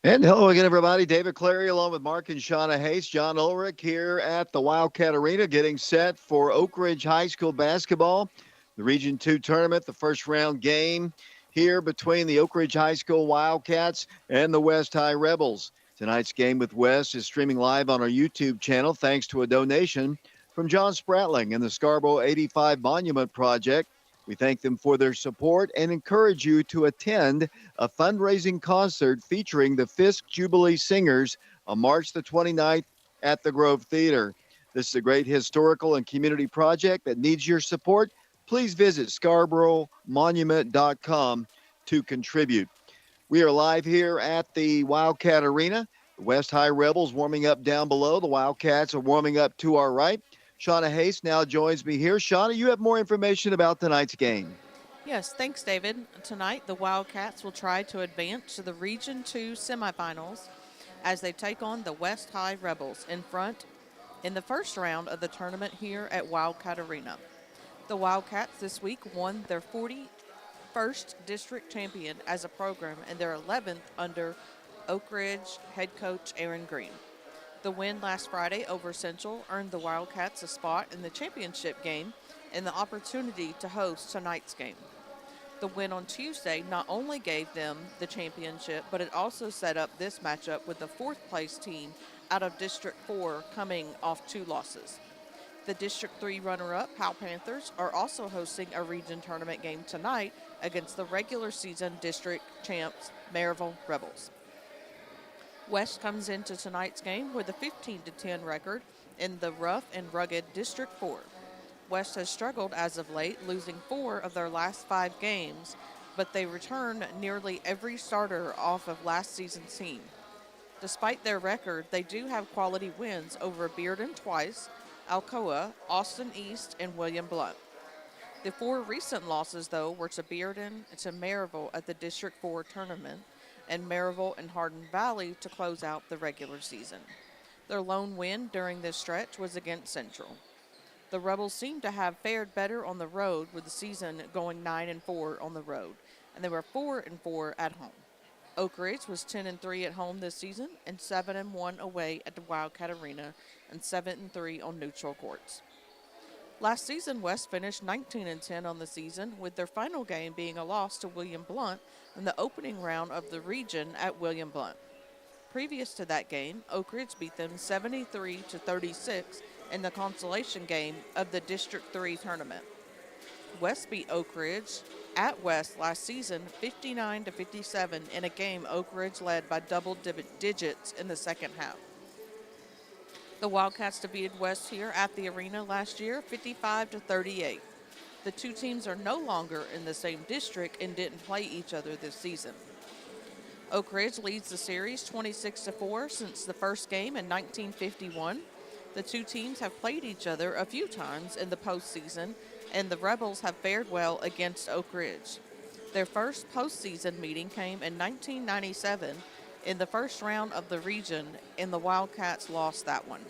And hello again, everybody. David Clary along with Mark and Shauna Hayes. John Ulrich here at the Wildcat Arena getting set for Oak Ridge High School basketball. The Region 2 tournament, the first round game here between the Oak Ridge High School Wildcats and the West High Rebels. Tonight's game with West is streaming live on our YouTube channel thanks to a donation from John Spratling and the Scarborough 85 Monument Project. We thank them for their support and encourage you to attend a fundraising concert featuring the Fisk Jubilee Singers on March the 29th at the Grove Theater. This is a great historical and community project that needs your support. Please visit scarboroughmonument.com to contribute. We are live here at the Wildcat Arena. The West High Rebels warming up down below. The Wildcats are warming up to our right. Shauna Hayes now joins me here. Shauna, you have more information about tonight's game. Yes, thanks, David. Tonight, the Wildcats will try to advance to the Region 2 semifinals as they take on the West High Rebels in the first round of the tournament here at Wildcat Arena. The Wildcats this week won their 41st district champion as a program and their 11th under Oak Ridge head coach Aaron Green. The win last Friday over Central earned the Wildcats a spot in the championship game and the opportunity to host tonight's game. The win on Tuesday not only gave them the championship, but it also set up this matchup with the fourth place team out of District 4 coming off 2 losses. The District 3 runner-up, Powell Panthers, are also hosting a region tournament game tonight against the regular season district champs, Maryville Rebels. West comes into tonight's game with a 15-10 record in the rough and rugged District 4. West has struggled as of late, losing 4 of their last 5 games, but they return nearly every starter off of last season's team. Despite their record, they do have quality wins over Bearden twice, Alcoa, Austin East, and William Blount. The 4 recent losses, though, were to Bearden and to Maryville at the District 4 tournament, and Maryville and Hardin Valley to close out the regular season. Their lone win during this stretch was against Central. The Rebels seem to have fared better on the road, with the season going 9-4 on the road, and they were 4-4 at home. Oak Ridge was 10-3 at home this season and 7-1 away at the Wildcat Arena and 7-3 on neutral courts. Last season, West finished 19-10 on the season, with their final game being a loss to William Blount in the opening round of the region at William Blount. Previous to that game, Oak Ridge beat them 73-36 in the consolation game of the District 3 tournament. West beat Oak Ridge at West last season 59-57 in a game Oak Ridge led by double digits in the second half. The Wildcats defeated West here at the arena last year 55-38. The two teams are no longer in the same district and didn't play each other this season. Oak Ridge leads the series 26-4 since the first game in 1951. The two teams have played each other a few times in the postseason, and the Rebels have fared well against Oak Ridge. Their first postseason meeting came in 1997 in the first round of the region, and the Wildcats lost that one.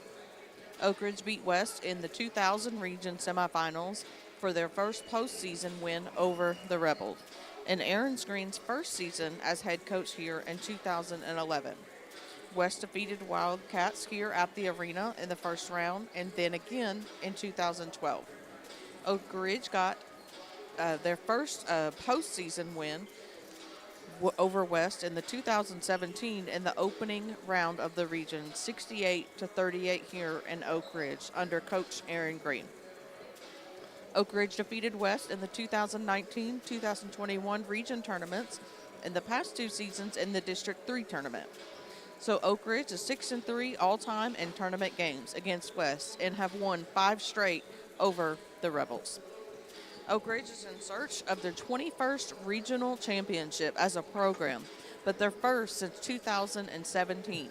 Oak Ridge beat West in the 2000 region semifinals for their first postseason win over the Rebels, in Aaron Green's first season as head coach here in 2011. West defeated Wildcats here at the arena in the first round and then again in 2012. Oak Ridge got their first postseason win over West in the 2017 in the opening round of the region, 68-38 here in Oak Ridge under Coach Aaron Green. Oak Ridge defeated West in the 2019-2021 region tournaments and the past 2 seasons in the District 3 tournament. So Oak Ridge is 6-3 all-time in tournament games against West and have won 5 straight over the Rebels. Oak Ridge is in search of their 21st regional championship as a program, but their first since 2017.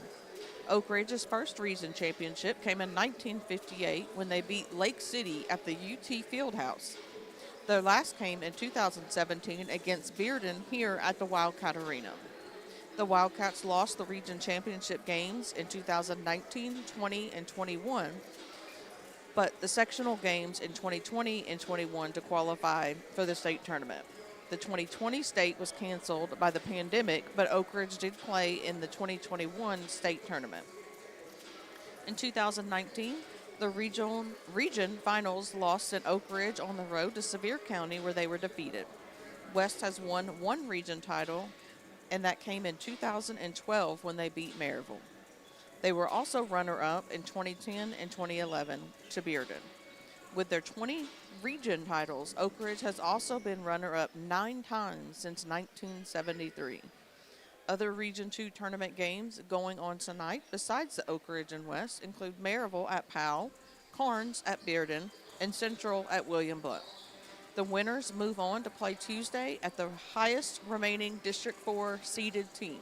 Oak Ridge's first region championship came in 1958 when they beat Lake City at the UT Fieldhouse. Their last came in 2017 against Bearden here at the Wildcat Arena. The Wildcats lost the region championship games in 2019, 20, and 21, but the sectional games in 2020 and 21 to qualify for the state tournament. The 2020 state was canceled by the pandemic, but Oak Ridge did play in the 2021 state tournament. In 2019, the region finals lost in Oak Ridge on the road to Sevier County, where they were defeated. West has won one region title, and that came in 2012 when they beat Maryville. They were also runner-up in 2010 and 2011 to Bearden. With their 20 region titles, Oak Ridge has also been runner-up 9 times since 1973. Other Region 2 tournament games going on tonight besides the Oak Ridge and West include Maryville at Powell, Carnes at Bearden, and Central at William Blount. The winners move on to play Tuesday at the highest remaining District 4 seeded team,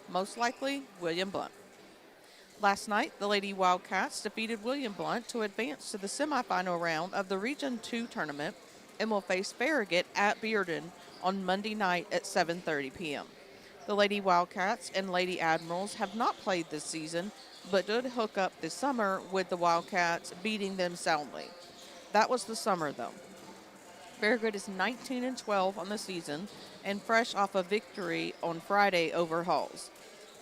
most likely William Blount. Last night, the Lady Wildcats defeated William Blount to advance to the semifinal round of the Region 2 tournament and will face Farragut at Bearden on Monday night at 7:30 p.m. The Lady Wildcats and Lady Admirals have not played this season, but did hook up this summer with the Wildcats, beating them soundly. That was the summer, though. Farragut is 19-12 on the season and fresh off a victory on Friday over Halls.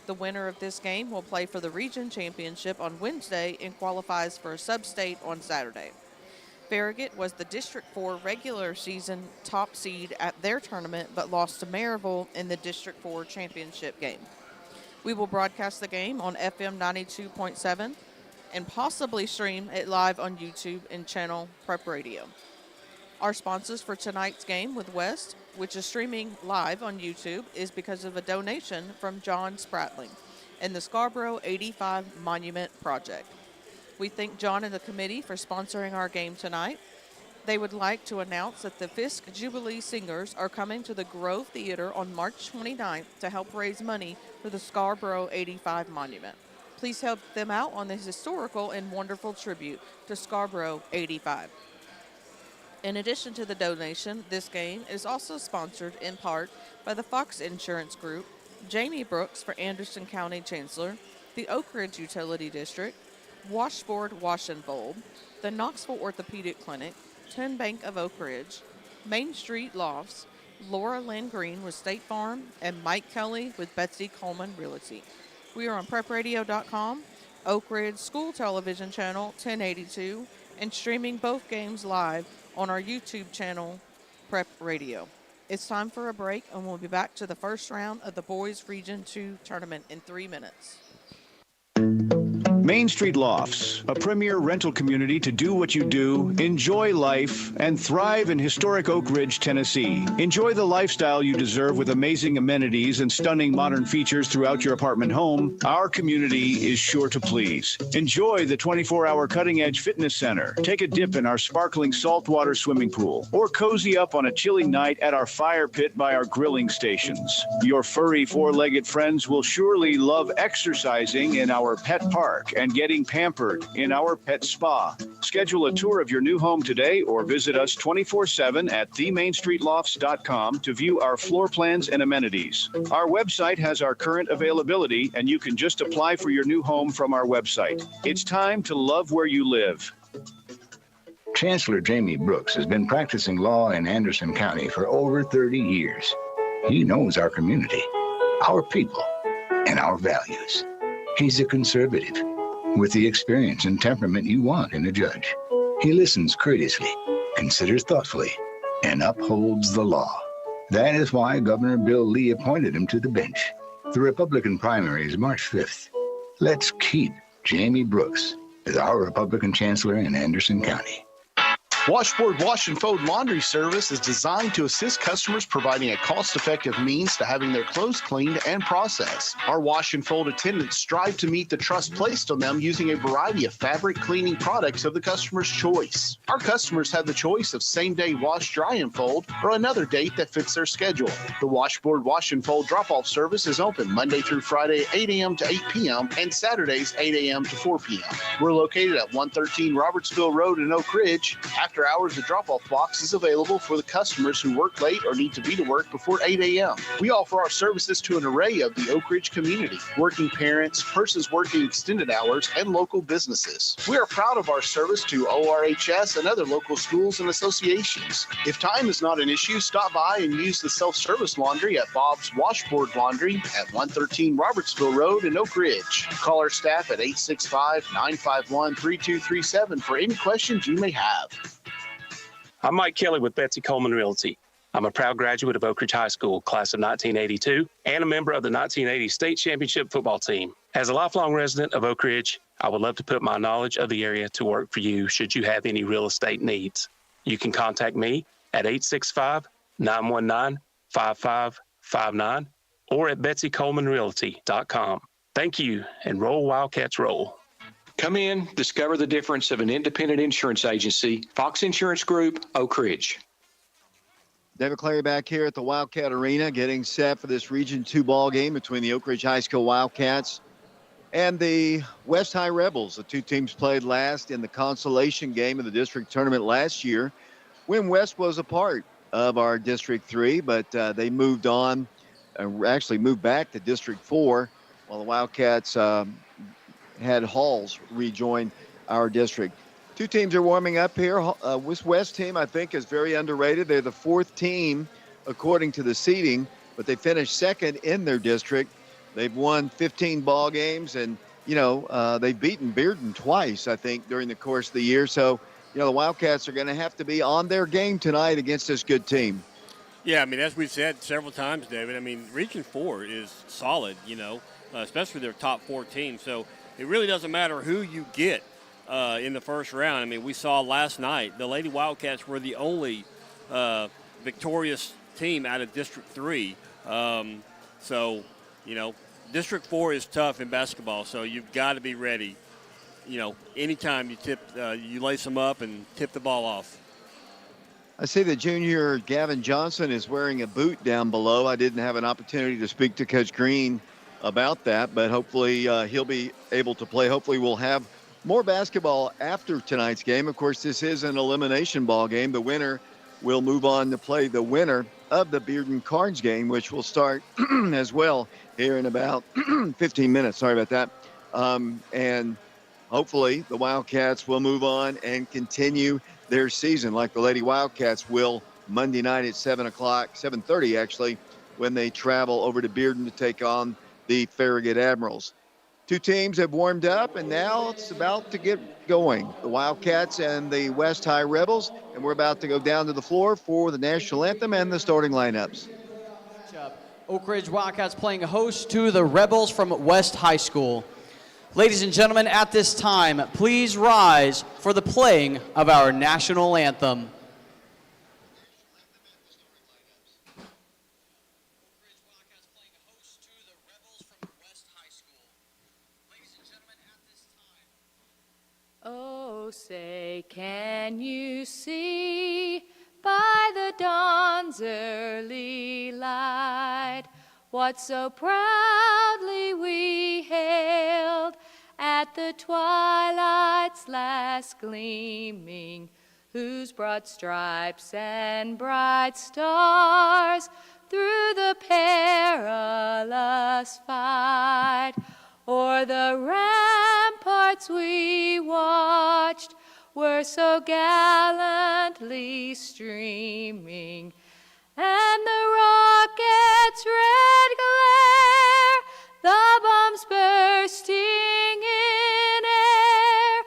The winner of this game will play for the region championship on Wednesday and qualifies for a sub-state on Saturday. Farragut was the District 4 regular season top seed at their tournament, but lost to Maryville in the District 4 championship game. We will broadcast the game on FM 92.7 and possibly stream it live on YouTube and channel Prep Radio. Our sponsors for tonight's game with West, which is streaming live on YouTube, is because of a donation from John Spratling and the Scarborough 85 Monument Project. We thank John and the committee for sponsoring our game tonight. They would like to announce that the Fisk Jubilee Singers are coming to the Grove Theater on March 29th to help raise money for the Scarborough 85 Monument. Please help them out on this historical and wonderful tribute to Scarborough 85. In addition to the donation, this game is also sponsored in part by the Fox Insurance Group, Jamie Brooks for Anderson County Chancellor, the Oak Ridge Utility District, Washboard Wash and Fold, the Knoxville Orthopedic Clinic, 10 Bank of Oak Ridge, Main Street Lofts, Laura Lynn Green with State Farm, and Mike Kelly with Betsy Coleman Realty. We are on prepradio.com, Oak Ridge School Television Channel 1082, and streaming both games live on our YouTube channel, Prep Radio. It's time for a break, and we'll be back to the first round of the Boys Region 2 tournament in 3 minutes. Main Street Lofts, a premier rental community to do what you do, enjoy life, and thrive in historic Oak Ridge, Tennessee. Enjoy the lifestyle you deserve with amazing amenities and stunning modern features throughout your apartment home. Our community is sure to please. Enjoy the 24-hour cutting-edge fitness center. Take a dip in our sparkling saltwater swimming pool, or cozy up on a chilly night at our fire pit by our grilling stations. Your furry four-legged friends will surely love exercising in our pet park and getting pampered in our pet spa. Schedule a tour of your new home today or visit us 24/7 at themainstreetlofts.com to view our floor plans and amenities. Our website has our current availability, and you can just apply for your new home from our website. It's time to love where you live. Chancellor Jamie Brooks has been practicing law in Anderson County for over 30 years. He knows our community, our people, and our values. He's a conservative with the experience and temperament you want in a judge. He listens courteously, considers thoughtfully, and upholds the law. That is why Governor Bill Lee appointed him to the bench. The Republican primary is March 5th. Let's keep Jamie Brooks as our Republican chancellor in Anderson County. Washboard Wash and Fold Laundry Service is designed to assist customers providing a cost-effective means to having their clothes cleaned and processed. Our wash and fold attendants strive to meet the trust placed on them using a variety of fabric cleaning products of the customer's choice. Our customers have the choice of same-day wash, dry, and fold, or another date that fits their schedule. The Washboard Wash and Fold drop-off service is open Monday through Friday, 8 a.m. to 8 p.m., and Saturdays, 8 a.m. to 4 p.m. We're located at 113 Robertsville Road in Oak Ridge. After after hours, the drop-off box is available for the customers who work late or need to be to work before 8 a.m. We offer our services to an array of the Oak Ridge community, working parents, persons working extended hours, and local businesses. We are proud of our service to ORHS and other local schools and associations. If time is not an issue, stop by and use the self-service laundry at Bob's Washboard Laundry at 113 Robertsville Road in Oak Ridge. Call our staff at 865-951-3237 for any questions you may have. I'm Mike Kelly with Betsy Coleman Realty. I'm a proud graduate of Oak Ridge High School, class of 1982, and a member of the 1980 State Championship football team. As a lifelong resident of Oak Ridge, I would love to put my knowledge of the area to work for you should you have any real estate needs. You can contact me at 865-919-5559 or at betsycolemanrealty.com. Thank you, and roll Wildcats roll. Come in, discover the difference of an independent insurance agency. Fox Insurance Group, Oak Ridge. David Clary back here at the Wildcat Arena getting set for this Region 2 ball game between the Oak Ridge High School Wildcats and the West High Rebels. The two teams played last in the consolation game of the district tournament last year when West was a part of our District 3, but they moved on, actually moved back to District 4 while the Wildcats had Halls rejoin our district. Two teams are warming up here. This West team, I think, is very underrated. They're the fourth team according to the seeding, but they finished second in their district. They've won 15 ball games, and, they've beaten Bearden twice, I think, during the course of the year. So, the Wildcats are going to have to be on their game tonight against this good team. Yeah, as we've said several times, David, Region 4 is solid, especially their top four teams. So it really doesn't matter who you get in the first round. We saw last night the Lady Wildcats were the only victorious team out of District 3. District 4 is tough in basketball, so you've got to be ready. Anytime you lace them up and tip the ball off. I see the junior Gavin Johnson is wearing a boot down below. I didn't have an opportunity to speak to Coach Green about that, but hopefully he'll be able to play. Hopefully we'll have more basketball after tonight's game. Of course, this is an elimination ball game. The winner will move on to play the winner of the Bearden Cards game, which will start as well here in about 15 minutes. Sorry about that. And hopefully the Wildcats will move on and continue their season like the Lady Wildcats will Monday night at 7:30 actually, when they travel over to Bearden to take on the Farragut Admirals. Two teams have warmed up, and now it's about to get going. The Wildcats and the West High Rebels, and we're about to go down to the floor for the national anthem and the starting lineups. Oak Ridge Wildcats playing host to the Rebels from West High School. Ladies and gentlemen, at this time, please rise for the playing of our national anthem. Oh, say, can you see by the dawn's early light what so proudly we hailed at the twilight's last gleaming, whose broad stripes and bright stars through the perilous fight o'er the ramparts we watched were so gallantly streaming, and the rocket's red glare, the bombs bursting in air,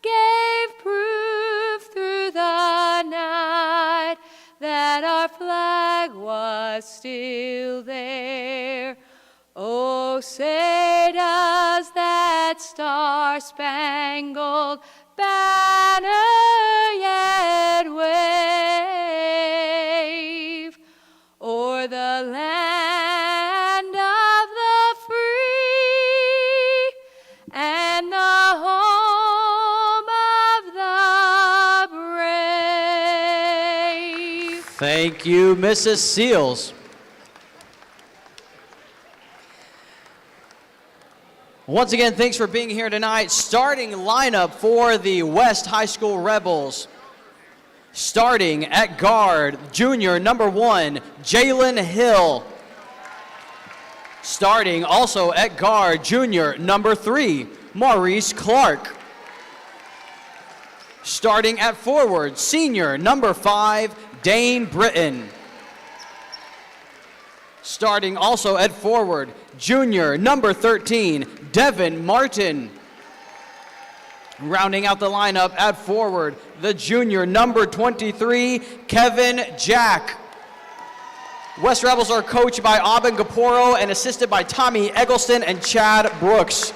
gave proof through the night that our flag was still there. Oh, say does that star-spangled banner yet wave o'er the land of the free and the home of the brave? Thank you, Mrs. Seals. Once again, thanks for being here tonight. Starting lineup for the West High School Rebels. Starting at guard, junior number 1, Jalen Hill. Starting also at guard, junior number 3, Maurice Clark. Starting at forward, senior number 5, Dane Britton. Starting also at forward, junior number 13, Devin Martin. Rounding out the lineup at forward, the junior number 23, Kevin Jack. West Rebels are coached by Aubin Gaporo and assisted by Tommy Eggleston and Chad Brooks.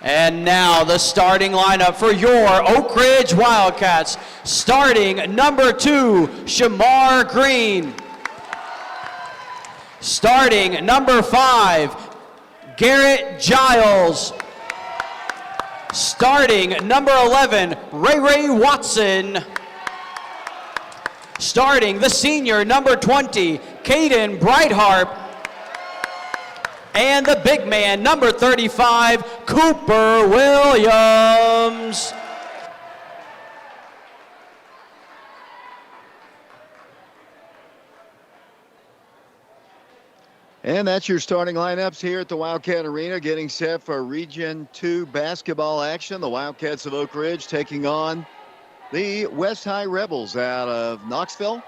And now the starting lineup for your Oak Ridge Wildcats. Starting number 2, Shamar Green. Starting number 5, Garrett Giles. Starting number 11, Ray Watson. Starting the senior number 20, Caden Brightheart. And the big man, number 35, Cooper Williams. And that's your starting lineups here at the Wildcat Arena, getting set for Region 2 basketball action. The Wildcats of Oak Ridge taking on the West High Rebels out of Knoxville.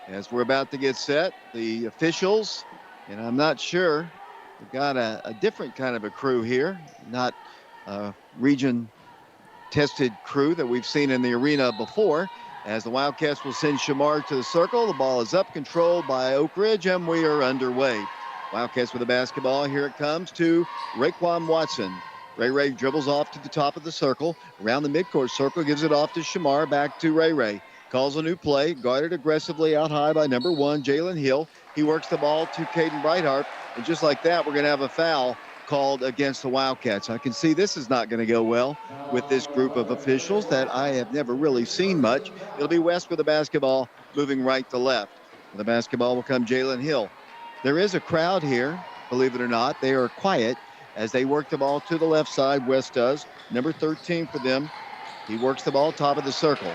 As we're about to get set, the officials, and I'm not sure, we've got a different kind of a crew here, not a region-tested crew that we've seen in the arena before. As the Wildcats will send Shamar to the circle, the ball is up, controlled by Oak Ridge, and we are underway. Wildcats with the basketball. Here it comes to Raekwon Watson. Ray dribbles off to the top of the circle, around the midcourt circle, gives it off to Shamar, back to Ray. Calls a new play, guarded aggressively out high by number 1, Jalen Hill. He works the ball to Caden Brightheart, and just like that, we're going to have a foul called against the Wildcats. I can see this is not going to go well with this group of officials that I have never really seen much. It'll be West with the basketball, moving right to left. The basketball will come Jalen Hill. There is a crowd here, believe it or not. They are quiet as they work the ball to the left side. West does. Number 13 for them. He works the ball top of the circle.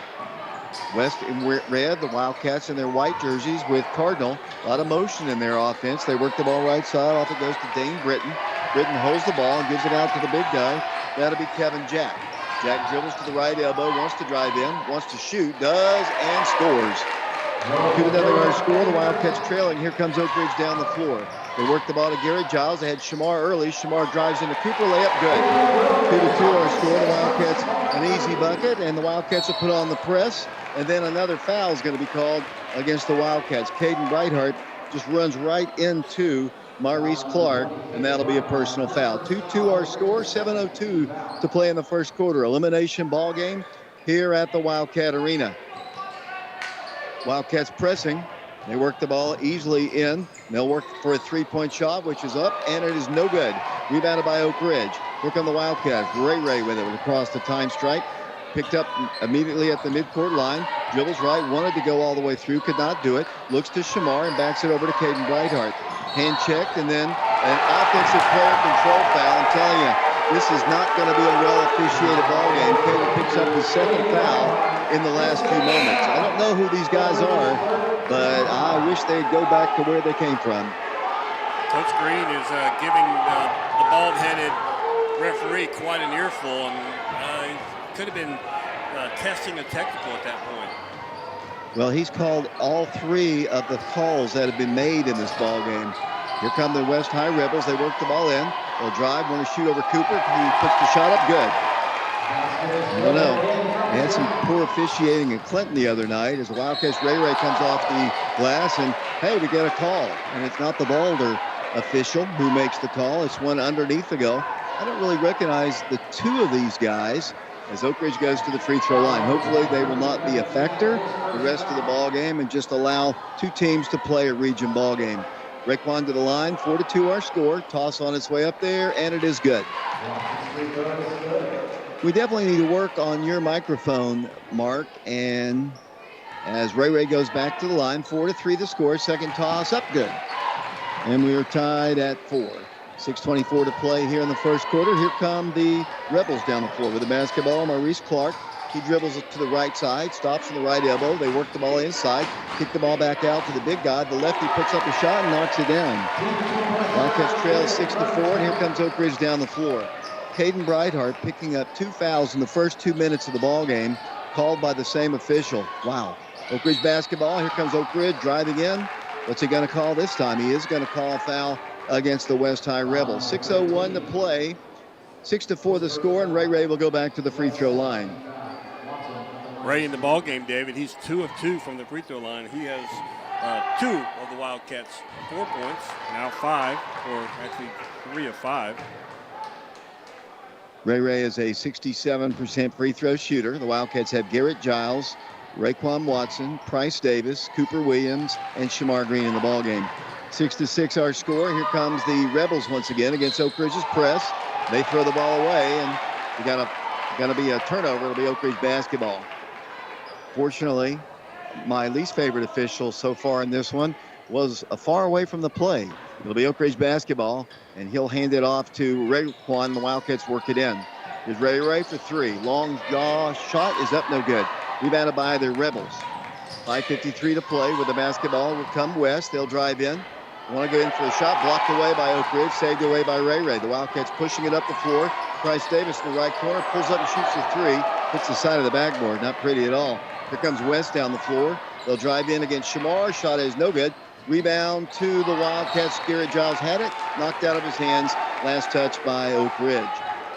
West in red, the Wildcats in their white jerseys with Cardinal. A lot of motion in their offense. They work the ball right side. Off it goes to Dane Britton. Britton holds the ball and gives it out to the big guy. That'll be Kevin Jack. Jack dribbles to the right elbow, wants to drive in, wants to shoot, does, and scores. 2-0 score. The Wildcats trailing. Here comes Oak Ridge down the floor. They work the ball to Garrett Giles. They had Shamar early. Shamar drives into Cooper. Layup good. 2-2 score. The Wildcats an easy bucket, and the Wildcats will put on the press. And then another foul is going to be called against the Wildcats. Caden Brightheart just runs right into Maurice Clark, and that'll be a personal foul. 2-2 our score. 7:02 to play in the first quarter. Elimination ball game here at the Wildcat Arena. Wildcats pressing. They work the ball easily in. They'll work for a three-point shot, which is up, and it is no good. Rebounded by Oak Ridge. Here come the Wildcats. Ray with it across the time stripe. Picked up immediately at the midcourt line. Dribbles right, wanted to go all the way through, could not do it. Looks to Shamar and backs it over to Caden Brightheart. Hand checked, and then an offensive player control foul. I'm telling you, this is not going to be a well-officiated ball game. Caden picks up his second foul in the last few moments. I don't know who these guys are, but I wish they'd go back to where they came from. Coach Green is giving the bald-headed referee quite an earful, and he could have been testing a technical at that point. Well, he's called all three of the calls that have been made in this ball game. Here come the West High Rebels. They work the ball in. They'll drive, want to shoot over Cooper. He puts the shot up good. I don't know. They had some poor officiating in Clinton the other night as the Wildcats Ray comes off the glass, and hey, we get a call. And it's not the Boulder official who makes the call. It's one underneath the goal. I don't really recognize the two of these guys as Oak Ridge goes to the free throw line. Hopefully they will not be a factor the rest of the ball game and just allow two teams to play a region ball game. Raekwon to the line, 4-2 our score. Toss on its way up there, and it is good. We definitely need to work on your microphone, Mark. And as Ray goes back to the line, 4-3 the score. Second toss up, good. And we are tied at 4. 6:24 to play here in the first quarter. Here come the Rebels down the floor with the basketball. Maurice Clark, he dribbles it to the right side, stops in the right elbow. They work the ball inside, kick the ball back out to the big guy. The lefty puts up a shot and knocks it down. Wildcats trail 6-4, and here comes Oak Ridge down the floor. Caden Breithart picking up 2 fouls in the first 2 minutes of the ball game, called by the same official. Wow. Oak Ridge basketball. Here comes Oak Ridge driving in. What's he going to call this time? He is going to call a foul against the West High Rebels. 6:01 to play. 6-4 the score, and Ray will go back to the free throw line. Ray in the ball game, David. He's 2 of 2 from the free throw line. He has 2 of the Wildcats' 4 points, now 5, or actually 3 of 5. Ray is a 67% free throw shooter. The Wildcats have Garrett Giles, Raekwon Watson, Price Davis, Cooper Williams, and Shamar Green in the ball game. 6-6 our score. Here comes the Rebels once again against Oak Ridge's press. They throw the ball away, and we got to be a turnover. It'll be Oak Ridge basketball. Fortunately, my least favorite official so far in this one was far away from the play. It'll be Oak Ridge basketball, and he'll hand it off to Raekwon. The Wildcats work it in. Here's Ray for 3. Long jaw shot is up, no good. Rebounded by the Rebels. 5:53 to play with the basketball. Will come West. They'll drive in. Want to go in for a shot. Blocked away by Oak Ridge. Saved away by Ray. The Wildcats pushing it up the floor. Price Davis in the right corner. Pulls up and shoots a 3. Hits the side of the backboard. Not pretty at all. Here comes West down the floor. They'll drive in against Shamar. Shot is no good. Rebound to the Wildcats. Garrett Giles had it. Knocked out of his hands. Last touch by Oak Ridge.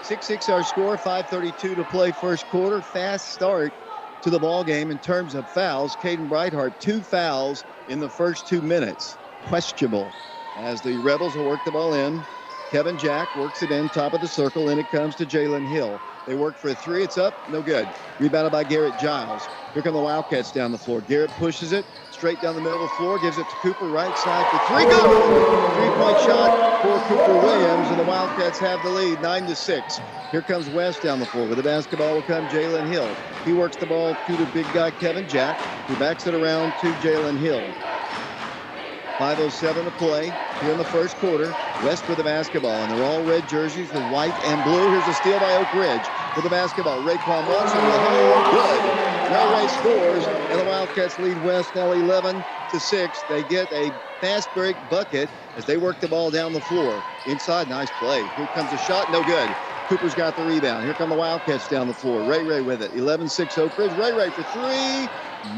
6-6 our score. 5:32 to play first quarter. Fast start to the ball game in terms of fouls. Caden Breithart, 2 fouls in the first 2 minutes. Questionable as the Rebels will work the ball in. Kevin Jack works it in, top of the circle, and it comes to Jalen Hill. They work for a 3. It's up, no good. Rebounded by Garrett Giles. Here come the Wildcats down the floor. Garrett pushes it straight down the middle of the floor, gives it to Cooper, right side for 3. Good! 3-point shot for Cooper Williams, and the Wildcats have the lead, 9-6. Here comes West down the floor. With the basketball will come Jalen Hill. He works the ball to the big guy, Kevin Jack, who backs it around to Jalen Hill. 5:07 to play here in the first quarter. West with the basketball, and they're all red jerseys with white and blue. Here's a steal by Oak Ridge with the basketball. Raekwon Watson in the hole. Good. Ray scores, and the Wildcats lead West now 11-6. They get a fast break bucket as they work the ball down the floor. Inside, nice play. Here comes a shot, no good. Cooper's got the rebound. Here come the Wildcats down the floor. Ray with it. 11-6 Oak Ridge. Ray for 3.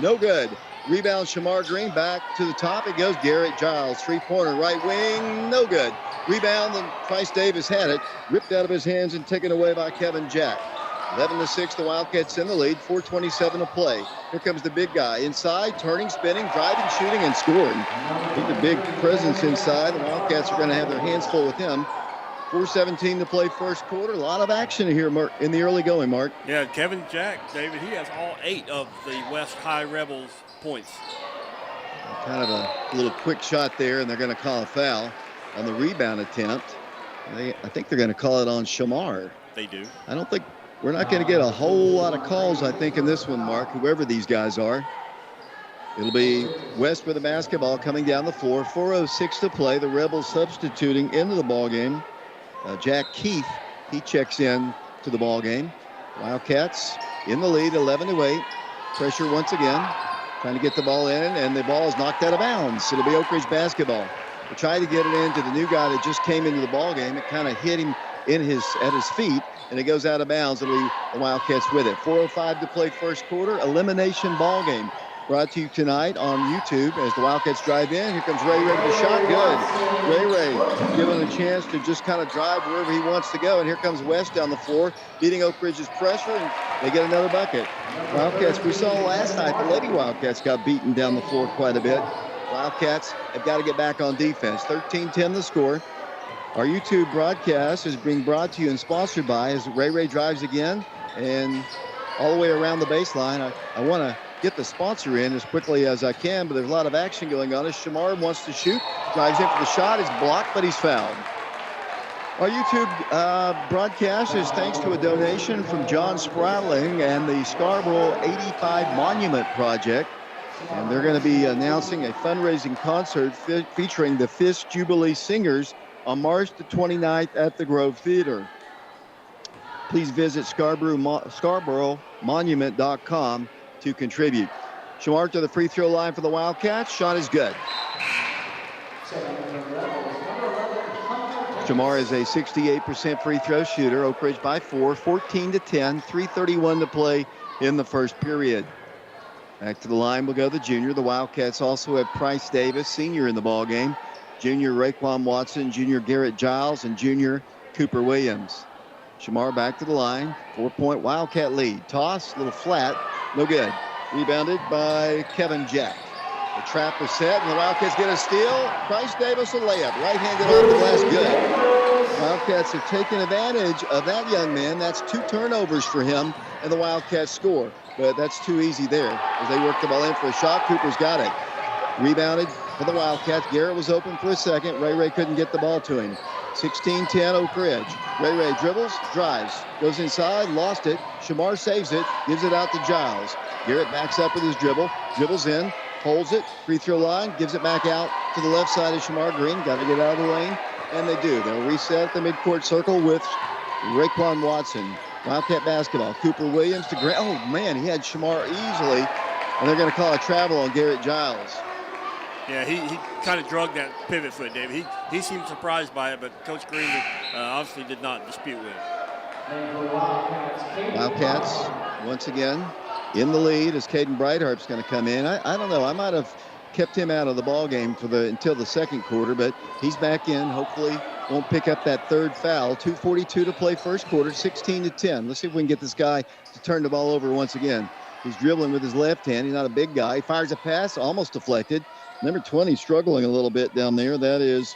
No good. Rebound Shamar Green. Back to the top. It goes Garrett Giles. 3-pointer right wing. No good. Rebound, and Price Davis had it. Ripped out of his hands and taken away by Kevin Jack. 11-6, the Wildcats in the lead. 4:27 to play. Here comes the big guy. Inside, turning, spinning, driving, shooting, and scoring. He's a big presence inside. The Wildcats are going to have their hands full with him. 4:17 to play first quarter. A lot of action here in the early going, Mark. Yeah, Kevin Jack, David, he has all 8 of the West High Rebels points. Kind of a little quick shot there, and they're going to call a foul on the rebound attempt. I think they're going to call it on Shamar. They do. We're not going to get a whole lot of calls, I think, in this one, Mark, whoever these guys are. It'll be West with the basketball coming down the floor. 4:06 to play. The Rebels substituting into the ball game. Jack Keith, he checks in to the ball game. Wildcats in the lead, 11-8. Pressure once again, trying to get the ball in, and the ball is knocked out of bounds. It'll be Oak Ridge basketball. They tried to get it into the new guy that just came into the ball game. It kind of hit him at his feet, and it goes out of bounds. It'll be the Wildcats with it. 4:05 to play first quarter. Elimination ball game. Brought to you tonight on YouTube as the Wildcats drive in. Here comes Ray with the shot. Good. Ray given a chance to just kind of drive wherever he wants to go. And here comes West down the floor, beating Oak Ridge's pressure, and they get another bucket. Wildcats, we saw last night, the Lady Wildcats got beaten down the floor quite a bit. Wildcats have got to get back on defense. 13-10 the score. Our YouTube broadcast is being brought to you and sponsored by as Ray drives again and all the way around the baseline. I want to get the sponsor in as quickly as I can, but there's a lot of action going on as Shamar wants to shoot, drives in for the shot, is blocked, but he's fouled. Our YouTube broadcast is thanks to a donation from John Spratling and the Scarborough 85 Monument Project. And they're going to be announcing a fundraising concert featuring the Fisk Jubilee Singers on March the 29th at the Grove Theater. Please visit ScarboroughMonument.com to contribute. Shamar to the free throw line for the Wildcats. Shot is good. Shamar is a 68% free throw shooter. Oak Ridge by 4, 14-10, 3:31 to play in the first period. Back to the line will go the junior. The Wildcats also have Price Davis, senior, in the ball game. Junior Raekwon Watson, junior Garrett Giles, and junior Cooper Williams. Shamar back to the line. 4-point Wildcat lead. Toss, a little flat, no good. Rebounded by Kevin Jack. The trap is set, and the Wildcats get a steal. Price Davis a layup. Right-handed off the glass, good. Wildcats have taken advantage of that young man. That's 2 turnovers for him, and the Wildcats score. But that's too easy there as they work the ball in for a shot. Cooper's got it. Rebounded for the Wildcats. Garrett was open for a second. Ray couldn't get the ball to him. 16-10 Oak Ridge. Ray dribbles, drives, goes inside, lost it. Shamar saves it, gives it out to Giles. Garrett backs up with his dribble, dribbles in, holds it, free throw line, gives it back out to the left side of Shamar Green. Got to get out of the lane, and they do. They'll reset at the midcourt circle with Raekwon Watson. Wildcat basketball. Cooper Williams to Grant. Oh, man, he had Shamar easily, and they're going to call a travel on Garrett Giles. Yeah, he kind of drugged that pivot foot, David. He seemed surprised by it, but Coach Green obviously did not dispute with it. Wildcats, once again, in the lead as Caden Brightheart's going to come in. I don't know. I might have kept him out of the ball game until the second quarter, but he's back in. Hopefully won't pick up that third foul. 2:42 to play first quarter, 16-10. Let's see if we can get this guy to turn the ball over once again. He's dribbling with his left hand. He's not a big guy. He fires a pass, almost deflected. Number 20 struggling a little bit down there. That is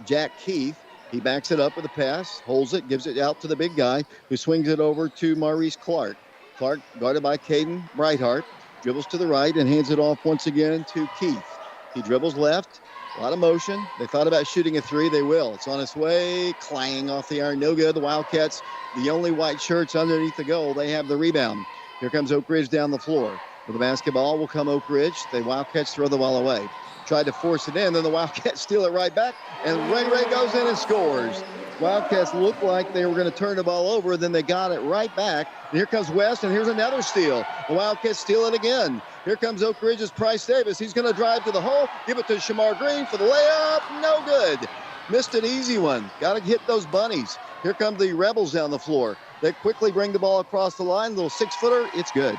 Jack Keith. He backs it up with a pass, holds it, gives it out to the big guy, who swings it over to Maurice Clark. Clark, guarded by Caden Brightheart, dribbles to the right and hands it off once again to Keith. He dribbles left, a lot of motion. They thought about shooting a 3. They will. It's on its way, clang off the iron, no good. The Wildcats, the only white shirts underneath the goal, they have the rebound. Here comes Oak Ridge down the floor. With the basketball will come Oak Ridge. The Wildcats throw the ball away. Tried to force it in, then the Wildcats steal it right back, and Ray goes in and scores. Wildcats looked like they were going to turn the ball over, then they got it right back. And here comes West, and here's another steal. The Wildcats steal it again. Here comes Oak Ridge's Price Davis. He's going to drive to the hole, give it to Shamar Green for the layup. No good. Missed an easy one. Got to hit those bunnies. Here come the Rebels down the floor. They quickly bring the ball across the line. Little 6-footer. It's good.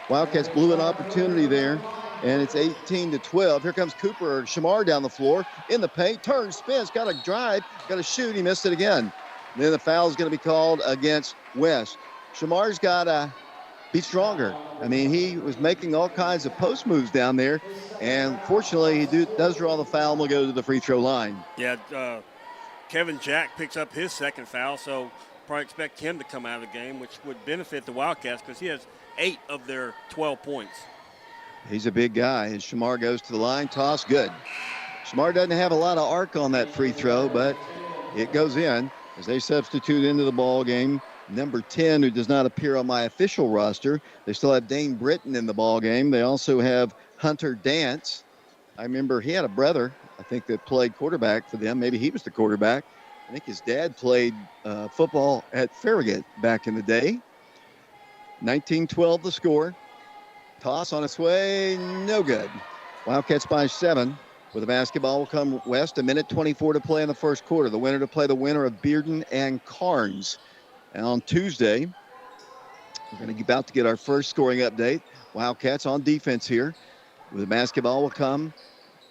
Wildcats blew an opportunity there, and it's 18-12. Here comes Cooper, Shamar down the floor in the paint. Turns, spins, got to drive, got to shoot. He missed it again. Then the foul is going to be called against West. Shamar's got to be stronger. I mean, he was making all kinds of post moves down there, and fortunately he does draw the foul and will go to the free throw line. Yeah, Kevin Jack picks up his second foul, so probably expect him to come out of the game, which would benefit the Wildcats because he has 8 of their 12 points. He's a big guy, and Shamar goes to the line. Toss, good. Shamar doesn't have a lot of arc on that free throw, but it goes in as they substitute into the ball game. Number 10, who does not appear on my official roster. They still have Dane Britton in the ball game. They also have Hunter Dance. I remember he had a brother, I think, that played quarterback for them. Maybe he was the quarterback. I think his dad played football at Farragut back in the day. 19-12 the score. Toss on its way, no good. Wildcats by 7. With the basketball will come West. 1:24 to play in the first quarter. The winner to play the winner of Bearden and Carnes. And on Tuesday, we're going to be about to get our first scoring update. Wildcats on defense here. With the basketball will come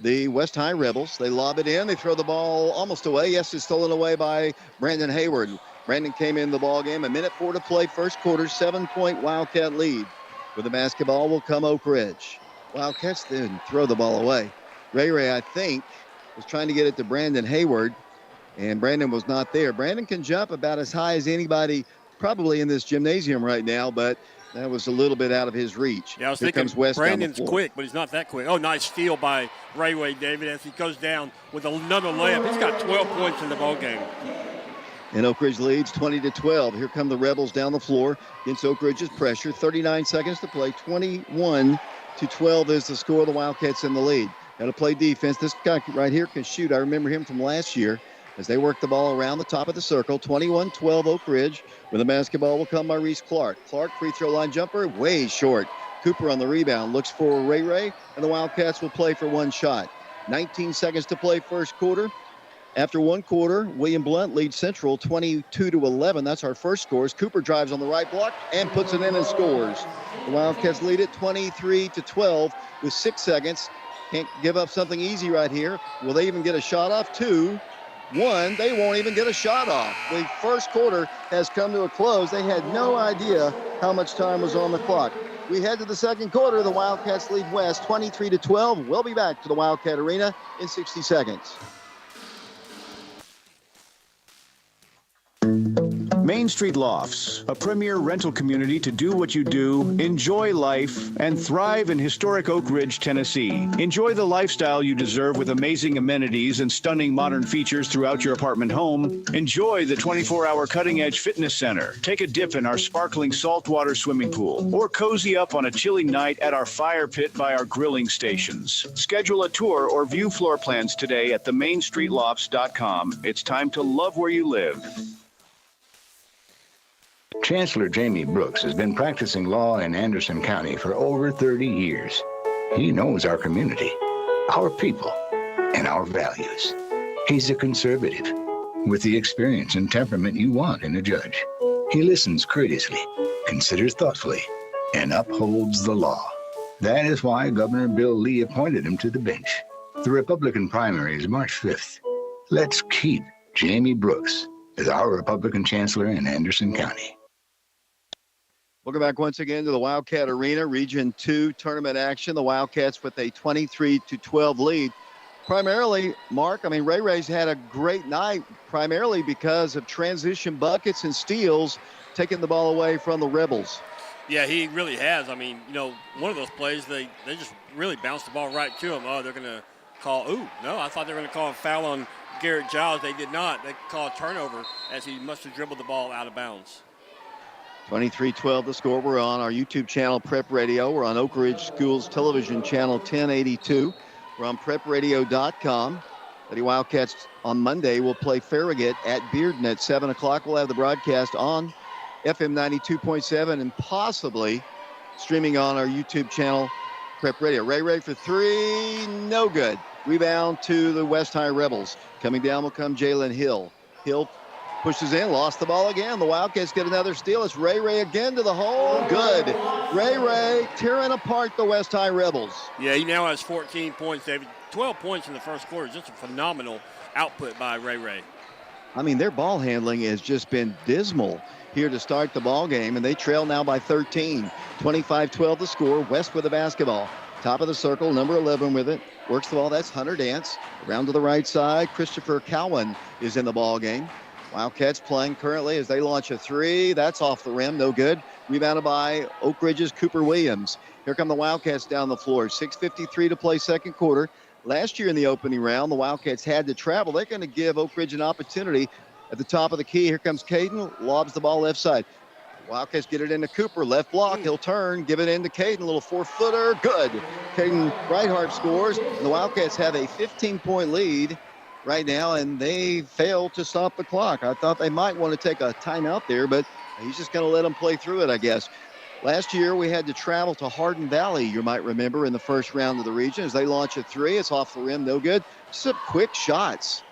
the West High Rebels. They lob it in. They throw the ball almost away. Yes, it's stolen away by Brandon Hayward. Brandon came in the ball game. 1:04 to play first quarter. 7-point Wildcat lead. With the basketball will come Oak Ridge. Wildcats then throw the ball away. Ray, I think, was trying to get it to Brandon Hayward, and Brandon was not there. Brandon can jump about as high as anybody probably in this gymnasium right now, but that was a little bit out of his reach. Yeah, I was thinking Brandon's quick, but he's not that quick. Oh, nice steal by Ray David as he goes down with another layup. He's got 12 points in the ball game. And Oak Ridge leads 20-12. Here come the Rebels down the floor against Oak Ridge's pressure. 39 seconds to play. 21-12 is the score. The Wildcats in the lead. Got to play defense. This guy right here can shoot. I remember him from last year. as they work the ball around the top of the circle. 21-12 Oak Ridge. With the basketball will come by Reese Clark. Clark, free throw line jumper, way short. Cooper on the rebound, looks for Ray, and the Wildcats will play for one shot. 19 seconds to play first quarter. After one quarter, William Blount leads Central 22-11. That's our first scores. Cooper drives on the right block and puts it in and scores. The Wildcats lead it 23-12 with 6 seconds. Can't give up something easy right here. Will they even get a shot off? 2, 1. They won't even get a shot off. The first quarter has come to a close. They had no idea how much time was on the clock. We head to the second quarter. The Wildcats lead West 23-12. We'll be back to the Wildcat Arena in 60 seconds. Main Street Lofts, a premier rental community to do what you do, enjoy life, and thrive in historic Oak Ridge, Tennessee. Enjoy the lifestyle you deserve with amazing amenities and stunning modern features throughout your apartment home. Enjoy the 24-hour cutting-edge fitness center. Take a dip in our sparkling saltwater swimming pool, or cozy up on a chilly night at our fire pit by our grilling stations. Schedule a tour or view floor plans today at themainstreetlofts.com. It's time to love where you live. Chancellor Jamie Brooks has been practicing law in Anderson County for over 30 years. He knows our community, our people, and our values. He's a conservative with the experience and temperament you want in a judge. He listens courteously, considers thoughtfully, and upholds the law. That is why Governor Bill Lee appointed him to the bench. The Republican primary is March 5th. Let's keep Jamie Brooks as our Republican chancellor in Anderson County. Welcome back once again to the Wildcat Arena, Region 2 tournament action. The Wildcats with a 23-12 lead. Primarily, Mark, Ray's had a great night, primarily because of transition buckets and steals, taking the ball away from the Rebels. Yeah, he really has. One of those plays, they just really bounced the ball right to him. Oh, they're going to call, I thought they were going to call a foul on Garrett Giles. They did not. They called a turnover as he must have dribbled the ball out of bounds. 23-12 the score. We're on our YouTube channel, Prep Radio. We're on Oak Ridge Schools Television Channel 1082. We're on prepradio.com. The Wildcats on Monday will play Farragut at Bearden at 7 o'clock. We'll have the broadcast on FM 92.7 and possibly streaming on our YouTube channel, Prep Radio. Ray for three, no good. Rebound to the West High Rebels. Coming down will come Jalen Hill. Hill pushes in, lost the ball again. The Wildcats get another steal. It's Ray again to the hole. Good. Ray tearing apart the West High Rebels. Yeah, he now has 14 points, David. 12 points in the first quarter. Just a phenomenal output by Ray. Their ball handling has just been dismal here to start the ball game, and they trail now by 13. 25-12 the score. West with the basketball. Top of the circle, number 11 with it. Works the ball. That's Hunter Dance. Around to the right side. Christopher Cowan is in the ball game. Wildcats playing currently as they launch a three. That's off the rim. No good. Rebounded by Oak Ridge's Cooper Williams. Here come the Wildcats down the floor. 6:53 to play second quarter. Last year in the opening round, the Wildcats had to travel. They're going to give Oak Ridge an opportunity at the top of the key. Here comes Caden. Lobs the ball left side. Wildcats get it into Cooper. Left block. He'll turn. Give it into Caden. A little 4-footer. Good. Caden Breithart scores. And the Wildcats have a 15-point lead right now, and they failed to stop the clock. I thought they might want to take a timeout there, but he's just going to let them play through it, I guess. Last year, we had to travel to Hardin Valley, you might remember, in the first round of the region. As they launch a three, it's off the rim, no good. Some quick shots.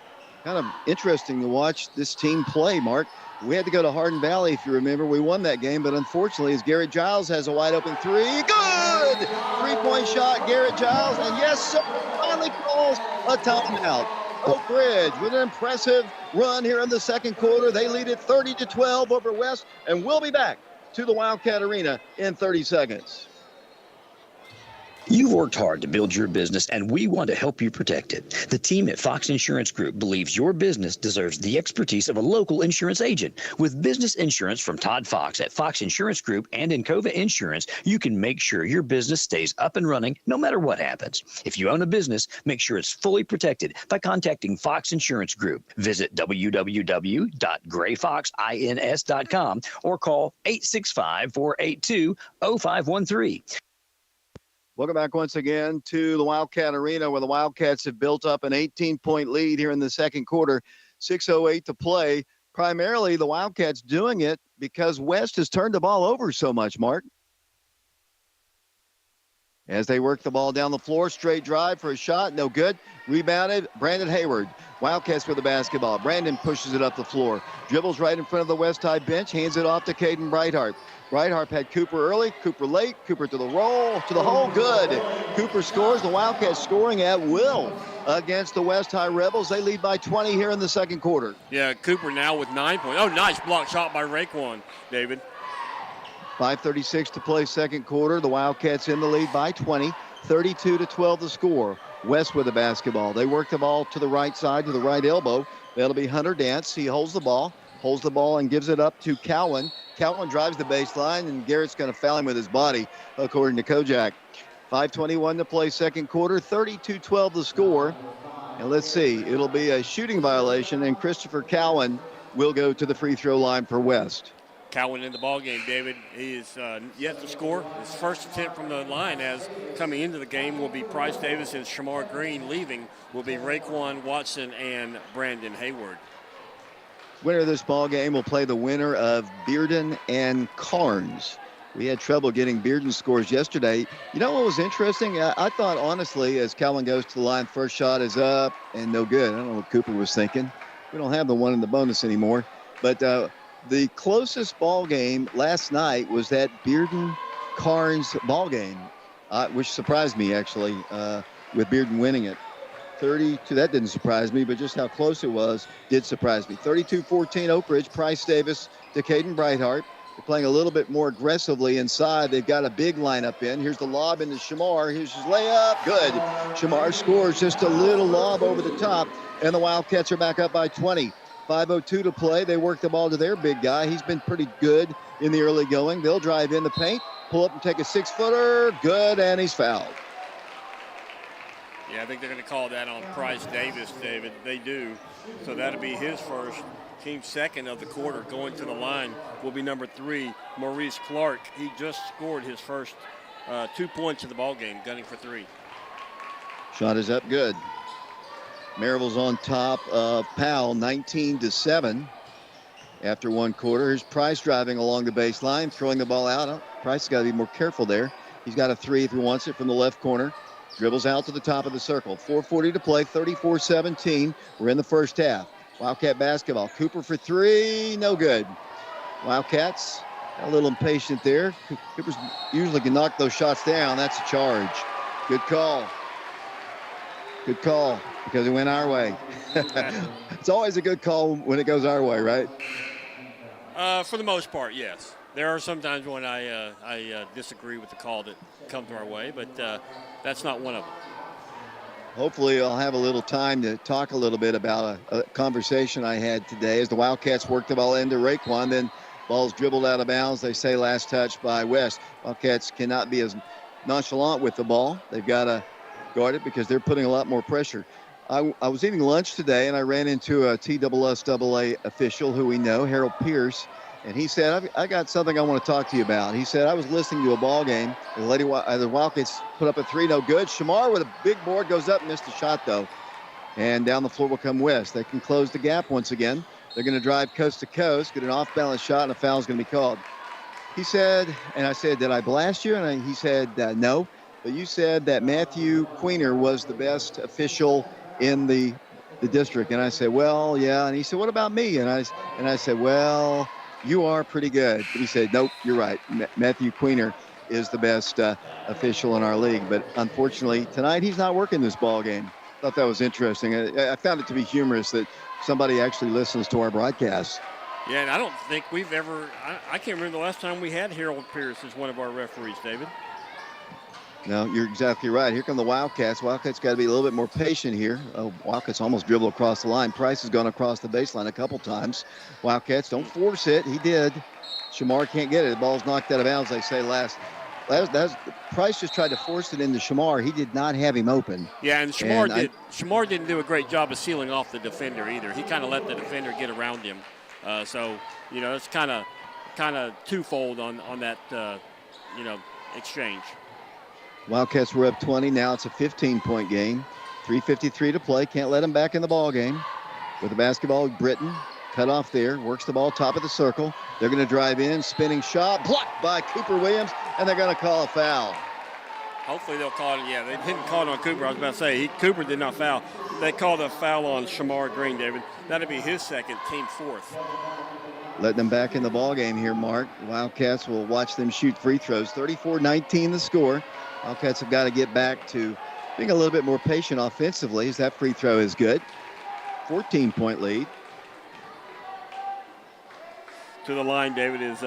Kind of interesting to watch this team play, Mark. We had to go to Hardin Valley, if you remember. We won that game, but unfortunately, as Garrett Giles has a wide-open three. Good! Three-point shot, Garrett Giles, and yes, sir, finally calls a timeout. Oak Ridge with an impressive run here in the second quarter. They lead it 30-12 over West, and we'll be back to the Wildcat Arena in 30 seconds. You've worked hard to build your business, and we want to help you protect it. The team at Fox Insurance Group believes your business deserves the expertise of a local insurance agent. With business insurance from Todd Fox at Fox Insurance Group and Encova Insurance, you can make sure your business stays up and running no matter what happens. If you own a business, make sure it's fully protected by contacting Fox Insurance Group. Visit www.grayfoxins.com or call 865-482-0513. Welcome back once again to the Wildcat Arena, where the Wildcats have built up an 18-point lead here in the second quarter. 6:08 to play. Primarily, the Wildcats doing it because West has turned the ball over so much, Mark. As they work the ball down the floor, straight drive for a shot, no good. Rebounded, Brandon Hayward. Wildcats with the basketball. Brandon pushes it up the floor. Dribbles right in front of the West High bench, hands it off to Caden Brighthart. Brighthart had Cooper early, Cooper late, Cooper to the roll, to the hole, good. Cooper scores, the Wildcats scoring at will against the West High Rebels. They lead by 20 here in the second quarter. Yeah, Cooper now with 9 points. Oh, nice block shot by Raekwon, David. 5:36 to play second quarter. The Wildcats in the lead by 20, 32-12 the score. West with the basketball. They work the ball to the right side, to the right elbow. That'll be Hunter Dance. He holds the ball and gives it up to Cowan. Cowan drives the baseline, and Garrett's going to foul him with his body, according to Kojak. 5:21 to play second quarter, 32-12 the score. And let's see, it'll be a shooting violation, and Christopher Cowan will go to the free throw line for West. Cowan in the ballgame, David. He is yet to score. His first attempt from the line, as coming into the game will be Price Davis and Shamar Green. Leaving will be Raekwon Watson and Brandon Hayward. Winner of this ballgame will play the winner of Bearden and Carnes. We had trouble getting Bearden's scores yesterday. You know what was interesting? I thought, honestly, as Cowan goes to the line, first shot is up and no good. I don't know what Cooper was thinking. We don't have the one in the bonus anymore. But the closest ball game last night was that Bearden-Carnes ball game, which surprised me, actually, with Bearden winning it. 32, that didn't surprise me, but just how close it was did surprise me. 32-14 Oak Ridge. Price Davis to Caden Brighthart. They're playing a little bit more aggressively inside. They've got a big lineup in. Here's the lob into Shamar. Here's his layup. Good. Shamar scores just a little lob over the top, and the Wildcats are back up by 20. 5:02 to play. They work the ball to their big guy. He's been pretty good in the early going. They'll drive in the paint, pull up and take a 6-footer. Good, and he's fouled. Yeah, I think they're going to call that on Price Davis, David. They do. So that'll be his first, team second of the quarter. Going to the line will be number 3, Maurice Clark. He just scored his first 2 points in the ballgame, gunning for 3. Shot is up, good. Maryville's on top of Powell, 19-7 after one quarter. Here's Price driving along the baseline, throwing the ball out. Price has got to be more careful there. He's got a 3 if he wants it from the left corner. Dribbles out to the top of the circle. 4:40 to play, 34-17. We're in the first half. Wildcat basketball. Cooper for 3, no good. Wildcats a little impatient there. Cooper's usually can knock those shots down. That's a charge. Good call. Good call, because it went our way. It's always a good call when it goes our way, right? For the most part, yes. There are some times when I disagree with the call that comes our way, but that's not one of them. Hopefully I'll have a little time to talk a little bit about a conversation I had today as the Wildcats work the ball into Raekwon. Then ball's dribbled out of bounds. They say last touch by West. Wildcats cannot be as nonchalant with the ball. They've got to guard it because they're putting a lot more pressure. I was eating lunch today, and I ran into a TSSAA official who we know, Harold Pierce, and he said, I got something I want to talk to you about. He said, I was listening to a ball game. The Wildcats put up a 3, no good. Shamar with a big board goes up, missed the shot, though. And down the floor will come West. They can close the gap once again. They're going to drive coast to coast, get an off-balance shot, and a foul is going to be called. He said, and I said, did I blast you? And he said, no. But you said that Matthew Queener was the best official in the district. And I said, well, yeah. And he said, what about me? And I said, well, you are pretty good. But he said, nope, you're right. Matthew Queener is the best official in our league. But unfortunately, tonight he's not working this ball game. Thought that was interesting. I found it to be humorous that somebody actually listens to our broadcasts. Yeah, and I don't think we've ever – I can't remember the last time we had Harold Pierce as one of our referees, David. No, you're exactly right. Here come the Wildcats. Wildcats got to be a little bit more patient here. Oh, Wildcats almost dribble across the line. Price has gone across the baseline a couple times. Wildcats don't force it. He did. Shamar can't get it. The ball's knocked out of bounds, they say last. Price just tried to force it into Shamar. He did not have him open. Yeah, and Shamar didn't do a great job of sealing off the defender either. He kind of let the defender get around him. So, it's kind of twofold on that, exchange. Wildcats were up 20. Now it's a 15-point game. 3:53 to play. Can't let them back in the ball game. with the basketball. Britton cut off there, works the ball top of the circle. They're going to drive in, spinning shot, blocked by Cooper Williams, and they're going to call a foul. Hopefully they'll call it. Yeah, they didn't call it on Cooper. I was about to say, Cooper did not foul. They called a foul on Shamar Green, David. That'll be his second, team fourth. Letting them back in the ball game here, Mark. The Wildcats will watch them shoot free throws. 34-19 the score. Wildcats have got to get back to being a little bit more patient offensively as that free throw is good. 14-point lead. To the line, David, is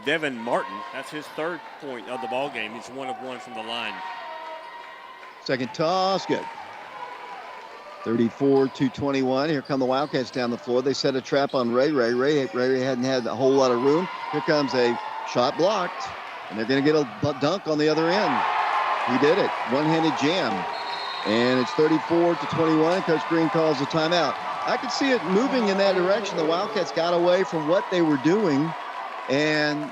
Devin Martin. That's his third point of the ball game. He's 1 of 1 from the line. Second toss, good. 34-21. Here come the Wildcats down the floor. They set a trap on Ray. Ray hadn't had a whole lot of room. Here comes a shot blocked, and they're going to get a dunk on the other end. He did it. One-handed jam. And it's 34-21. Coach Green calls a timeout. I could see it moving in that direction. The Wildcats got away from what they were doing and,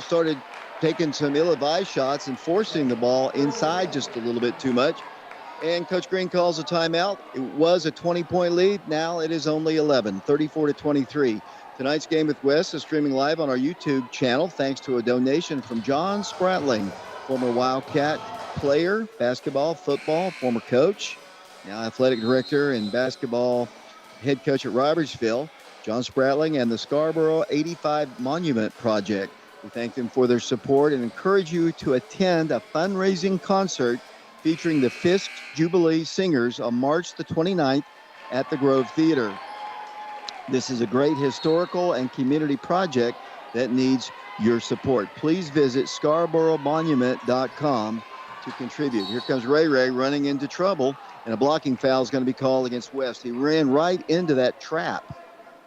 started taking some ill-advised shots and forcing the ball inside just a little bit too much. And Coach Green calls a timeout. It was a 20-point lead. Now it is only 11, 34-23. Tonight's game with West is streaming live on our YouTube channel thanks to a donation from John Spratling, former Wildcat player, basketball, football, former coach, now athletic director and basketball head coach at Robertsville, John Spratling, and the Scarborough 85 Monument Project. We thank them for their support and encourage you to attend a fundraising concert featuring the Fisk Jubilee Singers on March the 29th at the Grove Theater. This is a great historical and community project that needs your support. Please visit scarboroughmonument.com to contribute. Here comes Ray running into trouble, and a blocking foul is going to be called against West. He ran right into that trap.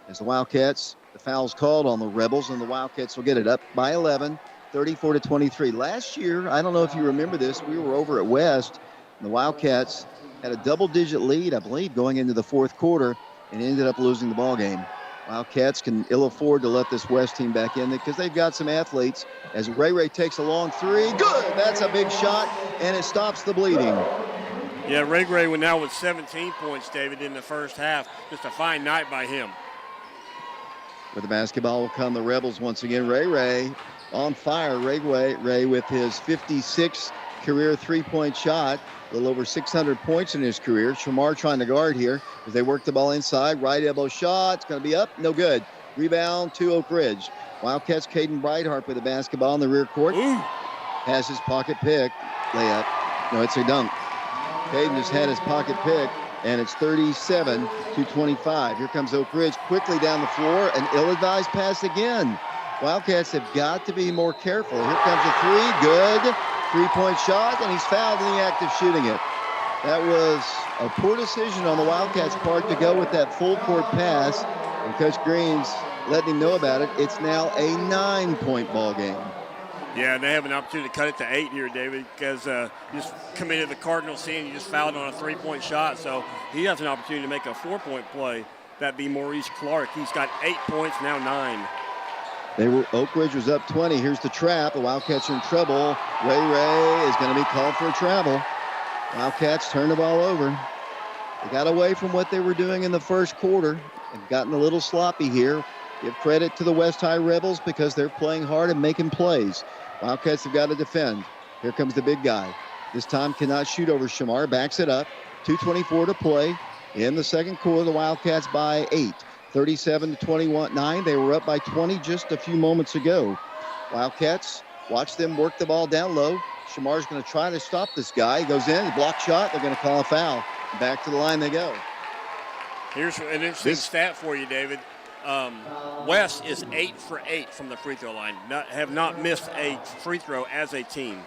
As the Wildcats, the foul's called on the Rebels, and the Wildcats will get it up by 11, 34-23. Last year, I don't know if you remember this, we were over at West, and the Wildcats had a double-digit lead, I believe, going into the fourth quarter, and ended up losing the ball game. Wildcats can ill afford to let this West team back in because they've got some athletes. As Ray takes a long three, good, that's a big shot, and it stops the bleeding. Yeah, Ray went now with 17 points, David, in the first half. Just a fine night by him. With the basketball will come the Rebels once again. Ray on fire. Ray with his 56th career three-point shot. A little over 600 points in his career. Shamar trying to guard here as they work the ball inside. Right elbow shot. It's going to be up. No good. Rebound to Oak Ridge. Wildcats Caden Breithart with the basketball in the rear court. Ooh. Has his pocket pick. Layup. No, it's a dunk. Caden just had his pocket pick, and it's 37-25. Here comes Oak Ridge quickly down the floor. An ill-advised pass again. Wildcats have got to be more careful. Here comes a three. Good. Three-point shot, and he's fouled in the act of shooting it. That was a poor decision on the Wildcats' part to go with that full-court pass, and Coach Green's letting him know about it. It's now a 9-point ball game. Yeah, and they have an opportunity to cut it to 8 here, David, because you just committed the Cardinal sin. You just fouled on a three-point shot, so he has an opportunity to make a 4-point play. That'd be Maurice Clark. He's got 8 points, now 9. Oak Ridge was up 20. Here's the trap. The Wildcats are in trouble. Ray is going to be called for a travel. Wildcats turn the ball over. They got away from what they were doing in the first quarter and gotten a little sloppy here. Give credit to the West High Rebels because they're playing hard and making plays. Wildcats have got to defend. Here comes the big guy. This time cannot shoot over Shamar. Backs it up. 2:24 to play. In the second quarter, the Wildcats by 8. 37-21. They were up by 20 just a few moments ago. Wildcats, watch them work the ball down low. Shamar's going to try to stop this guy. He goes in, block shot. They're going to call a foul. Back to the line they go. Here's an interesting stat for you, David. West is 8 for 8 from the free throw line. Have not missed a free throw as a team.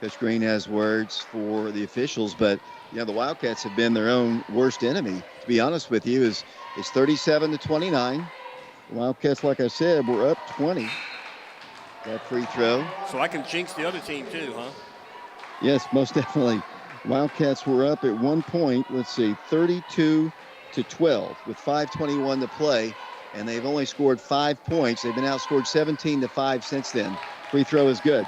Coach Green has words for the officials, but the Wildcats have been their own worst enemy. To be honest with you, it's 37-29. The Wildcats, like I said, were up 20. That free throw. So I can jinx the other team too, huh? Yes, most definitely. Wildcats were up at 1 point. Let's see, 32-12 with 5:21 to play, and they've only scored 5 points. They've been outscored 17-5 since then. Free throw is good.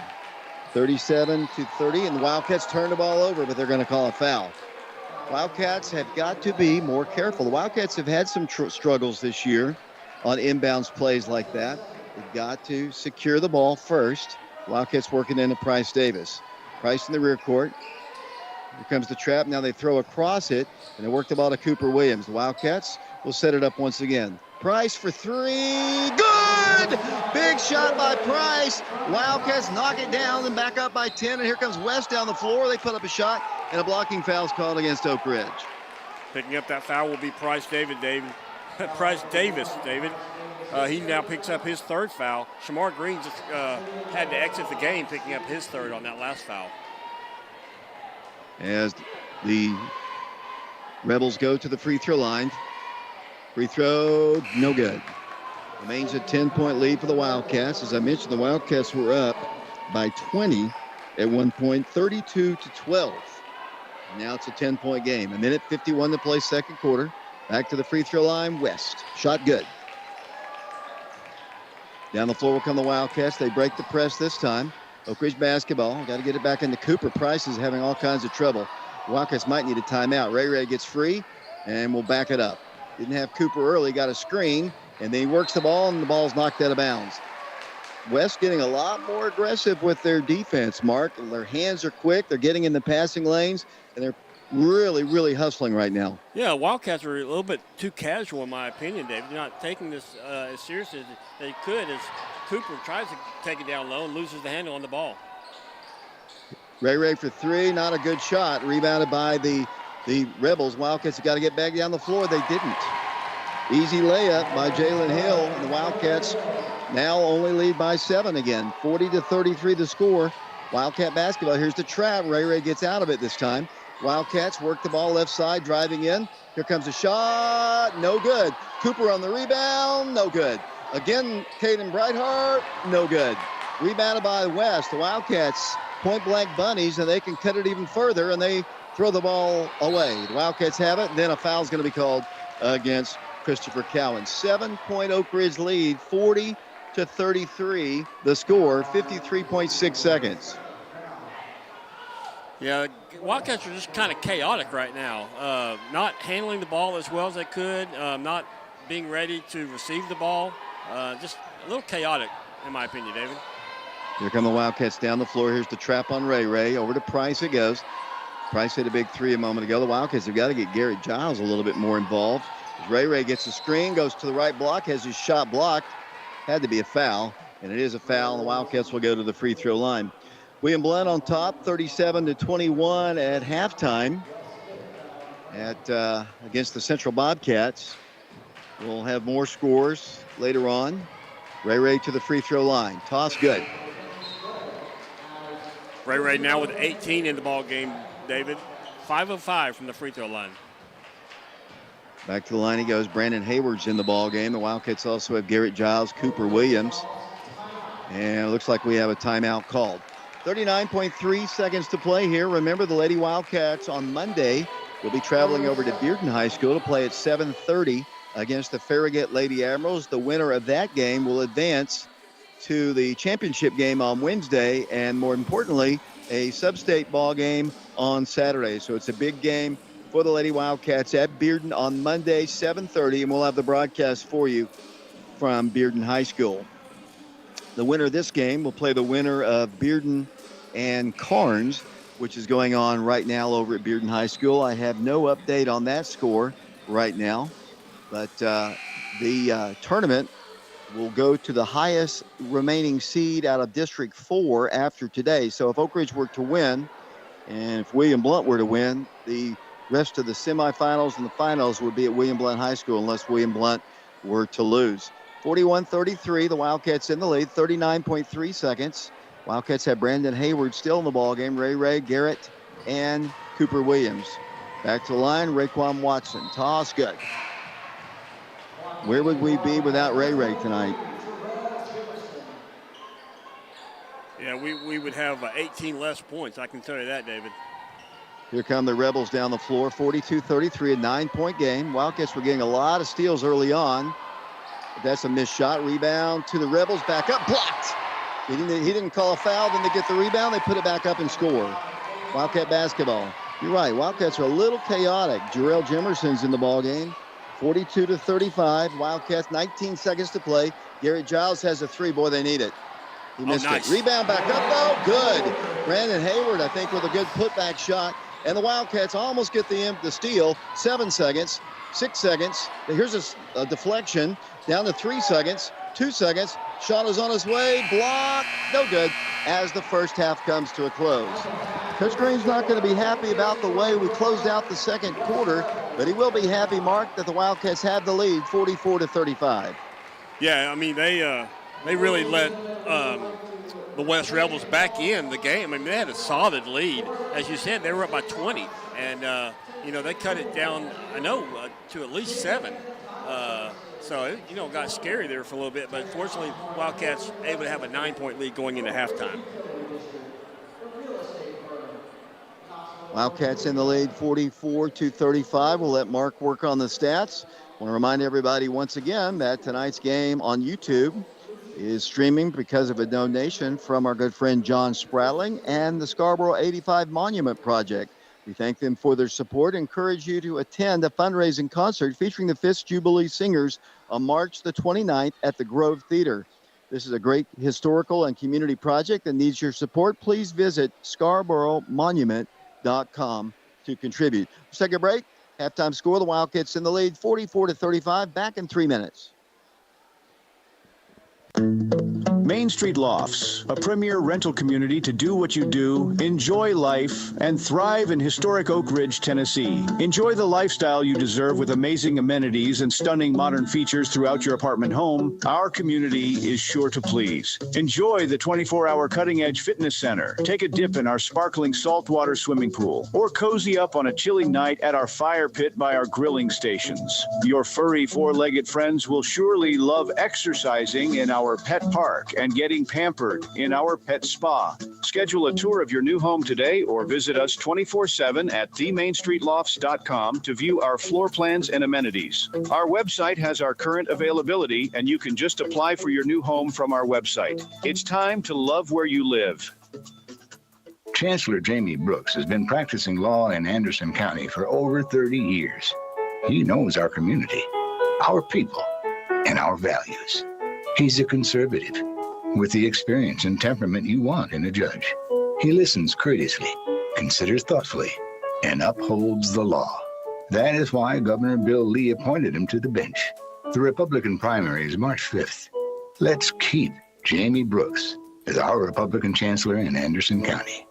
37-30, and the Wildcats turn the ball over, but they're going to call a foul. Wildcats have got to be more careful. The Wildcats have had some struggles this year on inbounds plays like that. They've got to secure the ball first. Wildcats working into Price Davis. Price in the rear court. Here comes the trap. Now they throw across it, and they work the ball to Cooper Williams. The Wildcats will set it up once again. Price for three. Good! Big shot by Price. Wildcats knock it down and back up by 10. And here comes West down the floor. They put up a shot, and a blocking foul is called against Oak Ridge. Picking up that foul will be Price Davis, David. He now picks up his third foul. Shamar Green just had to exit the game, picking up his third on that last foul. As the Rebels go to the free throw line. Free throw, no good. Remains a 10-point lead for the Wildcats. As I mentioned, the Wildcats were up by 20 at one point, 32-12. Now it's a 10-point game. A minute 51 to play second quarter. Back to the free throw line, West. Shot good. Down the floor will come the Wildcats. They break the press this time. Oak Ridge basketball. Got to get it back into Cooper. Price is having all kinds of trouble. Wildcats might need a timeout. Ray gets free, and we'll back it up. Didn't have Cooper early. Got a screen, and then he works the ball, and the ball's knocked out of bounds. West getting a lot more aggressive with their defense, Mark. Their hands are quick. They're getting in the passing lanes, and they're really hustling right now. Yeah, Wildcats are a little bit too casual, in my opinion, David. They're not taking this as seriously as they could, as Cooper tries to take it down low and loses the handle on the ball. Ray for three, not a good shot. Rebounded by the Rebels. Wildcats have got to get back down the floor. They didn't. Easy layup by Jalen Hill, and the Wildcats now only lead by 7 again. 40-33 the score. Wildcat basketball. Here's the trap. Ray gets out of it this time. Wildcats work the ball left side, driving in. Here comes a shot. No good. Cooper on the rebound. No good. Again, Caden Brightheart. No good. Rebounded by West. The Wildcats point-blank bunnies, and they can cut it even further, and they throw the ball away. The Wildcats have it, and then a foul's going to be called against Christopher Cowan. 7-point Oak Ridge lead, 40-33 the score, 53.6 seconds. Yeah, Wildcats are just kind of chaotic right now. Not handling the ball as well as they could, not being ready to receive the ball. Just a little chaotic, in my opinion, David. Here come the Wildcats down the floor. Here's the trap on Ray. Over to Price it goes. Price hit a big three a moment ago. The Wildcats have got to get Garrett Giles a little bit more involved. Ray gets the screen, goes to the right block, has his shot blocked. Had to be a foul, and it is a foul. The Wildcats will go to the free throw line. William Blount on top, 37-21 at halftime against the Central Bobcats. We'll have more scores later on. Ray to the free throw line. Toss good. Ray now with 18 in the ball game, David. 5 of 5 from the free throw line. Back to the line he goes. Brandon Hayward's in the ball game. The Wildcats also have Garrett Giles, Cooper Williams. And it looks like we have a timeout called. 39.3 seconds to play here. Remember, the Lady Wildcats on Monday will be traveling over to Bearden High School to play at 7:30 against the Farragut Lady Admirals. The winner of that game will advance to the championship game on Wednesday, and more importantly, a sub-state ball game on Saturday. So it's a big game for the Lady Wildcats at Bearden on Monday, 7:30, and we'll have the broadcast for you from Bearden High School. The winner of this game will play the winner of Bearden and Carnes, which is going on right now over at Bearden High School. I have no update on that score right now, but the tournament will go to the highest remaining seed out of District 4 after today. So if Oak Ridge were to win, and if William Blount were to win, the rest of the semifinals and the finals would be at William Blount High School unless William Blount were to lose. 41-33, the Wildcats in the lead, 39.3 seconds. Wildcats have Brandon Hayward still in the ballgame, Ray, Garrett, and Cooper Williams. Back to the line, Raekwon Watson. Toss good. Where would we be without Ray tonight? Yeah, we would have 18 less points. I can tell you that, David. Here come the Rebels down the floor, 42-33, a 9-point game. Wildcats were getting a lot of steals early on. But that's a missed shot. Rebound to the Rebels. Back up. Blocked. He didn't call a foul. Then they get the rebound. They put it back up and score. Wildcat basketball. You're right. Wildcats are a little chaotic. Jarrell Jemerson's in the ballgame. 42-35. Wildcats, 19 seconds to play. Garrett Giles has a three. Boy, they need it. He missed nice. it. Rebound back up, though. Good. Brandon Hayward, I think, with a good putback shot. And the Wildcats almost get the steal. 7 seconds, 6 seconds. Here's a deflection. Down to 3 seconds, 2 seconds. Shot is on his way. Block. No good as the first half comes to a close. Coach Green's not going to be happy about the way we closed out the second quarter, but he will be happy, Mark, that the Wildcats had the lead 44-35. Yeah, I mean, they really let the West Rebels back in the game. I mean, they had a solid lead. As you said, they were up by 20, and, they cut it down, to at least 7. So it, got scary there for a little bit, but fortunately, Wildcats able to have a 9-point lead going into halftime. Wildcats in the lead 44-35. We'll let Mark work on the stats. I want to remind everybody once again that tonight's game on YouTube is streaming because of a donation from our good friend John Spratling and the Scarborough 85 Monument Project. We thank them for their support. Encourage you to attend a fundraising concert featuring the 5th Jubilee Singers on March the 29th at the Grove Theater. This is a great historical and community project that needs your support. Please visit scarboroughmonument.com to contribute. Let's take a break. Halftime score, the Wildcats in the lead 44-35. Back in 3 minutes. Main Street Lofts, a premier rental community to do what you do, enjoy life, and thrive in historic Oak Ridge, Tennessee. Enjoy the lifestyle you deserve with amazing amenities and stunning modern features throughout your apartment home. Our community is sure to please. Enjoy the 24-hour cutting-edge fitness center. Take a dip in our sparkling saltwater swimming pool, or cozy up on a chilly night at our fire pit by our grilling stations. Your furry four-legged friends will surely love exercising in our pet park and getting pampered in our pet spa. Schedule a tour of your new home today or visit us 24/7 at themainstreetlofts.com to view our floor plans and amenities. Our website has our current availability, and you can just apply for your new home from our website. It's time to love where you live. Chancellor Jamie Brooks has been practicing law in Anderson County for over 30 years. He knows our community, our people, and our values. He's a conservative with the experience and temperament you want in a judge. He listens courteously, considers thoughtfully, and upholds the law. That is why Governor Bill Lee appointed him to the bench. The Republican primary is March 5th. Let's keep Jamie Brooks as our Republican chancellor in Anderson County.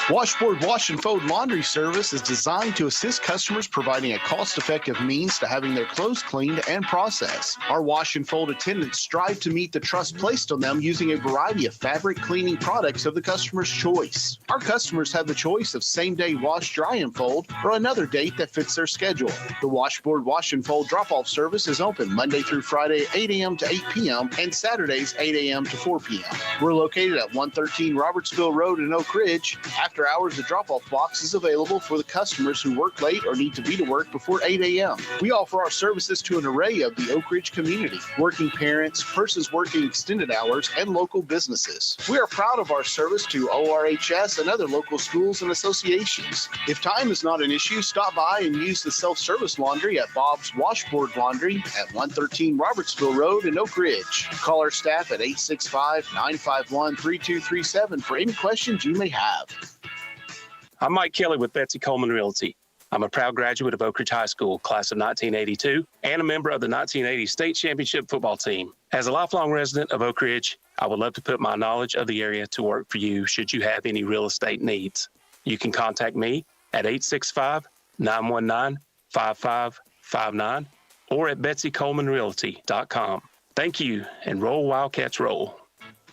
Washboard Wash and Fold Laundry Service is designed to assist customers providing a cost-effective means to having their clothes cleaned and processed. Our wash and fold attendants strive to meet the trust placed on them using a variety of fabric cleaning products of the customer's choice. Our customers have the choice of same-day wash, dry, and fold, or another date that fits their schedule. The Washboard Wash and Fold drop-off service is open Monday through Friday, 8 a.m. to 8 p.m., and Saturdays, 8 a.m. to 4 p.m. We're located at 113 Robertsville Road in Oak Ridge. After hours, the drop-off box is available for the customers who work late or need to be to work before 8 a.m. We offer our services to an array of the Oak Ridge community, working parents, persons working extended hours, and local businesses. We are proud of our service to ORHS and other local schools and associations. If time is not an issue, stop by and use the self-service laundry at Bob's Washboard Laundry at 113 Robertsville Road in Oak Ridge. Call our staff at 865-951-3237 for any questions you may have. I'm Mike Kelly with Betsy Coleman Realty. I'm a proud graduate of Oak Ridge High School, class of 1982, and a member of the 1980 state championship football team. As a lifelong resident of Oak Ridge, I would love to put my knowledge of the area to work for you should you have any real estate needs. You can contact me at 865-919-5559 or at betsycolemanrealty.com. Thank you, and roll Wildcats roll.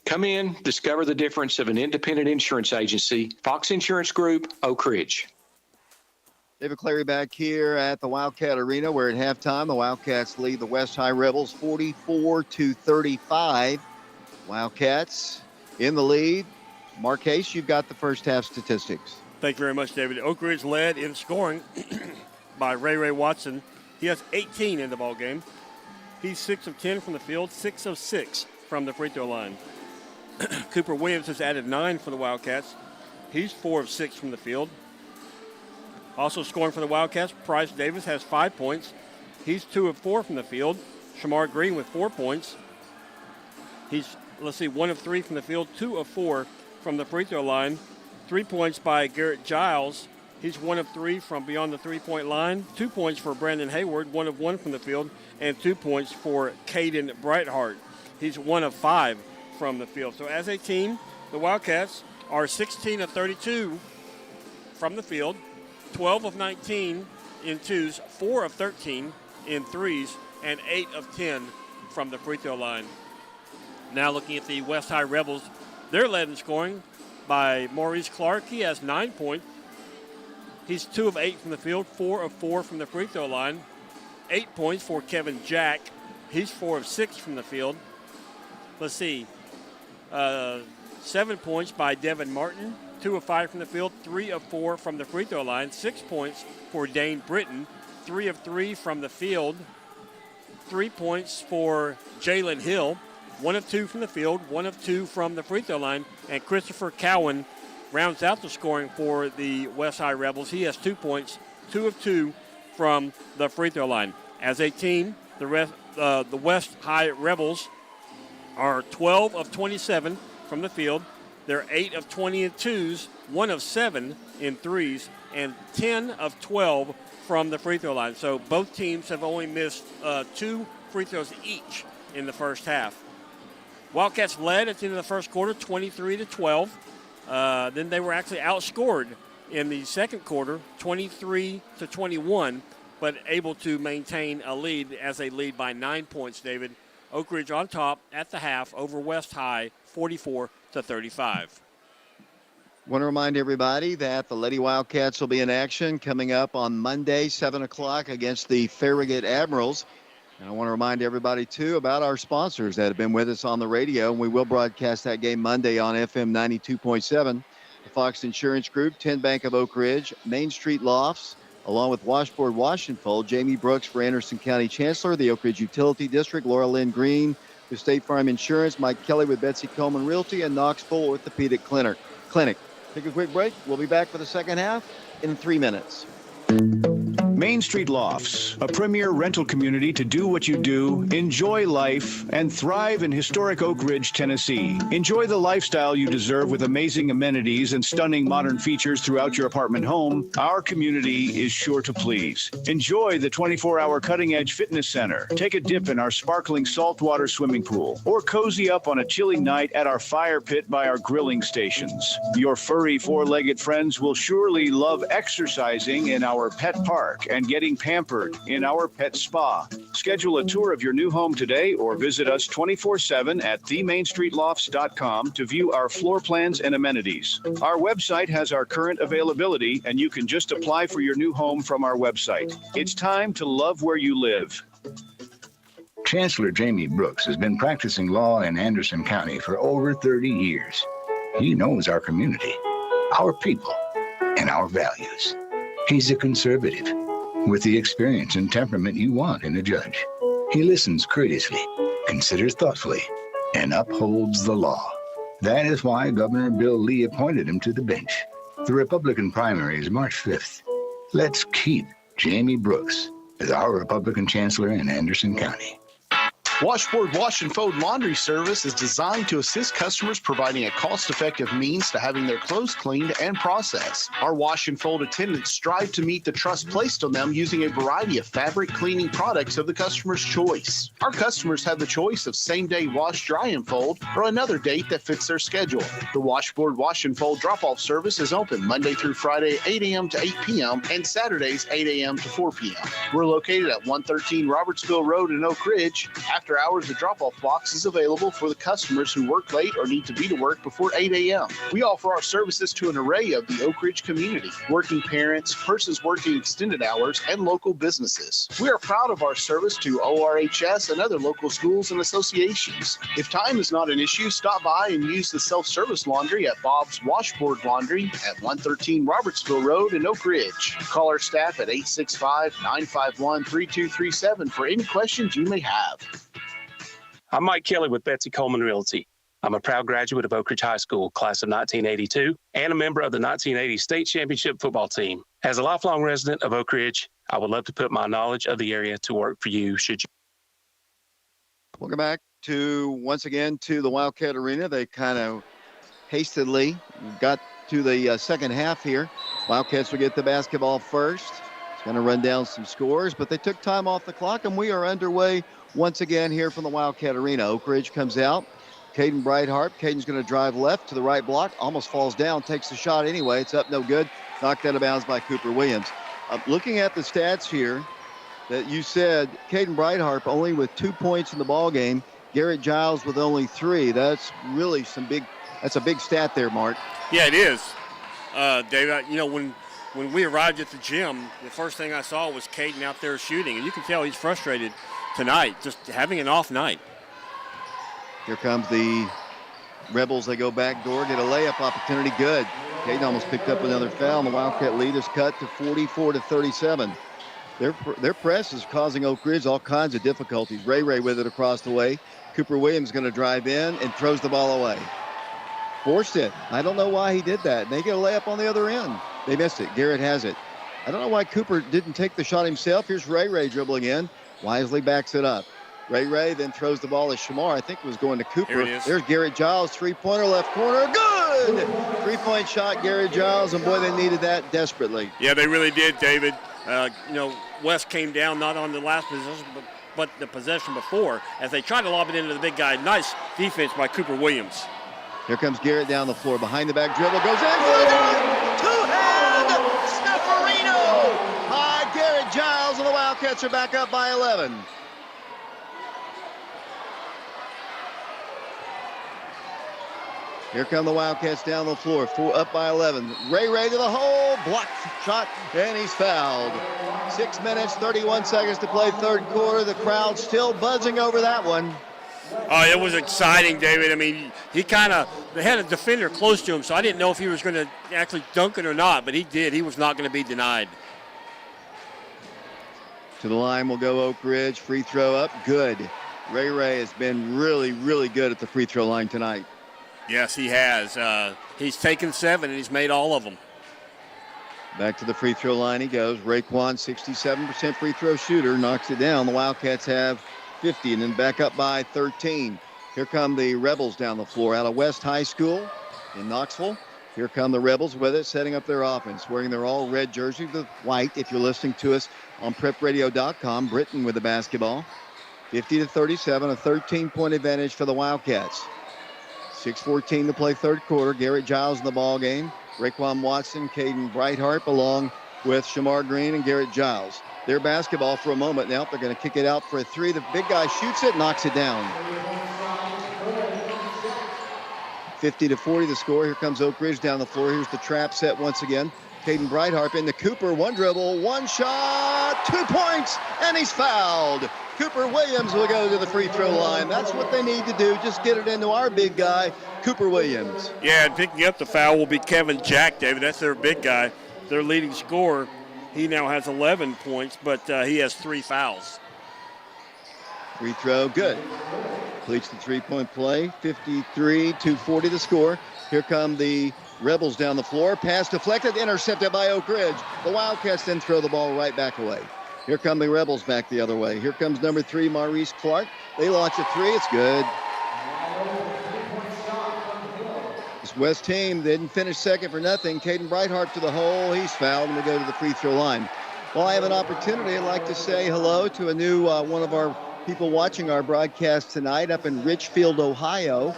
Come in, discover the difference of an independent insurance agency, Fox Insurance Group, Oak Ridge. David Clary back here at the Wildcat Arena, where at halftime the Wildcats lead the West High Rebels 44-35. Wildcats in the lead. Mark Hayes, you've got the first half statistics. Thank you very much, David. Oak Ridge led in scoring by Ray Watson. He has 18 in the ball game. He's 6 of 10 from the field, 6 of 6 from the free throw line. Cooper Williams has added 9 for the Wildcats. He's 4 of 6 from the field. Also scoring for the Wildcats, Bryce Davis has 5 points. He's 2 of 4 from the field. Shamar Green with 4 points. He's, 1 of 3 from the field, 2 of 4 from the free throw line. 3 points by Garrett Giles. He's 1 of 3 from beyond the three-point line. 2 points for Brandon Hayward, 1 of 1 from the field, and 2 points for Caden Brightheart. He's 1 of 5 from the field. So as a team, the Wildcats are 16 of 32 from the field, 12 of 19 in twos, 4 of 13 in threes, and 8 of 10 from the free throw line. Now looking at the West High Rebels, they're led in scoring by Maurice Clark. He has 9 points. He's 2 of 8 from the field, 4 of 4 from the free throw line. 8 points for Kevin Jack. He's 4 of 6 from the field. 7 points by Devin Martin, 2 of 5 from the field, 3 of 4 from the free throw line. 6 points for Dane Britton, 3 of 3 from the field. 3 points for Jalen Hill, 1 of 2 from the field, 1 of 2 from the free throw line. And Christopher Cowan rounds out the scoring for the West High Rebels. He has 2 points, 2 of 2 from the free throw line. As a team, the West High Rebels are 12 of 27 from the field. They're 8 of 20 in twos, 1 of 7 in threes, and 10 of 12 from the free throw line. So both teams have only missed 2 free throws each in the first half. Wildcats led at the end of the first quarter, 23-12. Then they were actually outscored in the second quarter, 23-21, but able to maintain a lead as they lead by 9 points, David. Oak Ridge on top at the half over West High, 44-35. Want to remind everybody that the Lady Wildcats will be in action coming up on Monday, 7 o'clock against the Farragut Admirals. And I want to remind everybody, too, about our sponsors that have been with us on the radio. And we will broadcast that game Monday on FM 92.7. The Fox Insurance Group, 10 Bank of Oak Ridge, Main Street Lofts, along with Washboard Wash and Fold, Jamie Brooks for Anderson County Chancellor, the Oak Ridge Utility District, Laura Lynn Green with State Farm Insurance, Mike Kelly with Betsy Coleman Realty, and Knoxville Orthopedic Clinic. Take a quick break. We'll be back for the second half in 3 minutes. Main Street Lofts, a premier rental community to do what you do, enjoy life, and thrive in historic Oak Ridge, Tennessee. Enjoy the lifestyle you deserve with amazing amenities and stunning modern features throughout your apartment home. Our community is sure to please. Enjoy the 24-hour cutting-edge fitness center. Take a dip in our sparkling saltwater swimming pool, or cozy up on a chilly night at our fire pit by our grilling stations. Your furry four-legged friends will surely love exercising in our pet park and getting pampered in our pet spa. Schedule a tour of your new home today or visit us 24/7 at themainstreetlofts.com to view our floor plans and amenities. Our website has our current availability, and you can just apply for your new home from our website. It's time to love where you live. Chancellor Jamie Brooks has been practicing law in Anderson County for over 30 years. He knows our community, our people, and our values. He's a conservative with the experience and temperament you want in a judge. He listens courteously, considers thoughtfully, and upholds the law. That is why Governor Bill Lee appointed him to the bench. The Republican primary is March 5th. Let's keep Jamie Brooks as our Republican chancellor in Anderson County. Washboard Wash and Fold Laundry Service is designed to assist customers providing a cost-effective means to having their clothes cleaned and processed. Our wash and fold attendants strive to meet the trust placed on them using a variety of fabric cleaning products of the customer's choice. Our customers have the choice of same-day wash, dry, and fold, or another date that fits their schedule. The Washboard Wash and Fold drop-off service is open Monday through Friday, 8 a.m. to 8 p.m., and Saturdays, 8 a.m. to 4 p.m. We're located at 113 Robertsville Road in Oak Ridge. After hours, the drop-off box is available for the customers who work late or need to be to work before 8 a.m. We offer our services to an array of the Oak Ridge community, working parents, persons working extended hours, and local businesses. We are proud of our service to ORHS and other local schools and associations. If time is not an issue, stop by and use the self-service laundry at Bob's Washboard Laundry at 113 Robertsville Road in Oak Ridge. Call our staff at 865-951-3237 for any questions you may have. I'm Mike Kelly with Betsy Coleman Realty. I'm a proud graduate of Oak Ridge High School, class of 1982, and a member of the 1980 State Championship football team. As a lifelong resident of Oak Ridge, I would love to put my knowledge of the area to work for you should you. Welcome back once again to the Wildcat Arena. They kind of hastily got to the second half here. Wildcats will get the basketball first. It's going to run down some scores, but they took time off the clock, and we are underway once again here from the Wildcat Arena. Oak Ridge comes out. Caden Brightheart. Caden's going to drive left to the right block. Almost falls down. Takes the shot anyway. It's up, no good. Knocked out of bounds by Cooper Williams. Looking at the stats here that you said, Caden Brightheart only with 2 points in the ball game. Garrett Giles with only 3. That's really that's a big stat there, Mark. Yeah, it is. Dave, when we arrived at the gym, the first thing I saw was Caden out there shooting, and you can tell he's frustrated tonight, just having an off night. Here comes the Rebels. They go back door, get a layup opportunity. Good. Caden almost picked up another foul, and the Wildcat lead is cut to 44-37. Their press is causing Oak Ridge all kinds of difficulties. Ray with it across the way. Cooper Williams going to drive in and throws the ball away. Forced it. I don't know why he did that. They get a layup on the other end. They missed it. Garrett has it. I don't know why Cooper didn't take the shot himself. Here's Ray dribbling in. Wisely backs it up. Ray then throws the ball to Shamar. I think it was going to Cooper. Here it is. There's Garrett Giles, three-pointer, left corner. Good! Three-point shot, Garrett Giles, and boy, they needed that desperately. Yeah, they really did, David. West came down not on the last possession, but the possession before as they tried to lob it into the big guy. Nice defense by Cooper Williams. Here comes Garrett down the floor. Behind the back dribble. Goes in. Two-hand snufferino by Garrett Giles, and the Wildcats are back up by 11. Here come the Wildcats down the floor. Up by 11. Ray to the hole. Blocked shot, and he's fouled. 6 minutes, 31 seconds to play third quarter. The crowd still buzzing over that one. Oh, it was exciting, David. I mean, they had a defender close to him, so I didn't know if he was going to actually dunk it or not, but he did. He was not going to be denied. To the line will go Oak Ridge. Free throw up. Good. Ray has been really, really good at the free throw line tonight. Yes, he has. He's taken 7, and he's made all of them. Back to the free throw line he goes. Raekwon, 67% free throw shooter, knocks it down. The Wildcats have 50 and then back up by 13. Here come the Rebels down the floor out of West High School in Knoxville. Here come the Rebels with it, setting up their offense, wearing their all-red jersey with white. If you're listening to us on prepradio.com, Britain with the basketball. 50-37, a 13-point advantage for the Wildcats. 6:14 to play third quarter. Garrett Giles in the ball game. Raekwon Watson, Caden Brightheart, along with Shamar Green and Garrett Giles. Their basketball for a moment now. They're going to kick it out for a 3. The big guy shoots it, knocks it down. 50-40 the score. Here comes Oak Ridge down the floor. Here's the trap set once again. Caden Brightheart into Cooper. One dribble, one shot, 2 points, and he's fouled. Cooper Williams will go to the free throw line. That's what they need to do. Just get it into our big guy, Cooper Williams. Yeah, and picking up the foul will be Kevin Jack, David. That's their big guy, their leading scorer. He now has 11 points, but he has 3 fouls. Free throw, good. Completes the three-point play. 53-40 the score. Here come the Rebels down the floor. Pass deflected, intercepted by Oak Ridge. The Wildcats then throw the ball right back away. Here come the Rebels back the other way. Here comes number 3, Maurice Clark. They launch a 3. It's good. This West team didn't finish second for nothing. Caden Brightheart to the hole. He's fouled, and we go to the free throw line. Well, I have an opportunity. I'd like to say hello to a new one of our people watching our broadcast tonight up in Richfield, Ohio,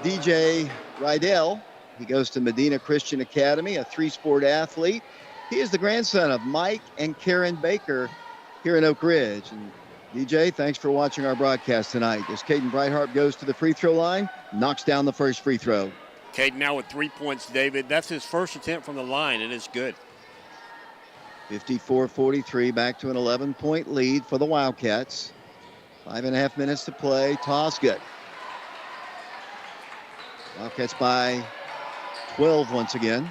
DJ Rydell. He goes to Medina Christian Academy, a 3-sport athlete. He is the grandson of Mike and Karen Baker here in Oak Ridge. And DJ, thanks for watching our broadcast tonight. As Caden Brightheart goes to the free throw line, knocks down the first free throw. Caden now with 3 points, David. That's his first attempt from the line, and it's good. 54-43, back to an 11-point lead for the Wildcats. 5.5 minutes to play. Toss good. Wildcats by 12 once again.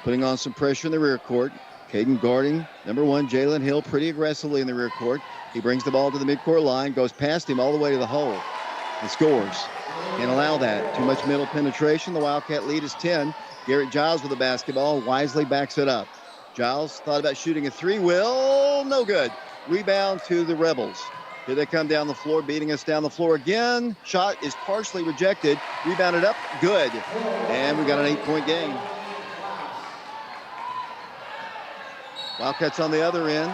Putting on some pressure in the rear court. Caden guarding number 1, Jalen Hill, pretty aggressively in the rear court. He brings the ball to the midcourt line, goes past him all the way to the hole, and scores. Can't allow that. Too much middle penetration. The Wildcat lead is 10. Garrett Giles with the basketball. Wisely backs it up. Giles thought about shooting a three. Will, no good. Rebound to the Rebels. Here they come down the floor, beating us down the floor again. Shot is partially rejected. Rebounded up, good. And we got an 8-point game. Wildcats on the other end.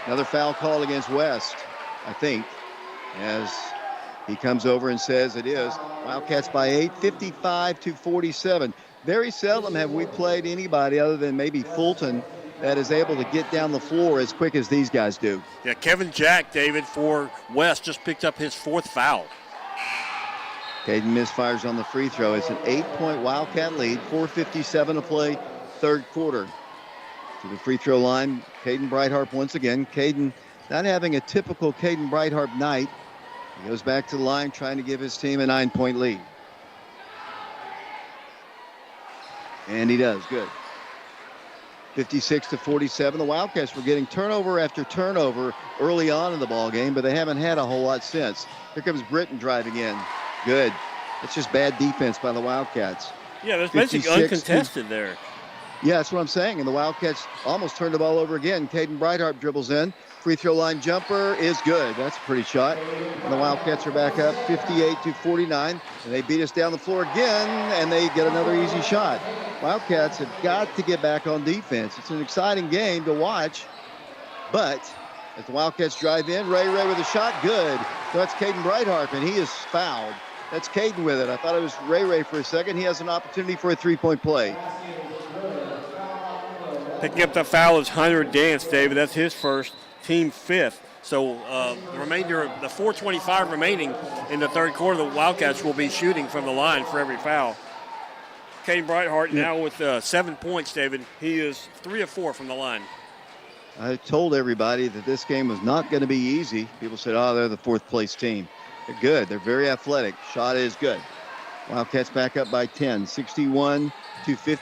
Another foul call against West, I think, as he comes over and says it is. Wildcats by 8, 55-47. Very seldom have we played anybody other than maybe Fulton that is able to get down the floor as quick as these guys do. Yeah, Kevin Jack, David, for West just picked up his 4th foul. Caden misfires on the free throw. It's an 8-point Wildcat lead, 4:57 to play, third quarter. To the free throw line, Caden Breitharp once again. Caden not having a typical Caden Breitharp night. He goes back to the line trying to give his team a 9-point lead. And he does, good. 56-47. The Wildcats were getting turnover after turnover early on in the ball game, but they haven't had a whole lot since. Here comes Britton driving in. Good. It's just bad defense by the Wildcats. Yeah, there's basically uncontested there. Yeah, that's what I'm saying. And the Wildcats almost turned the ball over again. Caden Breitharp dribbles in. Free throw line jumper is good. That's a pretty shot. And the Wildcats are back up 58-49. And they beat us down the floor again, and they get another easy shot. Wildcats have got to get back on defense. It's an exciting game to watch. But as the Wildcats drive in, Ray with a shot, good. So that's Caden Breitharp, and he is fouled. That's Caden with it. I thought it was Ray for a second. He has an opportunity for a three-point play. Picking up the foul is Hunter Dance, David. That's his first, team 5th. So the remainder of the 4:25 remaining in the third quarter, the Wildcats will be shooting from the line for every foul. Caden Breitharp now with 7 points, David. He is 3 of 4 from the line. I told everybody that this game was not going to be easy. People said, oh, they're the 4th place team. They're good. They're very athletic. Shot is good. Wildcats back up by 10, 61-51.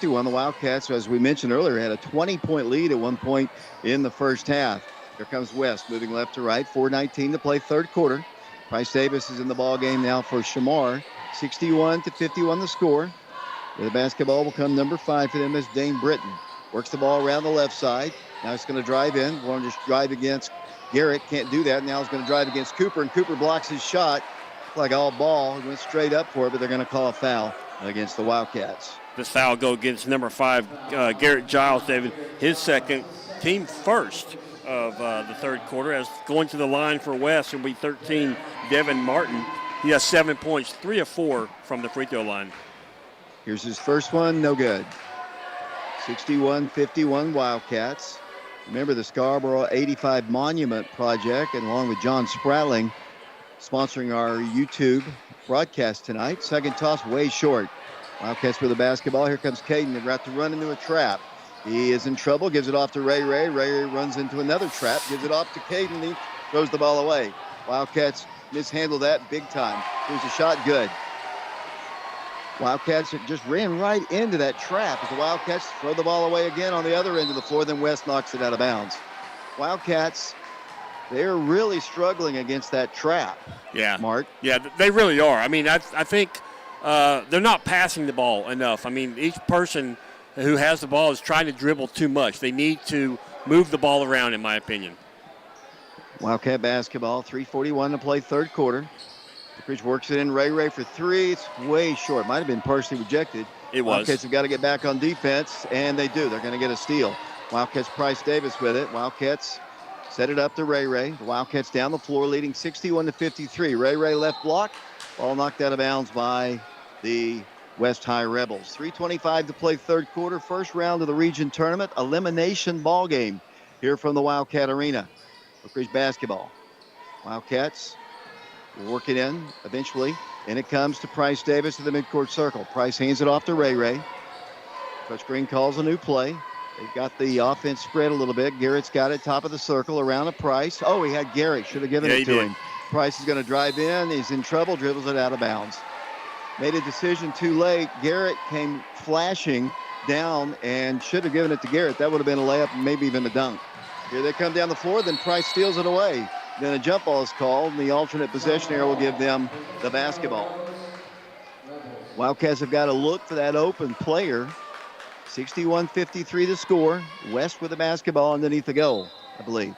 The Wildcats, as we mentioned earlier, had a 20-point lead at one point in the first half. Here comes West, moving left to right, 4:19 to play, third quarter. Price Davis is in the ball game now for Shamar. 61-51 the score. The basketball will come number 5 for them as Dane Britton. Works the ball around the left side. Now he's going to drive in. Want to just drive against Garrett. Can't do that. Now he's going to drive against Cooper, and Cooper blocks his shot. Like all ball. He went straight up for it, but they're going to call a foul against the Wildcats. This foul go against number 5, Garrett Giles, David. His second, team first of the third quarter. As going to the line for West will be 13, Devin Martin. He has 7 points, 3 of 4 from the free throw line. Here's his first one, no good. 61-51 Wildcats. Remember the Scarborough 85 Monument Project, and along with John Spratling, sponsoring our YouTube broadcast tonight. Second toss way short. Wildcats with the basketball. Here comes Caden. They're about to run into a trap. He is in trouble. Gives it off to Ray. Ray runs into another trap. Gives it off to Caden. He throws the ball away. Wildcats mishandle that big time. Here's a shot. Good. Wildcats just ran right into that trap as the Wildcats throw the ball away again on the other end of the floor. Then West knocks it out of bounds. Wildcats, they're really struggling against that trap. Yeah. Mark. Yeah, they really are. I mean, I think they're not passing the ball enough. I mean, each person who has the ball is trying to dribble too much. They need to move the ball around, in my opinion. Wildcat basketball, 3:41 to play, third quarter. Bridge works it in. Ray for three. It's way short. Might have been partially rejected. It was. Wildcats have got to get back on defense, and they do. They're going to get a steal. Wildcats Price Davis with it. Wildcats set it up to Ray. The Wildcats down the floor, leading 61-53. Ray left block. Ball knocked out of bounds by the West High Rebels. 3:25 to play, third quarter. First round of the region tournament. Elimination ball game here from the Wildcat Arena. Oak Ridge basketball. Wildcats will work it in eventually. And it comes to Price Davis to the midcourt circle. Price hands it off to Ray. Coach Green calls a new play. They've got the offense spread a little bit. Garrett's got it top of the circle around to Price. Oh, he had Garrett. Should have given it to him. Price is going to drive in. He's in trouble. Dribbles it out of bounds. Made a decision too late. Garrett came flashing down and should have given it to Garrett. That would have been a layup and maybe even a dunk. Here they come down the floor. Then Price steals it away. Then a jump ball is called, and the alternate possession area will give them the basketball. Wildcats have got to look for that open player. 61-53 the score. West with the basketball underneath the goal, I believe.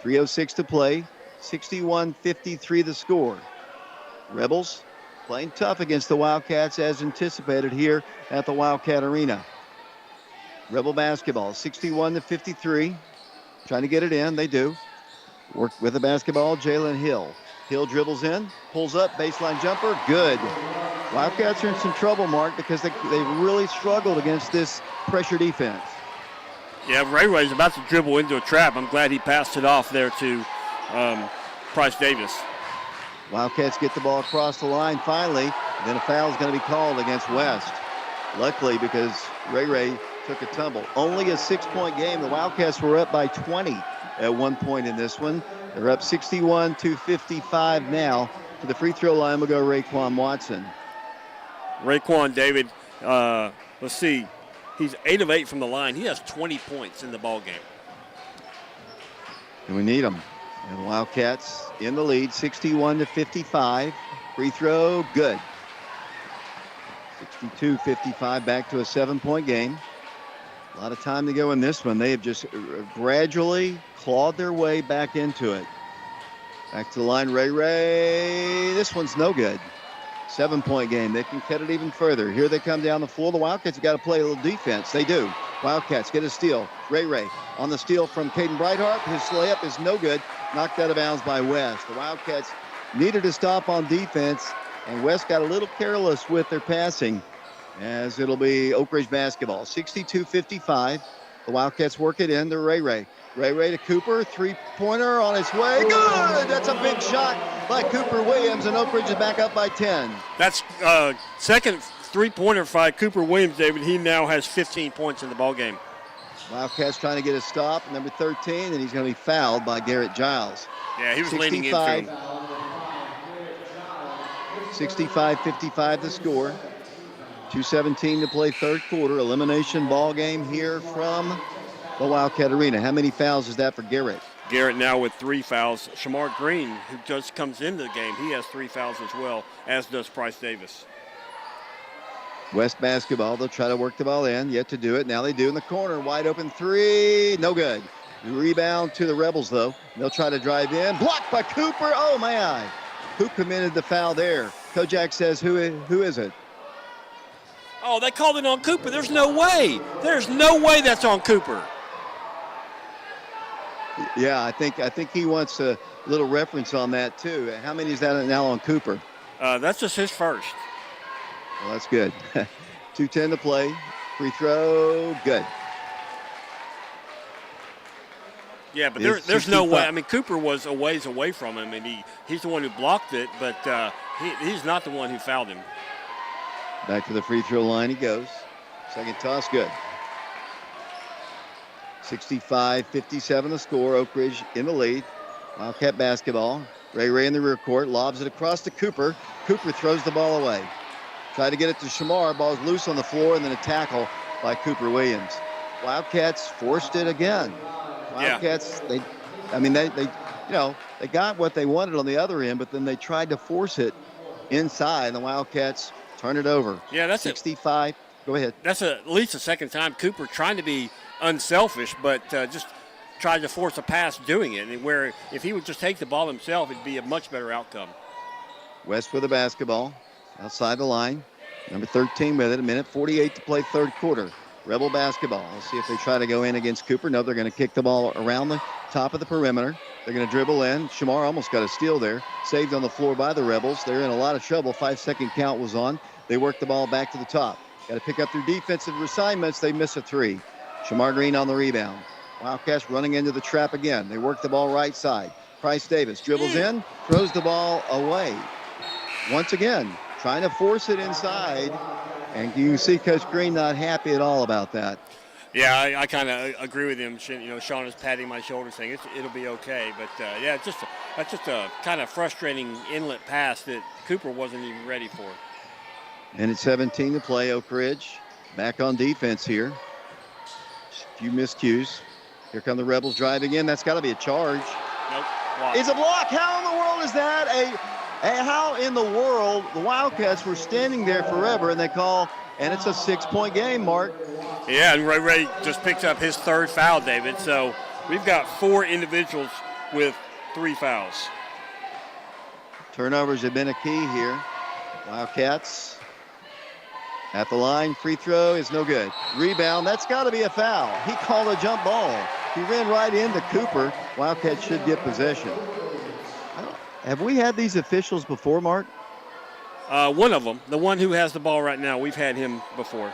3:06 to play. 61-53 the score. Rebels playing tough against the Wildcats as anticipated here at the Wildcat Arena. Rebel basketball, 61-53. Trying to get it in. They do. Work with the basketball, Jalen Hill. Hill dribbles in, pulls up, baseline jumper, good. Wildcats are in some trouble, Mark, because they really struggled against this pressure defense. Yeah, Ray Ray's about to dribble into a trap. I'm glad he passed it off there to Price Davis. Wildcats get the ball across the line finally. Then a foul is going to be called against West. Luckily, because Ray took a tumble. Only a 6-point game. The Wildcats were up by 20 at one point in this one. They're up 61-55 now. To the free throw line will go Raekwon Watson. Raekwon, David, let's see. He's 8 of 8 from the line. He has 20 points in the ball game. And we need him. And Wildcats in the lead, 61-55. Free throw, good. 62-55, back to a 7-point game. A lot of time to go in this one. They have just gradually clawed their way back into it. Back to the line, Ray. This one's no good. 7-point game. They can cut it even further. Here they come down the floor. The Wildcats have got to play a little defense. They do. Wildcats get a steal. Ray on the steal from Caden Brightheart. His layup is no good. Knocked out of bounds by West. The Wildcats needed to stop on defense, and West got a little careless with their passing, as it'll be Oak Ridge basketball. 62-55. The Wildcats work it in to Ray. Ray to Cooper. Three-pointer on its way. Good! That's a big shot by Cooper Williams, and Oak Ridge is back up by 10. That's second three-pointer by Cooper Williams, David. He now has 15 points in the ball game. Wildcats trying to get a stop, number 13, and he's going to be fouled by Garrett Giles. Yeah, he was leaning into him. 65-55 the score. 2:17 to play third quarter. Elimination ball game here from the Wildcat Arena. How many fouls is that for Garrett? Garrett now with 3 fouls. Shamar Green, who just comes into the game, he has 3 fouls as well, as does Price Davis. West basketball, they'll try to work the ball in. Yet to do it. Now they do in the corner. Wide open three. No good. Rebound to the Rebels, though. They'll try to drive in. Blocked by Cooper. Oh, my. Who committed the foul there? Kojak says, who is it? Oh, they called it on Cooper. There's no way. There's no way that's on Cooper. Yeah, I think he wants a little reference on that, too. How many is that now on Cooper? That's just his first. Well, that's good. 2:10 to play. Free throw, good. Yeah, but there's no way. I mean, Cooper was a ways away from him, and he's the one who blocked it, but he's not the one who fouled him. Back to the free throw line he goes. Second toss, good. 65-57 the score. Oak Ridge in the lead. Wildcat basketball. Ray in the rear court. Lobs it across to Cooper. Cooper throws the ball away. Tried to get it to Shamar. Ball's loose on the floor, and then a tackle by Cooper Williams. Wildcats forced it again. Wildcats, they got what they wanted on the other end, but then they tried to force it inside, and the Wildcats turn it over. Yeah, that's 65. Go ahead. That's at least the second time Cooper trying to be unselfish, but just tried to force a pass doing it, where if he would just take the ball himself, it'd be a much better outcome. West with the basketball. Outside the line. Number 13 with it. 1:48 to play third quarter. Rebel basketball. Let's see if they try to go in against Cooper. No, they're going to kick the ball around the top of the perimeter. They're going to dribble in. Shamar almost got a steal there. Saved on the floor by the Rebels. They're in a lot of trouble. 5-second count was on. They work the ball back to the top. Got to pick up their defensive assignments. They miss a three. Shamar Green on the rebound. Wildcats running into the trap again. They work the ball right side. Price Davis dribbles in, throws the ball away. Once again, trying to force it inside, and you can see Coach Green not happy at all about that. Yeah, I kind of agree with him. Sean is patting my shoulder saying it'll be okay. But, that's just a kind of frustrating inlet pass that Cooper wasn't even ready for. And it's 17 to play. Oak Ridge back on defense here. Just a few miscues. Here come the Rebels driving in. That's got to be a charge. Nope. Block. It's a block. How in the world is that how in the world the Wildcats were standing there forever and they call, and it's a 6-point game, Mark. Yeah, and Ray just picked up his third foul, David. So we've got 4 individuals with 3 fouls. Turnovers have been a key here. Wildcats at the line. Free throw is no good. Rebound, that's got to be a foul. He called a jump ball. He ran right into Cooper. Wildcats should get possession. Have we had these officials before, Mark? One of them, the one who has the ball right now, we've had him before.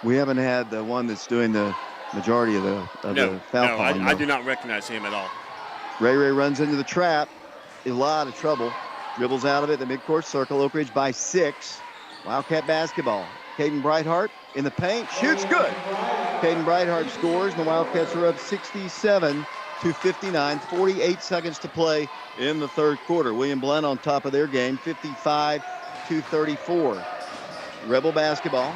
We haven't had the one that's doing the majority of the foul calling. I do not recognize him at all. Ray runs into the trap. A lot of trouble. Dribbles out of it. The midcourt circle. Oak Ridge by 6. Wildcat basketball. Caden Brightheart in the paint. Shoots good. Caden Brightheart scores, and the Wildcats are up 67-59. 48 seconds to play in the third quarter. William Blount on top of their game, 55-34. Rebel basketball.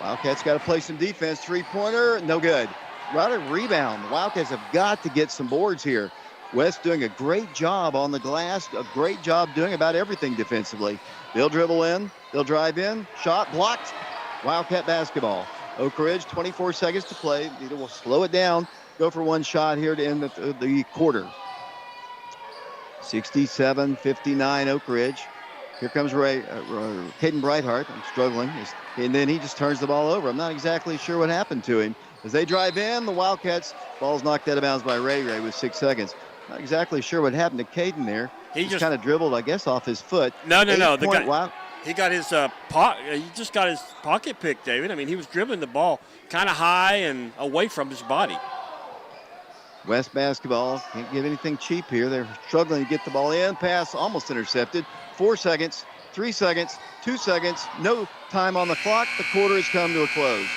Wildcats got to play some defense. Three-pointer, no good. Right a rebound. The Wildcats have got to get some boards here. West doing a great job on the glass, a great job doing about everything defensively. They'll dribble in, they'll drive in, shot blocked. Wildcat basketball. Oak Ridge, 24 seconds to play. Either will slow it down, go for one shot here to end the quarter. 67-59 Oak Ridge. Here comes Caden Brightheart. I'm struggling. And then he just turns the ball over. I'm not exactly sure what happened to him. As they drive in, the Wildcats, ball's knocked out of bounds by Ray with 6 seconds. Not exactly sure what happened to Caden there. He just kind of dribbled, I guess, off his foot. No. He got his he just got his pocket pick, David. I mean, he was dribbling the ball kind of high and away from his body. West basketball can't give anything cheap here. They're struggling to get the ball in. Pass almost intercepted. 4 seconds, 3 seconds, 2 seconds. No time on the clock. The quarter has come to a close.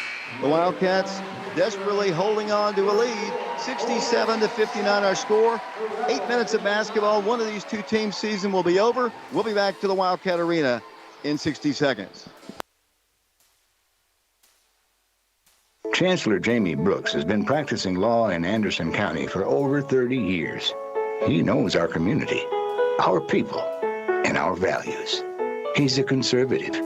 The Wildcats desperately holding on to a lead. 67-59 our score. 8 minutes of basketball. One of these two teams' season will be over. We'll be back to the Wildcat Arena in 60 seconds. Chancellor Jamie Brooks has been practicing law in Anderson County for over 30 years. He knows our community, our people, and our values. He's a conservative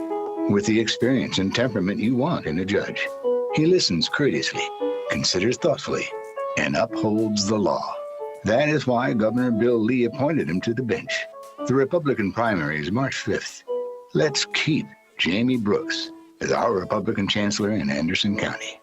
with the experience and temperament you want in a judge. He listens courteously, considers thoughtfully, and upholds the law. That is why Governor Bill Lee appointed him to the bench. The Republican primary is March 5th. Let's keep Jamie Brooks as our Republican chancellor in Anderson County.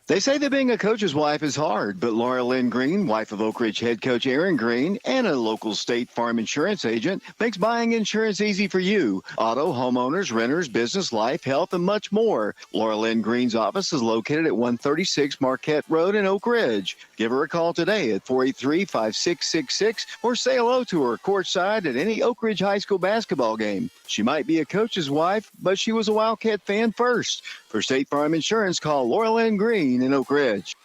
They say that being a coach's wife is hard, but Laura Lynn Green, wife of Oak Ridge head coach Aaron Green, and a local State Farm insurance agent, makes buying insurance easy for you. Auto, homeowners, renters, business, life, health, and much more. Laura Lynn Green's office is located at 136 Marquette Road in Oak Ridge. Give her a call today at 483-5666 or say hello to her courtside at any Oak Ridge High School basketball game. She might be a coach's wife, but she was a Wildcat fan first. For State Farm Insurance, call Laura Lynn Green in Oak Ridge.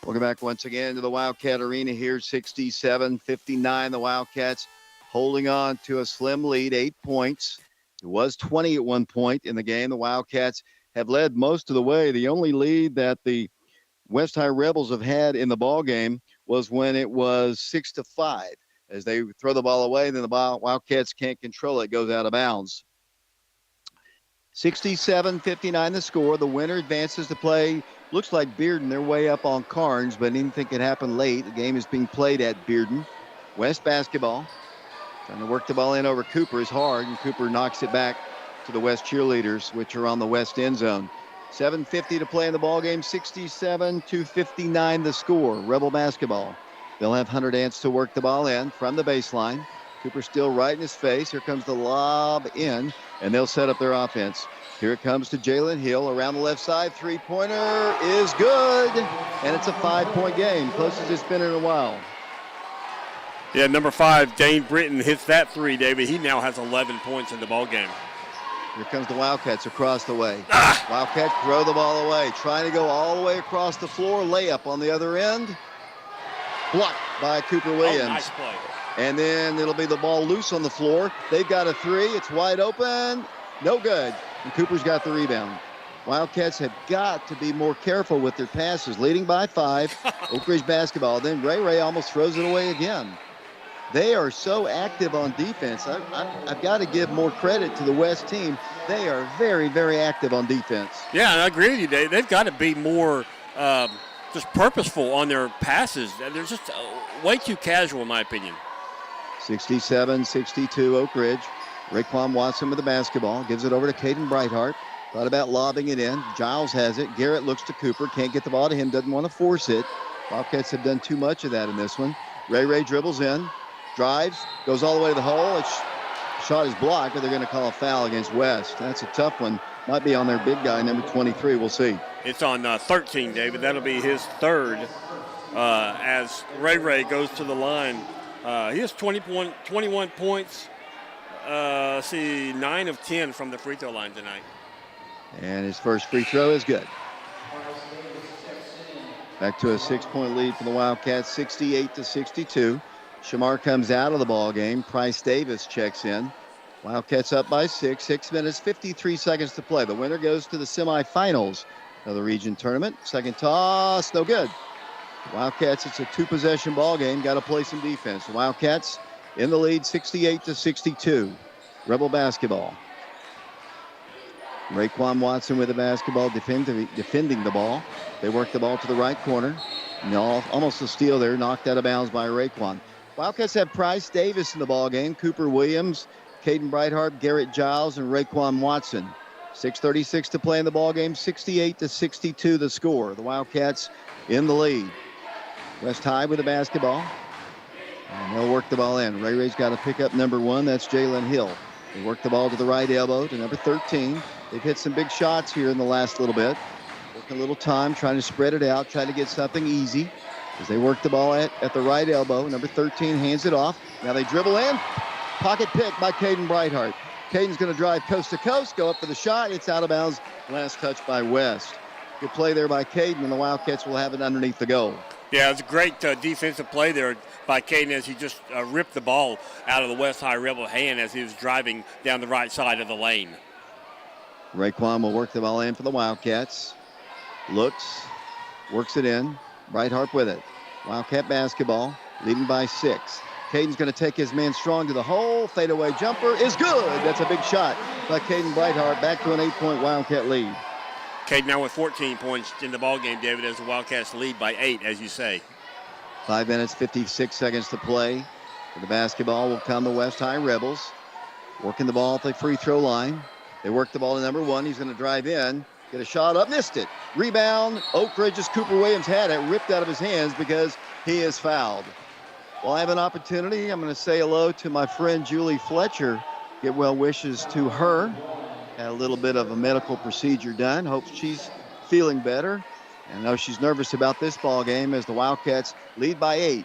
Welcome back once again to the Wildcat Arena here, 67-59. The Wildcats holding on to a slim lead, 8 points. It was 20 at one point in the game. The Wildcats have led most of the way. The only lead that the West High Rebels have had in the ball game was when it was 6-5. As they throw the ball away, then the Wildcats can't control it. It goes out of bounds. 67-59 the score. The winner advances to play. Looks like Bearden. They're way up on Carnes, but anything can happen late. The game is being played at Bearden. West basketball. Trying to work the ball in over Cooper is hard, and Cooper knocks it back to the West cheerleaders, which are on the West end zone. 7:50 to play in the ball game. 67-59 the score. Rebel basketball. They'll have Hunter Dance to work the ball in from the baseline. Cooper still right in his face. Here comes the lob in, and they'll set up their offense. Here it comes to Jalen Hill around the left side. Three-pointer is good, and it's a 5-point game, closest it's been in a while. Yeah, number 5, Dane Britton hits that three, David. He now has 11 points in the ball game. Here comes the Wildcats across the way. Wildcats throw the ball away, trying to go all the way across the floor. Layup on the other end. Blocked by Cooper Williams. Oh, nice play. And then it'll be the ball loose on the floor. They've got a three. It's wide open. No good. And Cooper's got the rebound. Wildcats have got to be more careful with their passes. Leading by 5. Oak Ridge basketball. Then Ray almost throws it away again. They are so active on defense. I've got to give more credit to the West team. They are very, very active on defense. Yeah, and I agree with you, Dave. They've got to be more just purposeful on their passes. They're just way too casual, in my opinion. 67-62 Oak Ridge. Raekwon Watson with the basketball. Gives it over to Caden Brightheart. Thought about lobbing it in. Giles has it. Garrett looks to Cooper. Can't get the ball to him. Doesn't want to force it. Wildcats have done too much of that in this one. Ray dribbles in. Drives. Goes all the way to the hole. Shot is blocked, but they're going to call a foul against West. That's a tough one. Might be on their big guy, number 23. We'll see. It's on 13, David. That'll be his third as Ray goes to the line. He has 21 points. 9 of 10 from the free throw line tonight. And his first free throw is good. Back to a 6-point lead for the Wildcats, 68-62. Shamar comes out of the ball game. Price Davis checks in. Wildcats up by 6. 6 minutes, 53 seconds to play. The winner goes to the semifinals of the region tournament. Second toss, no good. Wildcats, it's a 2-possession ball game. Got to play some defense. The Wildcats in the lead, 68-62. Rebel basketball. Raekwon Watson with the basketball, defending the ball. They work the ball to the right corner. Almost a steal there, knocked out of bounds by Raekwon. Wildcats have Price Davis in the ball game. Cooper Williams, Caden Brightheart, Garrett Giles, and Raekwon Watson. 6:36 to play in the ball game. 68-62 the score. The Wildcats in the lead. West High with the basketball. And they'll work the ball in. Ray's got to pick up number 1. That's Jalen Hill. They work the ball to the right elbow to number 13. They've hit some big shots here in the last little bit. Working a little time, trying to spread it out, trying to get something easy. As they work the ball at the right elbow, number 13 hands it off. Now they dribble in. Pocket pick by Caden Brightheart. Caden's going to drive coast to coast, go up for the shot. It's out of bounds. Last touch by West. Good play there by Caden, and the Wildcats will have it underneath the goal. Yeah, it's a great defensive play there by Caden as he just ripped the ball out of the West High Rebel hand as he was driving down the right side of the lane. Raekwon will work the ball in for the Wildcats. Looks, works it in. Brightheart with it. Wildcat basketball, leading by 6. Caden's going to take his man strong to the hole. Fadeaway jumper is good. That's a big shot by Caden Brightheart. Back to an 8-point Wildcat lead. Caden now with 14 points in the ballgame, David, as the Wildcats lead by 8, as you say. 5 minutes, 56 seconds to play. For the basketball will come the West High Rebels. Working the ball at the free throw line. They work the ball to number 1. He's going to drive in. Get a shot up, missed it. Rebound, Oak Ridge's Cooper Williams had it, ripped out of his hands because he is fouled. Well, I have an opportunity. I'm going to say hello to my friend Julie Fletcher. Get well wishes to her. Had a little bit of a medical procedure done. Hope she's feeling better. And I know she's nervous about this ball game as the Wildcats lead by 8.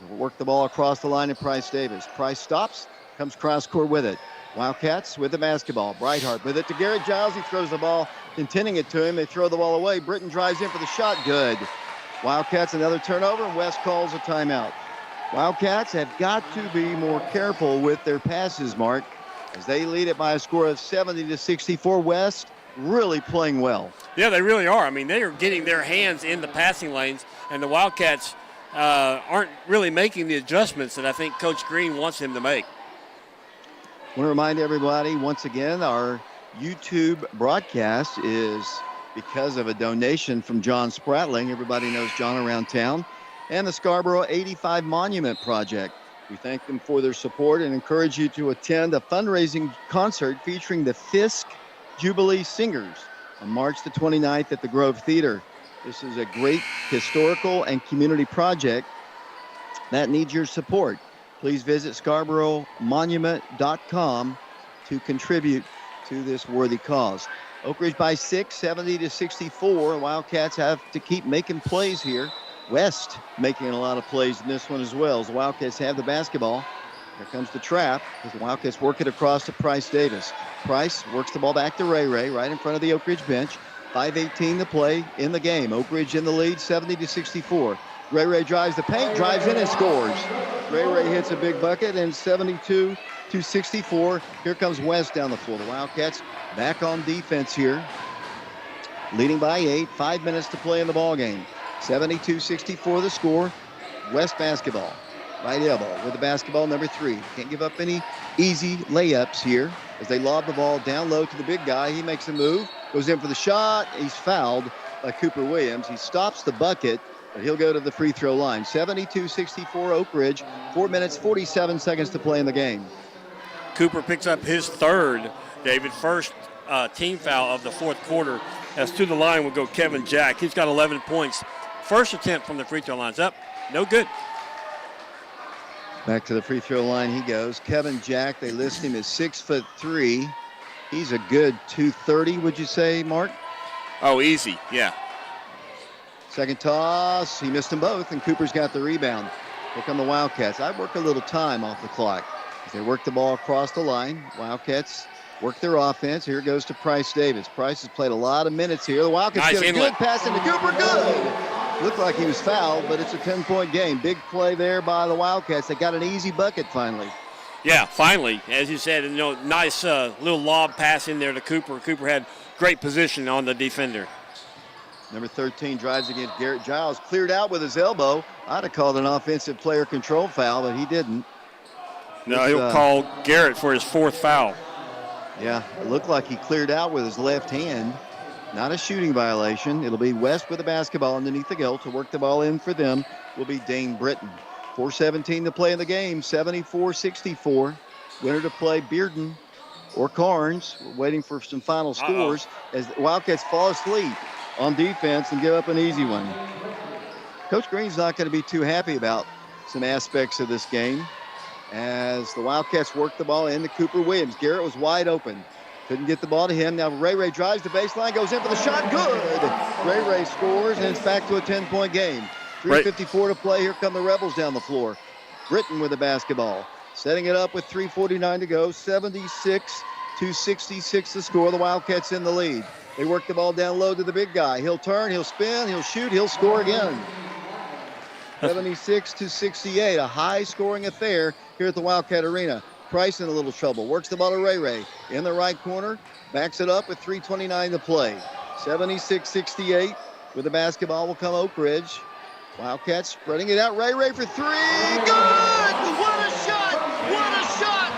We'll work the ball across the line to Price Davis. Price stops, comes cross court with it. Wildcats with the basketball. Brightheart with it to Garrett Giles. He throws the ball, intending it to him. They throw the ball away. Britton drives in for the shot. Good. Wildcats another turnover, and West calls a timeout. Wildcats have got to be more careful with their passes, Mark, as they lead it by a score of 70-64. West really playing well. Yeah, they really are. I mean, they are getting their hands in the passing lanes, and the Wildcats aren't really making the adjustments that I think Coach Green wants them to make. I want to remind everybody once again, our YouTube broadcast is because of a donation from John Spratling. Everybody knows John around town. And the Scarborough 85 Monument Project. We thank them for their support and encourage you to attend a fundraising concert featuring the Fisk Jubilee Singers on March the 29th at the Grove Theater. This is a great historical and community project that needs your support. Please visit ScarboroughMonument.com to contribute to this worthy cause. Oak Ridge by 6, 70-64. Wildcats have to keep making plays here. West making a lot of plays in this one as well. As the Wildcats have the basketball. Here comes the trap as the Wildcats work it across to Price Davis. Price works the ball back to Ray right in front of the Oak Ridge bench. 5:18 to play in the game. Oak Ridge in the lead, 70-64. Ray drives the paint, drives in and scores. Ray hits a big bucket, and 72-64. Here comes West down the floor. The Wildcats back on defense here, leading by 8. 5 minutes to play in the ball game. 72-64 the score. West basketball. Right elbow with the basketball, number 3. Can't give up any easy layups here. as they lob the ball down low to the big guy. He makes a move, goes in for the shot. He's fouled by Cooper Williams. He stops the bucket, but he'll go to the free throw line. 72-64 Oak Ridge, 4 minutes, 47 seconds to play in the game. Cooper picks up his third, David, first team foul of the fourth quarter. As to the line will go Kevin Jack. He's got 11 points. First attempt from the free throw line's up. No good. Back to the free throw line he goes. Kevin Jack, they list him as 6'3". He's a good 230, would you say, Mark? Oh, easy, yeah. Second toss, he missed them both, and Cooper's got the rebound. Here come the Wildcats. I work a little time off the clock as they work the ball across the line. Wildcats work their offense. Here it goes to Price Davis. Price has played a lot of minutes here. The Wildcats get a good pass into Cooper. Good. Looked like he was fouled, but it's a 10-point game. Big play there by the Wildcats. They got an easy bucket finally. Yeah, finally. As you said, nice little lob pass in there to Cooper. Cooper had great position on the defender. Number 13 drives against Garrett Giles. Cleared out with his elbow. I'd have called an offensive player control foul, but he didn't. No, he'll call Garrett for his fourth foul. Yeah, it looked like he cleared out with his left hand. Not a shooting violation. It'll be West with the basketball underneath the goal. To work the ball in for them will be Dane Britton. 4:17 to play in the game, 74-64. Winner to play Bearden or Carnes. We're waiting for some final scores as the Wildcats fall asleep on defense and give up an easy one. Coach Green's not going to be too happy about some aspects of this game as the Wildcats work the ball into Cooper Williams. Garrett was wide open. Couldn't get the ball to him. Now Ray drives the baseline, goes in for the shot. Good. Ray scores, and it's back to a 10-point game. 3:54 to play. Here come the Rebels down the floor. Britton with the basketball. Setting it up with 3:49 to go. 76-66 the score. The Wildcats in the lead. They work the ball down low to the big guy. He'll turn, he'll spin, he'll shoot, he'll score again. 76-68, a high-scoring affair here at the Wildcat Arena. Price in a little trouble. Works the ball to Ray in the right corner. Backs it up with 3:29 to play. 76-68 with the basketball will come Oak Ridge. Wildcats spreading it out. Ray for three. Good! What a shot! What a shot!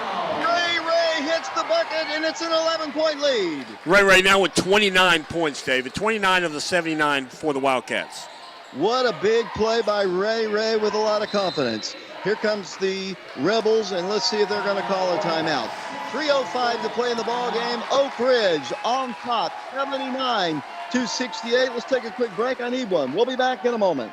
Ray hits the bucket, and it's an 11-point lead. Ray now with 29 points, David. 29 of the 79 for the Wildcats. What a big play by Ray with a lot of confidence. Here comes the Rebels, and let's see if they're going to call a timeout. 3:05 to play in the ball game. Oak Ridge on top, 79-68. Let's take a quick break. I need one. We'll be back in a moment.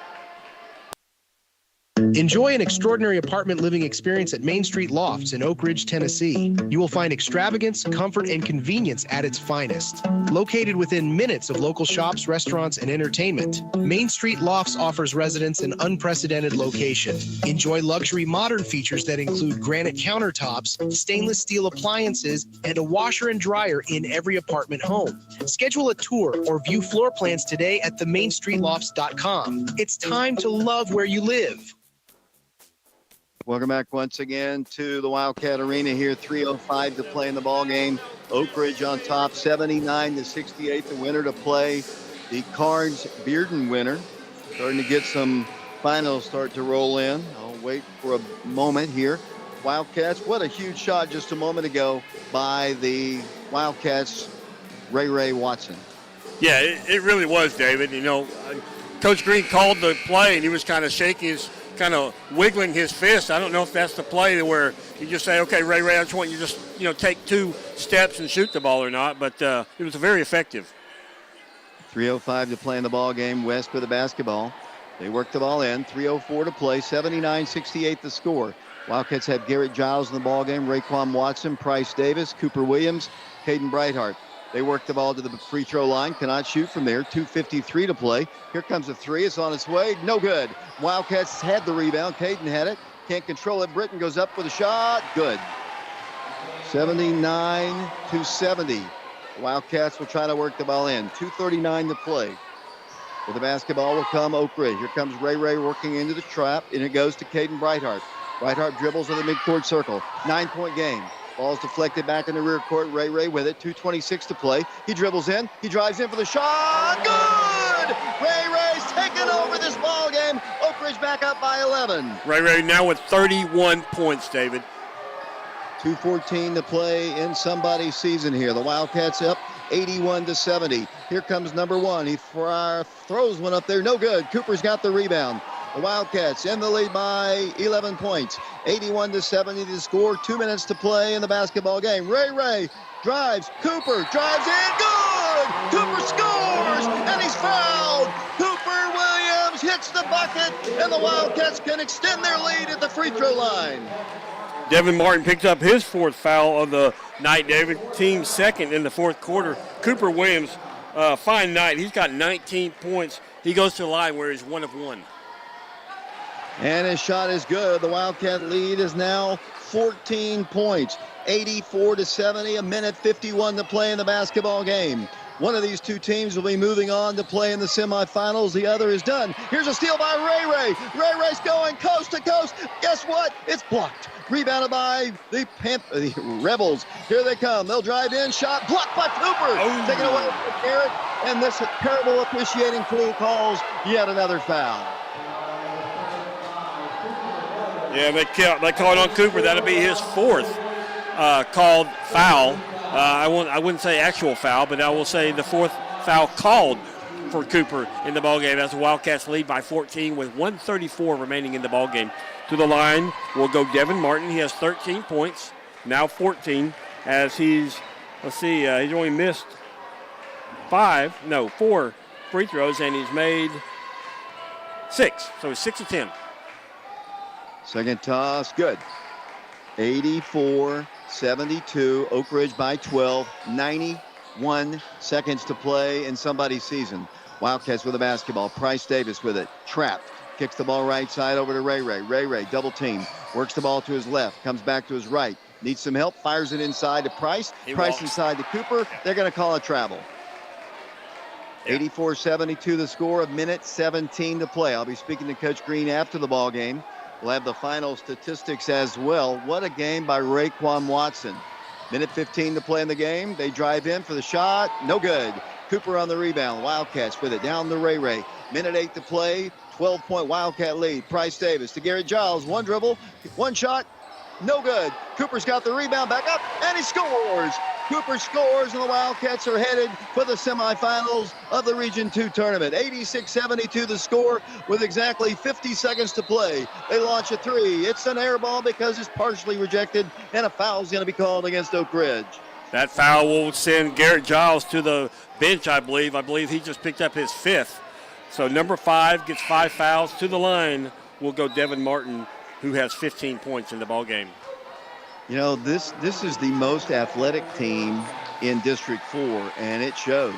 Enjoy an extraordinary apartment living experience at Main Street Lofts in Oak Ridge, Tennessee. You will find extravagance, comfort, and convenience at its finest. Located within minutes of local shops, restaurants, and entertainment, Main Street Lofts offers residents an unprecedented location. Enjoy luxury modern features that include granite countertops, stainless steel appliances, and a washer and dryer in every apartment home. Schedule a tour or view floor plans today at themainstreetlofts.com. It's time to love where you live. Welcome back once again to the Wildcat Arena here. 3:05 to play in the ball game. Oak Ridge on top, 79-68. The winner to play, the Carnes Bearden winner. Starting to get some finals start to roll in. I'll wait for a moment here. Wildcats, what a huge shot just a moment ago by the Wildcats, Ray Watson. Yeah, it really was, David. Coach Green called the play, and he was kind of shaking his, kind of wiggling his fist. I don't know if that's the play where you just say, okay, Ray, I just want you to just, take 2 steps and shoot the ball or not, but it was very effective. 3:05 to play in the ball game. West with the basketball. They work the ball in. 3:04 to play. 79-68 the score. Wildcats have Garrett Giles in the ball game. Raekwon Watson, Price Davis, Cooper Williams, Caden Brightheart. They work the ball to the free throw line. Cannot shoot from there. 2:53 to play. Here comes a three. It's on its way. No good. Wildcats had the rebound. Caden had it. Can't control it. Britton goes up with a shot. Good. 79-70. Wildcats will try to work the ball in. 2:39 to play. With the basketball will come Oak Ridge. Here comes Ray working into the trap, and it goes to Caden Brightheart. Brightheart dribbles in the midcourt circle. 9-point game. Ball's deflected back in the rear court. Ray with it. 2:26 to play. He dribbles in. He drives in for the shot. Good! Ray's taken over this ball game. Oak Ridge back up by 11. Ray now with 31 points, David. 2:14 to play in somebody's season here. The Wildcats up 81-70. Here comes number one. He throws one up there. No good. Cooper's got the rebound. The Wildcats in the lead by 11 points. 81-70 to score. 2 minutes to play in the basketball game. Ray drives. Cooper drives in. Good! Cooper scores, and he's fouled. Cooper Williams hits the bucket, and the Wildcats can extend their lead at the free throw line. Devin Martin picked up his 4th foul of the night, David. Team second in the 4th quarter. Cooper Williams, fine night. He's got 19 points. He goes to the line where he's 1 of 1. And his shot is good. The Wildcat lead is now 14 points. 84-70, a minute 51 to play in the basketball game. One of these two teams will be moving on to play in the semifinals. The other is done. Here's a steal by Ray. Ray's going coast to coast. Guess what? It's blocked. Rebounded by the Rebels. Here they come. They'll drive in. Shot blocked by Cooper. Taken away from Garrett. And this terrible officiating crew calls yet another foul. Yeah, they called on Cooper. That'll be his 4th called foul. I wouldn't say actual foul, but I will say the 4th foul called for Cooper in the ballgame as the Wildcats lead by 14 with 1:34 remaining in the ballgame. To the line will go Devin Martin. He has 13 points, now 14, as he's only missed 4 free throws, and he's made 6. So he's 6 of 10. Second toss, good. 84-72, Oak Ridge by 12, 91 seconds to play in somebody's season. Wildcats with the basketball. Price Davis with it, trapped. Kicks the ball right side over to Ray. Ray, double team. Works the ball to his left, comes back to his right. Needs some help, fires it inside to Price. Price inside to Cooper. They're going to call a travel. 84-72 the score, a minute 17 to play. I'll be speaking to Coach Green after the ball game. We'll have the final statistics as well. What a game by Raekwon Watson. Minute 15 to play in the game. They drive in for the shot. No good. Cooper on the rebound. Wildcats with it down to Ray. Minute 8 to play. 12-point Wildcat lead. Price Davis to Garrett Giles. One dribble, one shot. No good. Cooper's got the rebound back up, and he scores. Cooper scores, and the Wildcats are headed for the semifinals of the Region 2 tournament. 86-72 the score with exactly 50 seconds to play. They launch a three. It's an air ball because it's partially rejected, and a foul is going to be called against Oak Ridge. That foul will send Garrett Giles to the bench, I believe. I believe he just picked up his 5th. So number 5 gets 5 fouls. To the line will go Devin Martin, who has 15 points in the ballgame. You know, this is the most athletic team in District 4, and it shows.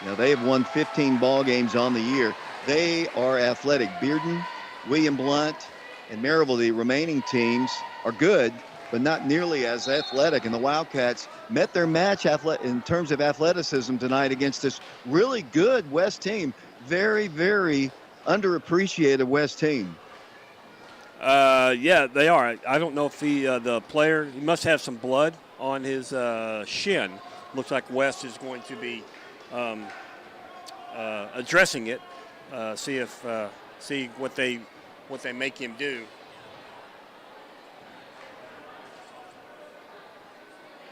You know, they have won 15 ball games on the year. They are athletic. Bearden, William Blount, and Maryville, the remaining teams, are good, but not nearly as athletic. And the Wildcats met their match in terms of athleticism tonight against this really good West team. Very, very underappreciated West team. Yeah, they are. I don't know if the player, he must have some blood on his shin. Looks like West is going to be addressing it. See what they make him do.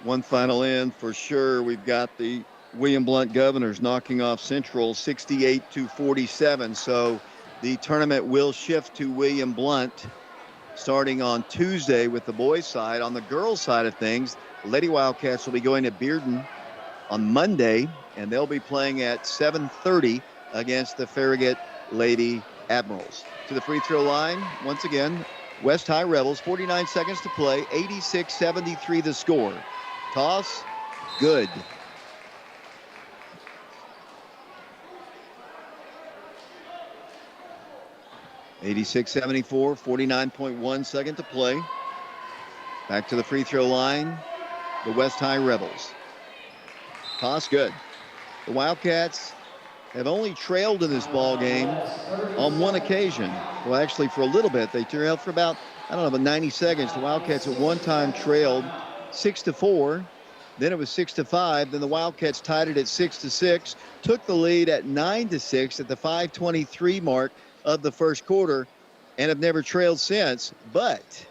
One final in for sure. We've got the William Blount Governors knocking off Central 68-47. So the tournament will shift to William Blount starting on Tuesday with the boys' side. On the girls' side of things, the Lady Wildcats will be going to Bearden on Monday, and they'll be playing at 7:30 against the Farragut Lady Admirals. To the free throw line, once again, West High Rebels, 49 seconds to play, 86-73 the score. Toss, good. (86-74), 49.1 second to play. Back to the free throw line, the West High Rebels. Toss good. The Wildcats have only trailed in this ball game on one occasion. Well, actually, for a little bit, they trailed for about 90 seconds. The Wildcats at one time trailed 6-4. Then it was 6-5. Then the Wildcats tied it at 6-6. Took the lead at 9-6 at the 5:23 mark of the first quarter, and have never trailed since. But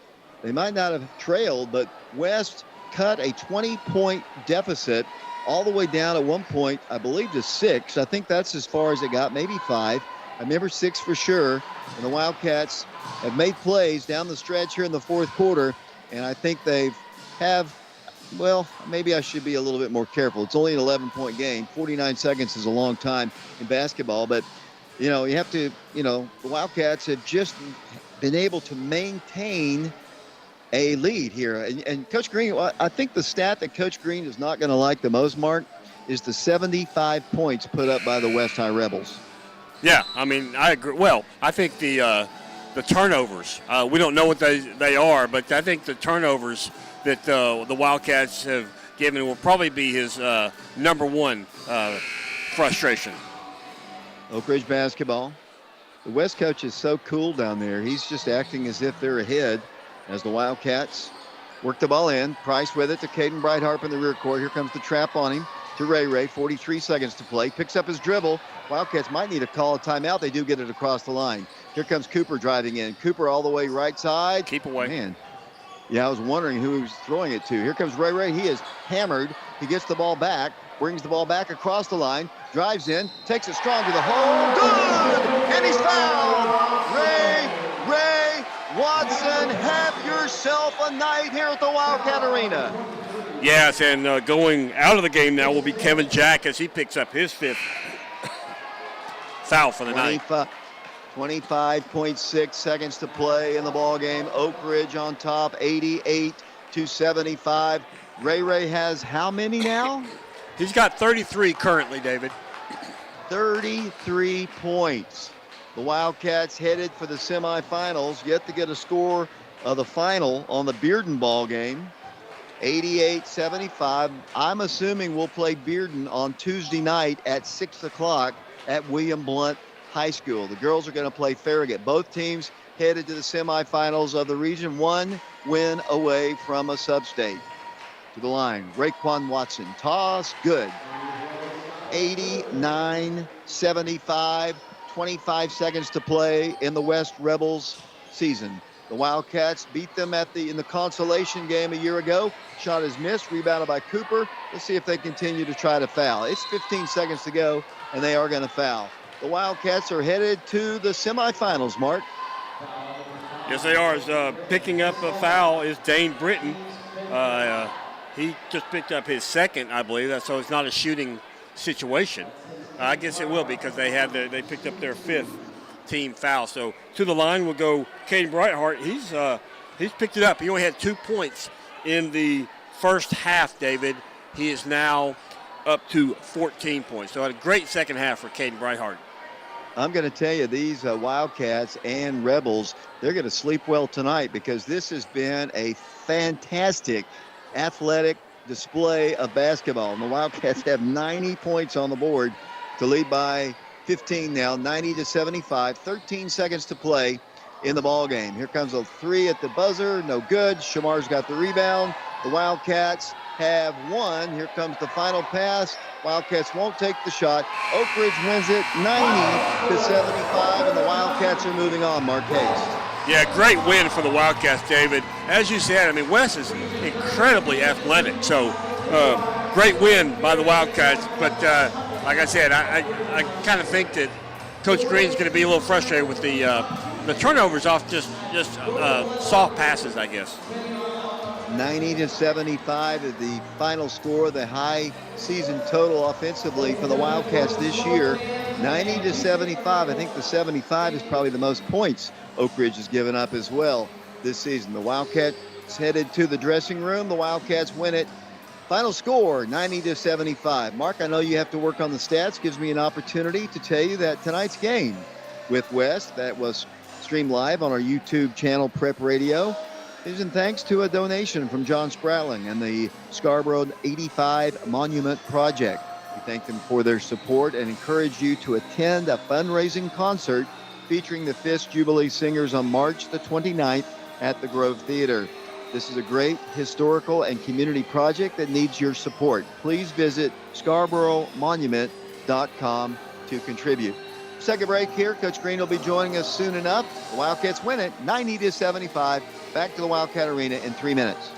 They might not have trailed, but West cut a 20-point deficit all the way down at one point, I believe, to 6. I think that's as far as it got, maybe 5. I remember 6 for sure. And the Wildcats have made plays down the stretch here in the fourth quarter, and I think well, maybe I should be a little bit more careful. It's only an 11-point game. 49 seconds is a long time in basketball, but, you have to, the Wildcats have just been able to maintain a lead here. And Coach Green, I think the stat that Coach Green is not going to like the most, Mark, is the 75 points put up by the West High Rebels. Yeah, I mean, I agree. Well, I think the turnovers, we don't know what they are, but I think the turnovers that the Wildcats have given will probably be his number one frustration. Oak Ridge basketball. The West coach is so cool down there. He's just acting as if they're ahead as the Wildcats work the ball in. Price with it to Caden Brighthart in the rear court. Here comes the trap on him to Ray. 43 seconds to play. Picks up his dribble. Wildcats might need to call a timeout. They do get it across the line. Here comes Cooper driving in. Cooper all the way right side. Keep away. Man. Yeah, I was wondering who he was throwing it to. Here comes Ray. He is hammered. He gets the ball back. Brings the ball back across the line. Drives in. Takes it strong to the hole. Good! And he's fouled! Ray Watson, have yourself a night here at the Wildcat Arena. Yes, and going out of the game now will be Kevin Jack as he picks up his 5th foul for the night. 25.6 seconds to play in the ball game. Oak Ridge on top, 88-75. Ray has how many now? He's got 33 currently, David. 33 points. The Wildcats headed for the semifinals, yet to get a score of the final on the Bearden ball game. 88-75. I'm assuming we'll play Bearden on Tuesday night at 6 o'clock at William Blount High School. The girls are going to play Farragut. Both teams headed to the semifinals of the region, 1 win away from a sub-state. To the line, Raekwon Watson. Toss, good. 89-75. 25 seconds to play in the West Rebels season. The Wildcats beat them in the consolation game a year ago. Shot is missed, rebounded by Cooper. Let's see if they continue to try to foul. It's 15 seconds to go, and they are going to foul. The Wildcats are headed to the semifinals, Mark. Yes, they are. Picking up a foul is Dane Britton. He just picked up his 2nd, I believe, so it's not a shooting situation. I guess it will because they picked up their 5th team foul. So to the line will go Caden Brighthart. He's picked it up. He only had 2 points in the first half, David. He is now up to 14 points. So had a great second half for Caden Brighthart. I'm going to tell you, these Wildcats and Rebels, they're going to sleep well tonight because this has been a fantastic athletic display of basketball. And the Wildcats have 90 points on the board to lead by 15 now, 90-75. 13 seconds to play in the ball game. Here comes a 3 at the buzzer, no good. Shamar's got the rebound. The Wildcats have won. Here comes the final pass. Wildcats won't take the shot. Oak Ridge wins it 90-75, and the Wildcats are moving on. Mark Hayes. Yeah, great win for the Wildcats, David. As you said, I mean, Wes is incredibly athletic. So, great win by the Wildcats. But like I said, I kind of think that Coach Green's going to be a little frustrated with the turnovers off just soft passes, I guess. 90-75 is the final score, the high season total offensively for the Wildcats this year. 90-75. I think the 75 is probably the most points Oak Ridge has given up as well this season. The Wildcats headed to the dressing room. The Wildcats win it. Final score, 90-75. Mark, I know you have to work on the stats. Gives me an opportunity to tell you that tonight's game with West, that was streamed live on our YouTube channel, Prep Radio, is in thanks to a donation from John Spratling and the Scarborough 85 Monument Project. We thank them for their support and encourage you to attend a fundraising concert featuring the Fisk Jubilee Singers on March the 29th at the Grove Theater. This is a great historical and community project that needs your support. Please visit scarboroughmonument.com to contribute. Second break here. Coach Green will be joining us soon enough. The Wildcats win it 90-75 Back to the Wildcat Arena in 3 minutes.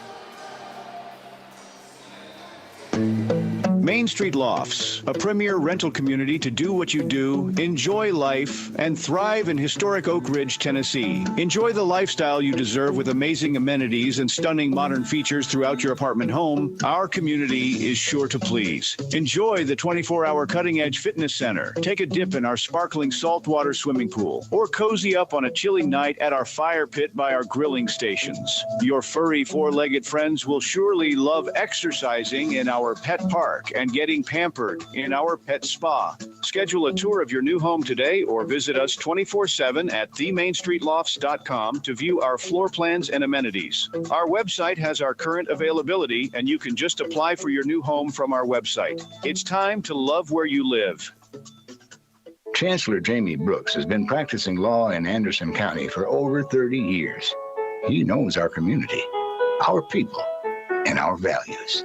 Main Street Lofts, a premier rental community to do what you do, enjoy life, and thrive in historic Oak Ridge, Tennessee. Enjoy the lifestyle you deserve with amazing amenities and stunning modern features throughout your apartment home. Our community is sure to please. Enjoy the 24-hour cutting-edge fitness center. Take a dip in our sparkling saltwater swimming pool, or cozy up on a chilly night at our fire pit by our grilling stations. Your furry four-legged friends will surely love exercising in our pet park and getting pampered in our pet spa. Schedule a tour of your new home today or visit us 24/7 at themainstreetlofts.com to view our floor plans and amenities. Our website has our current availability, and you can just apply for your new home from our website. It's time to love where you live. Chancellor Jamie Brooks has been practicing law in Anderson County for over 30 years. He knows our community, our people, and our values.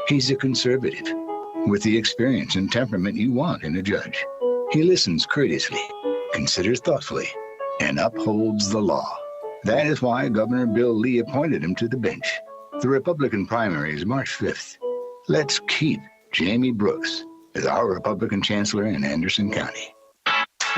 He's a conservative with the experience and temperament you want in a judge. He listens courteously, considers thoughtfully, and upholds the law. That is why Governor Bill Lee appointed him to the bench. The Republican primary is March 5th. Let's keep Jamie Brooks as our Republican chancellor in Anderson County.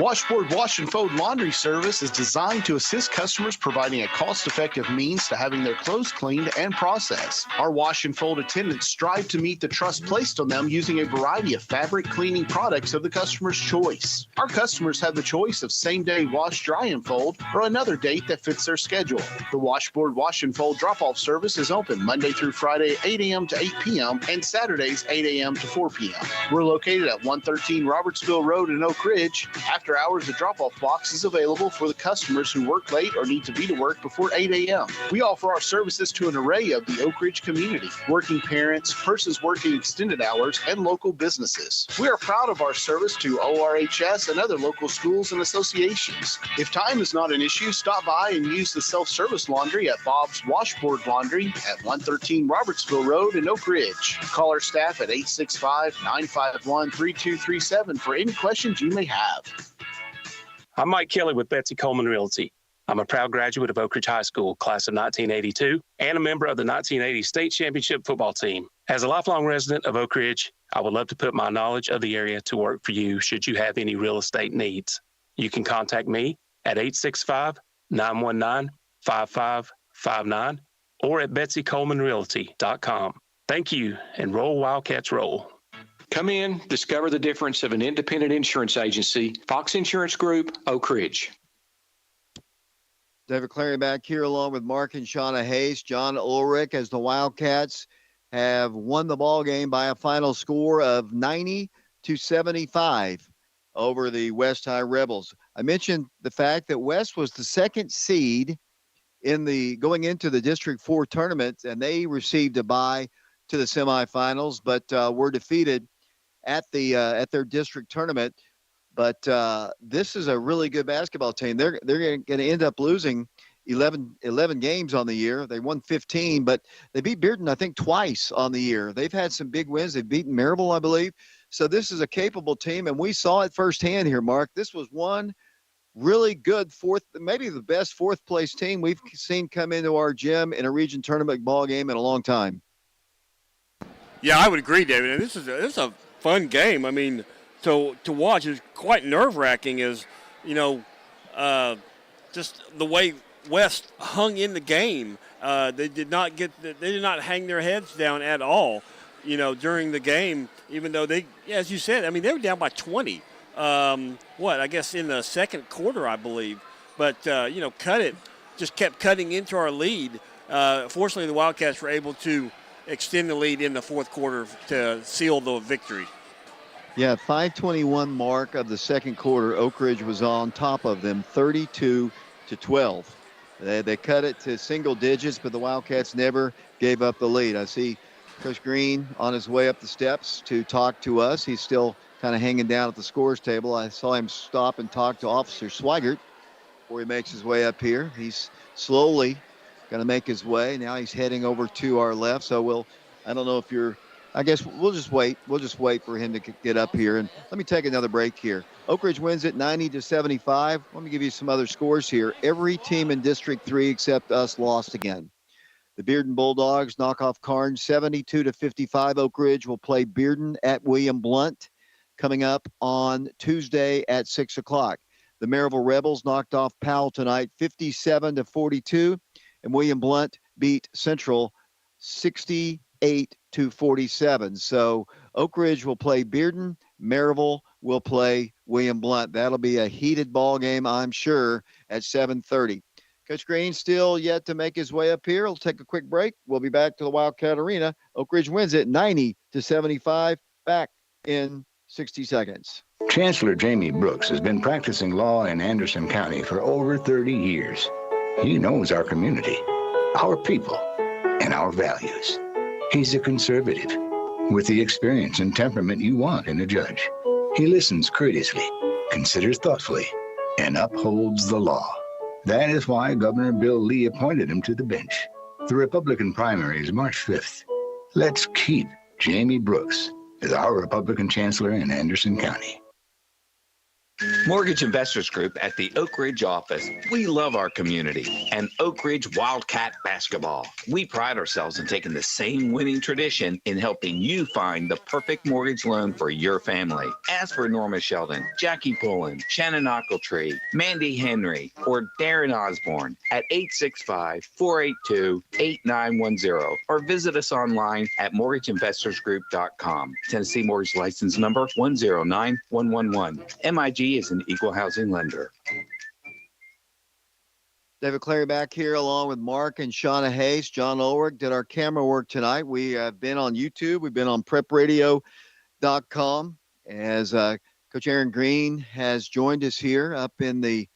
Washboard Wash and Fold Laundry Service is designed to assist customers providing a cost-effective means to having their clothes cleaned and processed. Our wash and fold attendants strive to meet the trust placed on them using a variety of fabric cleaning products of the customer's choice. Our customers have the choice of same-day wash, dry, and fold, or another date that fits their schedule. The Washboard Wash and Fold drop-off service is open Monday through Friday, 8 a.m. to 8 p.m., and Saturdays, 8 a.m. to 4 p.m. We're located at 113 Robertsville Road in Oak Ridge. After hours, the drop-off box is available for the customers who work late or need to be to work before 8 a.m. We offer our services to an array of the Oak Ridge community, working parents, persons working extended hours, and local businesses. We are proud of our service to ORHS and other local schools and associations. If time is not an issue, stop by and use the self-service laundry at Bob's Washboard Laundry at 113 Robertsville Road in Oak Ridge. Call our staff at 865-951-3237 for any questions you may have. I'm Mike Kelly with Betsy Coleman Realty. I'm a proud graduate of Oak Ridge High School, class of 1982, and a member of the 1980 State Championship football team. As a lifelong resident of Oak Ridge, I would love to put my knowledge of the area to work for you should you have any real estate needs. You can contact me at 865-919-5559 or at betsycolemanrealty.com. Thank you, and roll Wildcats roll. Come in, discover the difference of an independent insurance agency, Fox Insurance Group, Oak Ridge. David Clary back here along with Mark and Shauna Hayes. John Ulrich, as the Wildcats have won the ball game by a final score of 90-75 over the West High Rebels. I mentioned the fact that West was the second seed in the going into the District 4 tournament, and they received a bye to the semifinals, but were defeated at their district tournament. But this is a really good basketball team. They're going to end up losing 11 games on the year. They won 15, but they beat Bearden, I think, twice on the year. They've had some big wins. They've beaten Maryville, I believe. So this is a capable team, and we saw it firsthand here, Mark. This was one really good maybe the best fourth-place team we've seen come into our gym in a region tournament ball game in a long time. Yeah, I would agree, David. And this is a fun game. I mean, to watch is quite nerve-wracking. Is just the way West hung in the game. They did not hang their heads down at all. During the game, even though as you said, I mean, they were down by 20. I guess in the second quarter, I believe. But just kept cutting into our lead. Fortunately, the Wildcats were able to extend the lead in the fourth quarter to seal the victory. Yeah, 5:21 mark of the second quarter, Oak Ridge was on top of them, 32-12. They cut it to single digits, but the Wildcats never gave up the lead. I see Coach Green on his way up the steps to talk to us. He's still kind of hanging down at the scores table. I saw him stop and talk to Officer Swigert before he makes his way up here. He's slowly going to make his way. Now he's heading over to our left. So I don't know if you're I guess we'll just wait. We'll just wait for him to get up here. And let me take another break here. Oak Ridge wins it 90-75. Let me give you some other scores here. Every team in District 3 except us lost again. The Bearden Bulldogs knock off Karns 72-55. Oak Ridge will play Bearden at William Blunt coming up on Tuesday at 6 o'clock. The Maryville Rebels knocked off Powell tonight 57-42. And William Blunt beat Central 68-47. So Oak Ridge will play Bearden. Maryville will play William Blunt. That'll be a heated ball game, I'm sure, at 7:30. Coach Green still yet to make his way up here. We'll take a quick break. We'll be back to the Wildcat Arena. Oak Ridge wins it 90-75. Back in 60 seconds. Chancellor Jamie Brooks has been practicing law in Anderson County for over 30 years. He knows our community, our people, and our values. He's a conservative with the experience and temperament you want in a judge. He listens courteously, considers thoughtfully, and upholds the law. That is why Governor Bill Lee appointed him to the bench. The Republican primary is March 5th. Let's keep Jamie Brooks as our Republican chancellor in Anderson County. Mortgage Investors Group at the Oak Ridge office. We love our community and Oak Ridge Wildcat basketball. We pride ourselves in taking the same winning tradition in helping you find the perfect mortgage loan for your family. Ask for Norma Sheldon, Jackie Pullen, Shannon Ochiltree, Mandy Henry, or Darren Osborne at 865-482-8910 or visit us online at mortgageinvestorsgroup.com. Tennessee Mortgage License Number 109111. MIG is an equal housing lender. David Clary back here along with Mark and Shauna Hayes. John Ulrich did our camera work tonight. We have been on YouTube. We've been on prepradio.com as Coach Aaron Green has joined us here up in the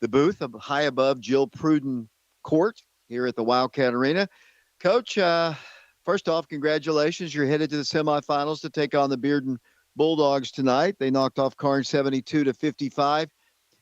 booth of high above Jill Pruden Court here at the Wildcat Arena. Coach, first off, congratulations. You're headed to the semifinals to take on the Bearden Bulldogs tonight. They knocked off Karns 72-55.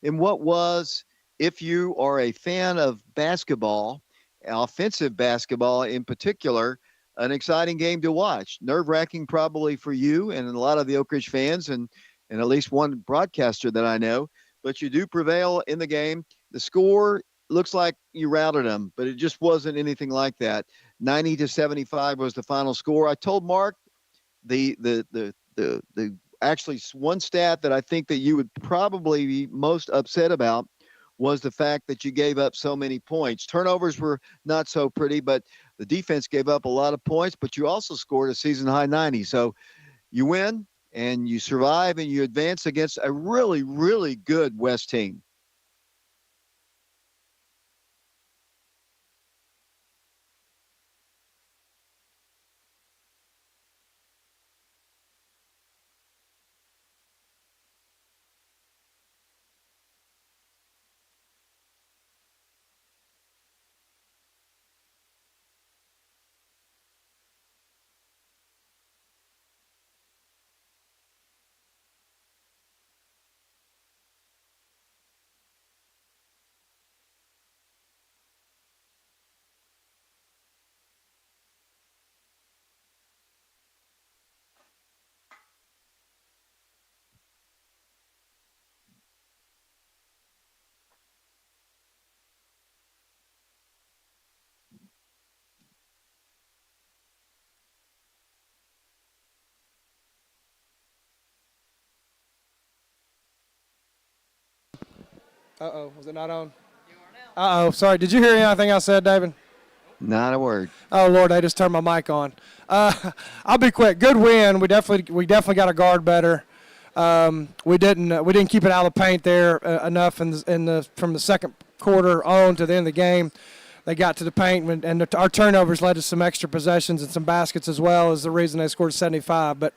In what was, if you are a fan of basketball, offensive basketball in particular, an exciting game to watch. Nerve-wracking probably for you and a lot of the Oak Ridge fans and at least one broadcaster that I know. But you do prevail in the game. The score looks like you routed them, but it just wasn't anything like that. 90-75 was the final score. I told Mark the actually one stat that I think that you would probably be most upset about was the fact that you gave up so many points. Turnovers were not so pretty, but the defense gave up a lot of points, but you also scored a season high 90. So you win and you survive and you advance against a really, really good West team. Uh-oh, was it not on? Uh-oh, sorry. Did you hear anything I said, David? Not a word. Oh, Lord, I just turned my mic on. I'll be quick. Good win. We definitely got our guard better. We didn't keep it out of the paint there enough from the second quarter on to the end of the game. They got to the paint, and our turnovers led to some extra possessions and some baskets as well as the reason they scored 75. But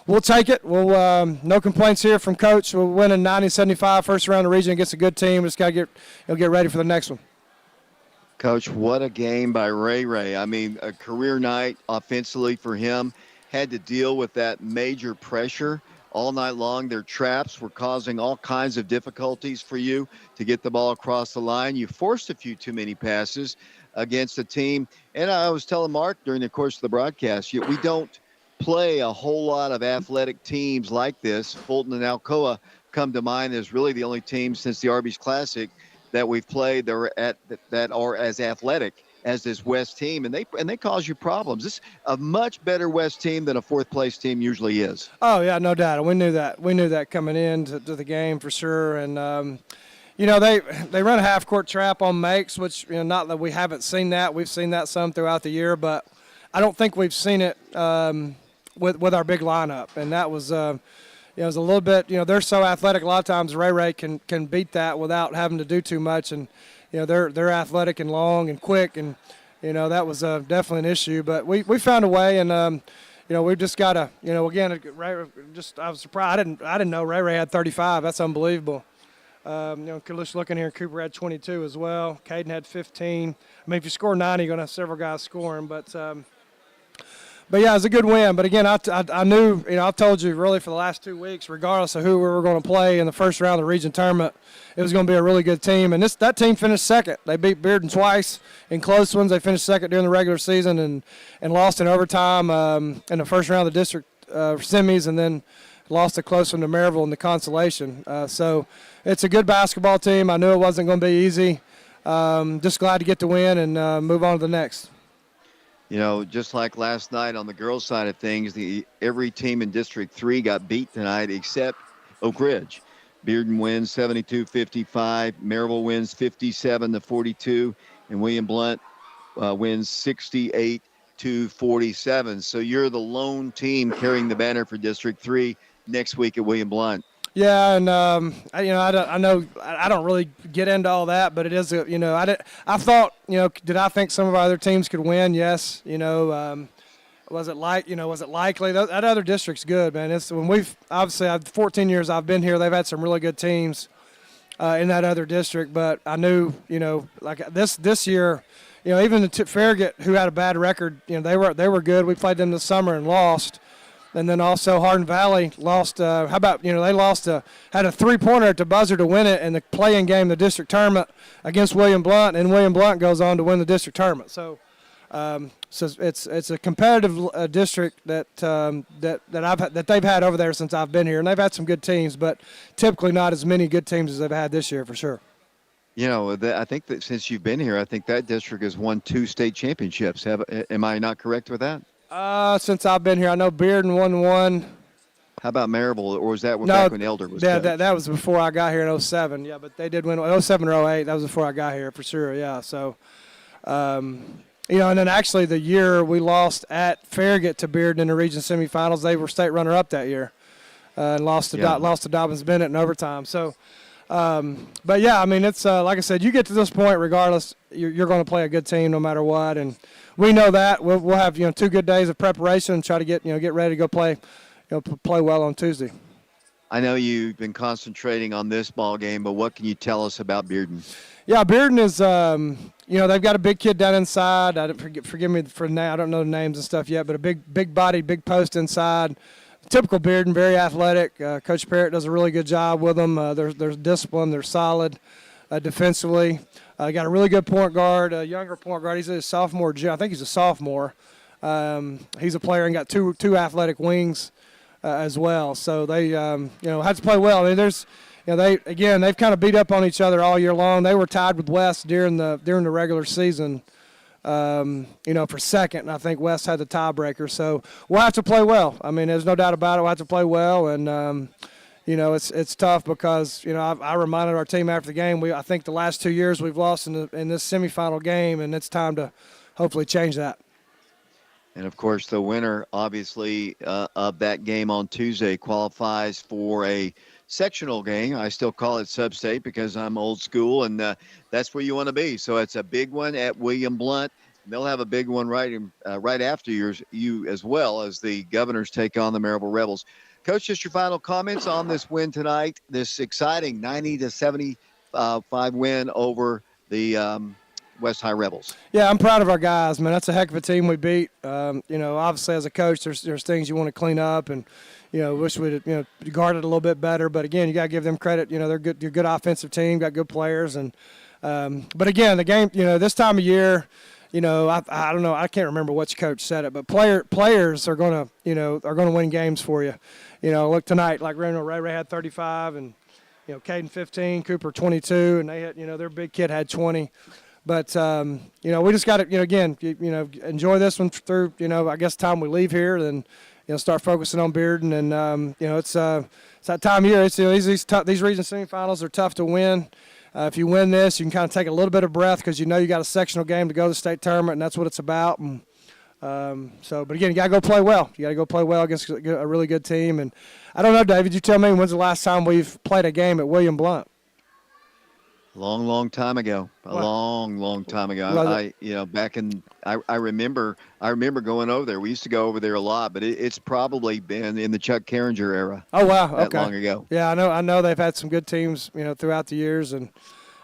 we'll take it. We'll no complaints here from Coach. We'll win in 90-75, first round of the region against a good team. Just got to get ready for the next one. Coach, what a game by Ray. I mean, a career night offensively for him. Had to deal with that major pressure all night long. Their traps were causing all kinds of difficulties for you to get the ball across the line. You forced a few too many passes against the team. And I was telling Mark during the course of the broadcast, we don't play a whole lot of athletic teams like this. Fulton and Alcoa come to mind as really the only teams since the Arby's Classic that we've played that are as athletic as this West team, and they cause you problems. This is a much better West team than a fourth place team usually is. Oh yeah, no doubt. We knew that. We knew that coming into the game for sure. And they run a half court trap on makes, which not that we haven't seen that. We've seen that some throughout the year, but I don't think we've seen it with our big lineup. And that was it was a little bit. They're so athletic. A lot of times Ray can beat that without having to do too much. And they're athletic and long and quick, and that was definitely an issue. But we found a way, and we've just got to again. I was surprised. I didn't know Ray had 35. That's unbelievable. Just looking here, Cooper had 22 as well. Caden had 15. I mean, if you score 90, you're going to have several guys scoring. But yeah, it was a good win. But again, I knew, I told you really for the last 2 weeks, regardless of who we were going to play in the first round of the region tournament, it was going to be a really good team. And that team finished second. They beat Bearden twice in close ones. They finished second during the regular season and lost in overtime in the first round of the district semis, and then lost a close one to Maryville in the consolation. So it's a good basketball team. I knew it wasn't going to be easy. Just glad to get the win and move on to the next. Just like last night on the girls' side of things, every team in District 3 got beat tonight except Oak Ridge. Bearden wins 72-55. Maryville wins 57-42. And William Blount wins 68-47. So you're the lone team carrying the banner for District 3 next week at William Blount. Yeah, and I know I don't really get into all that, but it is I thought did I think some of our other teams could win? Yes, was it likely? That other district's good, man. It's when we've obviously 14 years I've been here, they've had some really good teams in that other district, but I knew like this year, even the Farragut, who had a bad record, they were good. We played them this summer and lost. And then also Hardin Valley lost. They lost. Had a 3-pointer at the buzzer to win it in the play-in game, the district tournament against William Blount, and William Blount goes on to win the district tournament. So, it's a competitive district that they've had over there since I've been here, and they've had some good teams, but typically not as many good teams as they've had this year for sure. I think that since you've been here, I think that district has won 2 state championships. Am I not correct with that? Since I've been here, I know Bearden won 1. How about Maryville, or was that back when Elder was coach? That was before I got here in 07. Yeah, but they did win 07 or 08. That was before I got here for sure, yeah. So, and then actually the year we lost at Farragut to Bearden in the region semifinals, they were state runner-up that year and lost to Dobbins-Bennett in overtime. So, but, yeah, I mean, it's like I said, you get to this point regardless, you're going to play a good team no matter what, and we know that. We'll have 2 good days of preparation and try to get ready to go play play well on Tuesday. I know you've been concentrating on this ball game, but what can you tell us about Bearden? Yeah, Bearden is they've got a big kid down inside. Forgive me for now. I don't know the names and stuff yet, but a big body, big post inside. Typical Bearden, very athletic. Coach Parrott does a really good job with them. They're disciplined. They're solid defensively. Got a really good point guard, a younger point guard. He's a sophomore. I think he's a sophomore. He's a player and got two athletic wings as well. So they have to play well. I mean, they've kind of beat up on each other all year long. They were tied with West during the regular season. For second, and I think West had the tiebreaker. So we'll have to play well. I mean, there's no doubt about it. We'll have to play well, and it's tough because I reminded our team after the game. I think the last 2 years we've lost in this semifinal game, and it's time to hopefully change that. And of course, the winner, obviously, of that game on Tuesday qualifies for a sectional game. I still call it sub-state because I'm old school, and that's where you want to be. So it's a big one at William Blount. They'll have a big one right after you as well, as the Governors take on the Maryville Rebels. Coach, just your final comments on this win tonight, this exciting 90-75 win over the West High Rebels. Yeah, I'm proud of our guys, man. That's a heck of a team we beat. Obviously as a coach, there's things you want to clean up, and wish we'd guarded a little bit better. But again, you got to give them credit. They're good. You're a good offensive team, got good players, and but again, the game. This time of year, I don't know. I can't remember which coach said it, but players are going to win games for you. Look tonight, like Ray had 35 and, Caden 15, Cooper 22, and they had, their big kid had 20. But, we just got to, again, enjoy this one through, I guess time we leave here, then, start focusing on Bearden. And, it's that time of year. It's, these region semifinals are tough to win. If you win this, you can kind of take a little bit of breath because you got a sectional game to go to the state tournament, and that's what it's about. And but again, you got to go play well. You got to go play well against a really good team. And I don't know, David, you tell me, when's the last time we've played a game at William Blount? Long time ago. Long time ago. I remember going over there. We used to go over there a lot, but it's probably been in the Chuck Carringer era. Oh wow, okay. That long ago. Yeah, I know they've had some good teams, throughout the years, and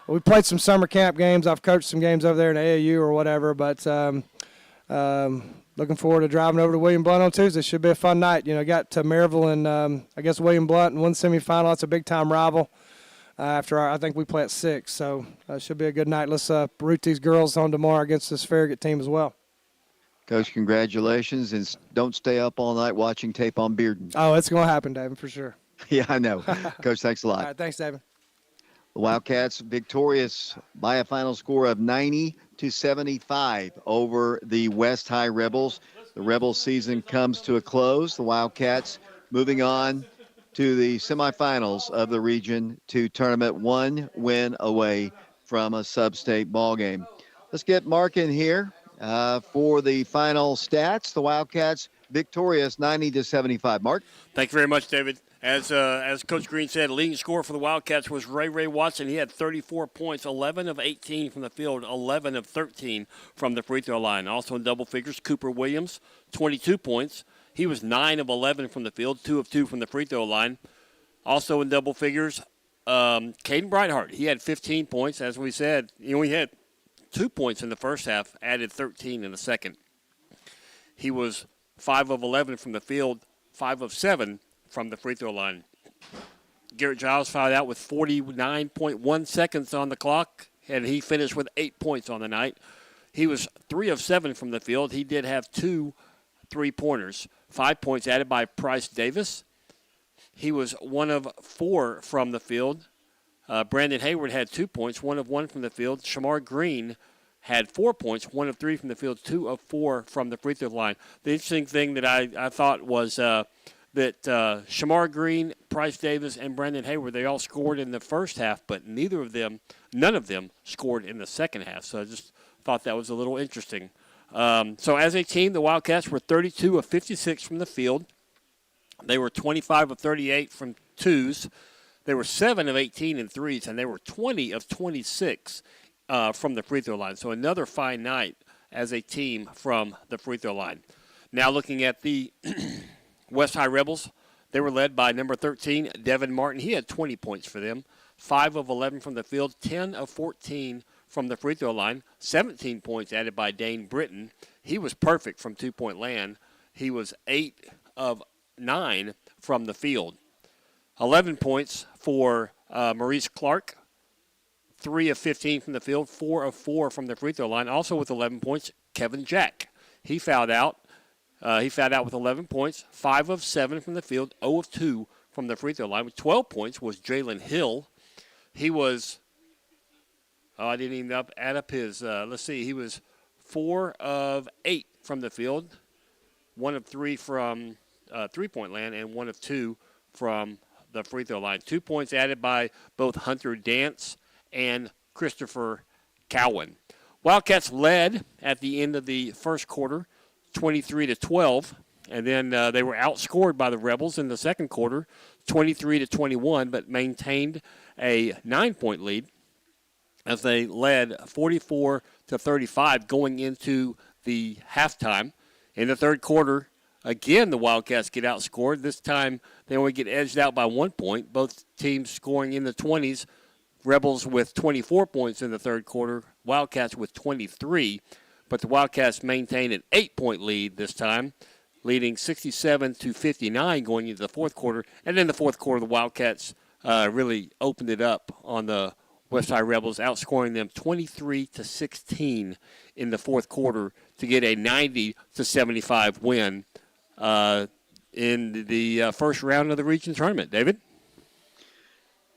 we played some summer camp games. I've coached some games over there in AAU or whatever, but looking forward to driving over to William Blount on Tuesday. Should be a fun night. Got to Maryville and I guess William Blount in one semifinal. That's a big time rival. I think we play at 6, so it should be a good night. Let's root these girls on tomorrow against this Farragut team as well. Coach, congratulations, and don't stay up all night watching tape on Bearden. Oh, it's going to happen, David, for sure. Yeah, I know. Coach, thanks a lot. All right, thanks, David. The Wildcats victorious by a final score of 90-75 over the West High Rebels. The Rebels season comes to a close. The Wildcats moving on to the semifinals of the Region 2 tournament, 1 win away from a sub-state ball game. Let's get Mark in here for the final stats. The Wildcats victorious 90-75. Mark? Thank you very much, David. As Coach Green said, leading scorer for the Wildcats was Ray Watson. He had 34 points, 11 of 18 from the field, 11 of 13 from the free throw line. Also in double figures, Cooper Williams, 22 points. He was 9 of 11 from the field, 2 of 2 from the free throw line. Also in double figures, Caden Brightheart. He had 15 points. As we said, he had 2 points in the first half, added 13 in the second. He was 5 of 11 from the field, 5 of 7 from the free throw line. Garrett Giles fouled out with 49.1 seconds on the clock, and he finished with 8 points on the night. He was 3 of 7 from the field. He did have 2 3-pointers. 5 points added by Price Davis. He was 1 of 4 from the field. Brandon Hayward had 2 points, 1 of 1 from the field. Shamar Green had 4 points, 1 of 3 from the field, 2 of 4 from the free throw line. The interesting thing that I thought was that Shamar Green, Price Davis, and Brandon Hayward, they all scored in the first half, but none of them scored in the second half. So I just thought that was a little interesting. So as a team, the Wildcats were 32 of 56 from the field. They were 25 of 38 from twos. They were 7 of 18 in threes, and they were 20 of 26 from the free throw line. So another fine night as a team from the free throw line. Now looking at the West High Rebels, they were led by number 13, Devin Martin. He had 20 points for them, 5 of 11 from the field, 10 of 14 from the free throw line, 17 points added by Dane Britton. He was perfect from two-point land. He was 8 of 9 from the field. 11 points for Maurice Clark, 3 of 15 from the field, 4 of 4 from the free throw line. Also with 11 points, Kevin Jack. He fouled out. With 11 points, 5 of 7 from the field, 0 of 2 from the free throw line. With 12 points was Jalen Hill. He was, I didn't even add up his, he was 4 of 8 from the field, 1 of 3 from three-point land, and 1 of 2 from the free throw line. 2 points added by both Hunter Dance and Christopher Cowan. Wildcats led at the end of the first quarter, 23-12, and then they were outscored by the Rebels in the second quarter, 23-21, but maintained a 9-point lead as they led 44-35 going into the halftime. In the third quarter, again, the Wildcats get outscored. This time they only get edged out by 1 point. Both teams scoring in the 20s. Rebels with 24 points in the third quarter, Wildcats with 23. But the Wildcats maintain an 8-point lead this time, leading 67-59 going into the fourth quarter. And in the fourth quarter, the Wildcats really opened it up on the West High Rebels, outscoring them 23-16 in the fourth quarter to get a 90-75 win in the first round of the region tournament. David?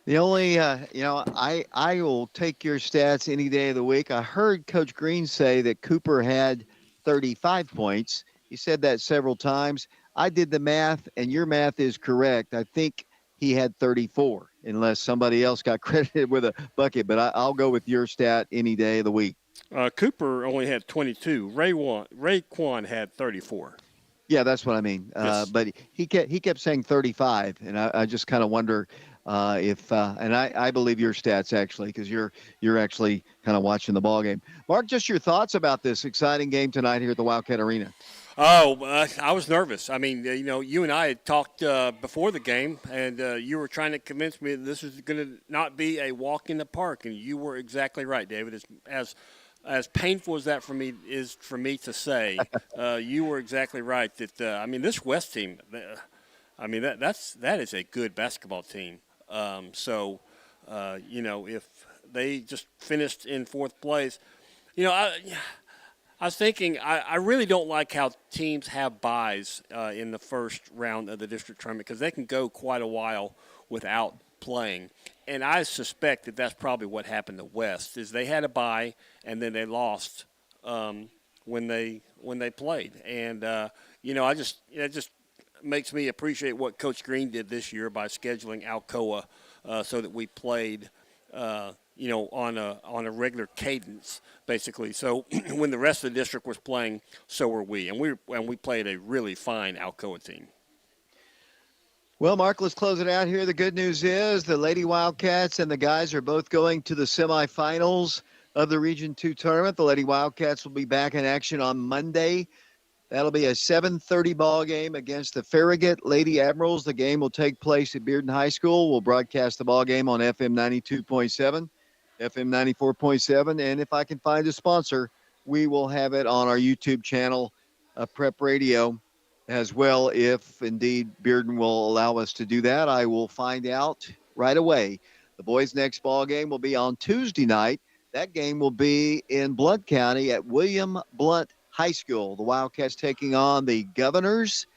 The only, I will take your stats any day of the week. I heard Coach Green say that Cooper had 35 points. He said that several times. I did the math, and your math is correct. I think he had 34, unless somebody else got credited with a bucket. But I'll go with your stat any day of the week. Cooper only had 22. Raekwon had 34. Yeah, that's what I mean. Yes. But he kept saying 35, and I just kind of wonder if and I believe your stats actually, because you're actually kind of watching the ball game. Mark, just your thoughts about this exciting game tonight here at the Wildcat Arena. Oh, I was nervous. I mean, you and I had talked before the game, and you were trying to convince me that this was going to not be a walk in the park, and you were exactly right, David. As painful as that for me to say, you were exactly right. That this West team, that is a good basketball team. If they just finished in fourth place, I was thinking, I really don't like how teams have buys in the first round of the district tournament because they can go quite a while without playing. And I suspect that that's probably what happened to West, is they had a bye and then they lost when they played. And, it just makes me appreciate what Coach Green did this year by scheduling Alcoa so that we played on a regular cadence, basically. So when the rest of the district was playing, so were we. And we played a really fine Alcoa team. Well, Mark, let's close it out here. The good news is the Lady Wildcats and the guys are both going to the semifinals of the Region 2 tournament. The Lady Wildcats will be back in action on Monday. That'll be a 7:30 ball game against the Farragut Lady Admirals. The game will take place at Bearden High School. We'll broadcast the ball game on FM 92.7, FM 94.7, and if I can find a sponsor, we will have it on our YouTube channel, Prep Radio, as well. If indeed Bearden will allow us to do that, I will find out right away. The boys' next ball game will be on Tuesday night. That game will be in Blount County at William Blount High School. The Wildcats taking on the Governors.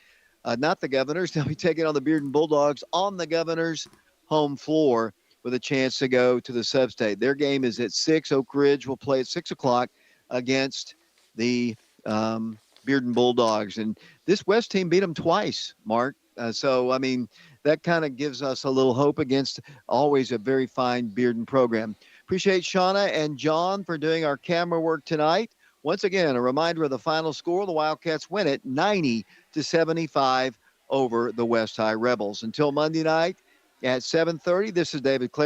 Not the Governors. They'll be taking on the Bearden Bulldogs on the Governors' home floor with a chance to go to the sub-state. Their game is at 6. Oak Ridge will play at 6 o'clock against the Bearden Bulldogs. And this West team beat them twice, Mark. That kind of gives us a little hope against always a very fine Bearden program. Appreciate Shauna and John for doing our camera work tonight. Once again, a reminder of the final score. The Wildcats win it 90-75 over the West High Rebels. Until Monday night at 7:30, this is David Clay.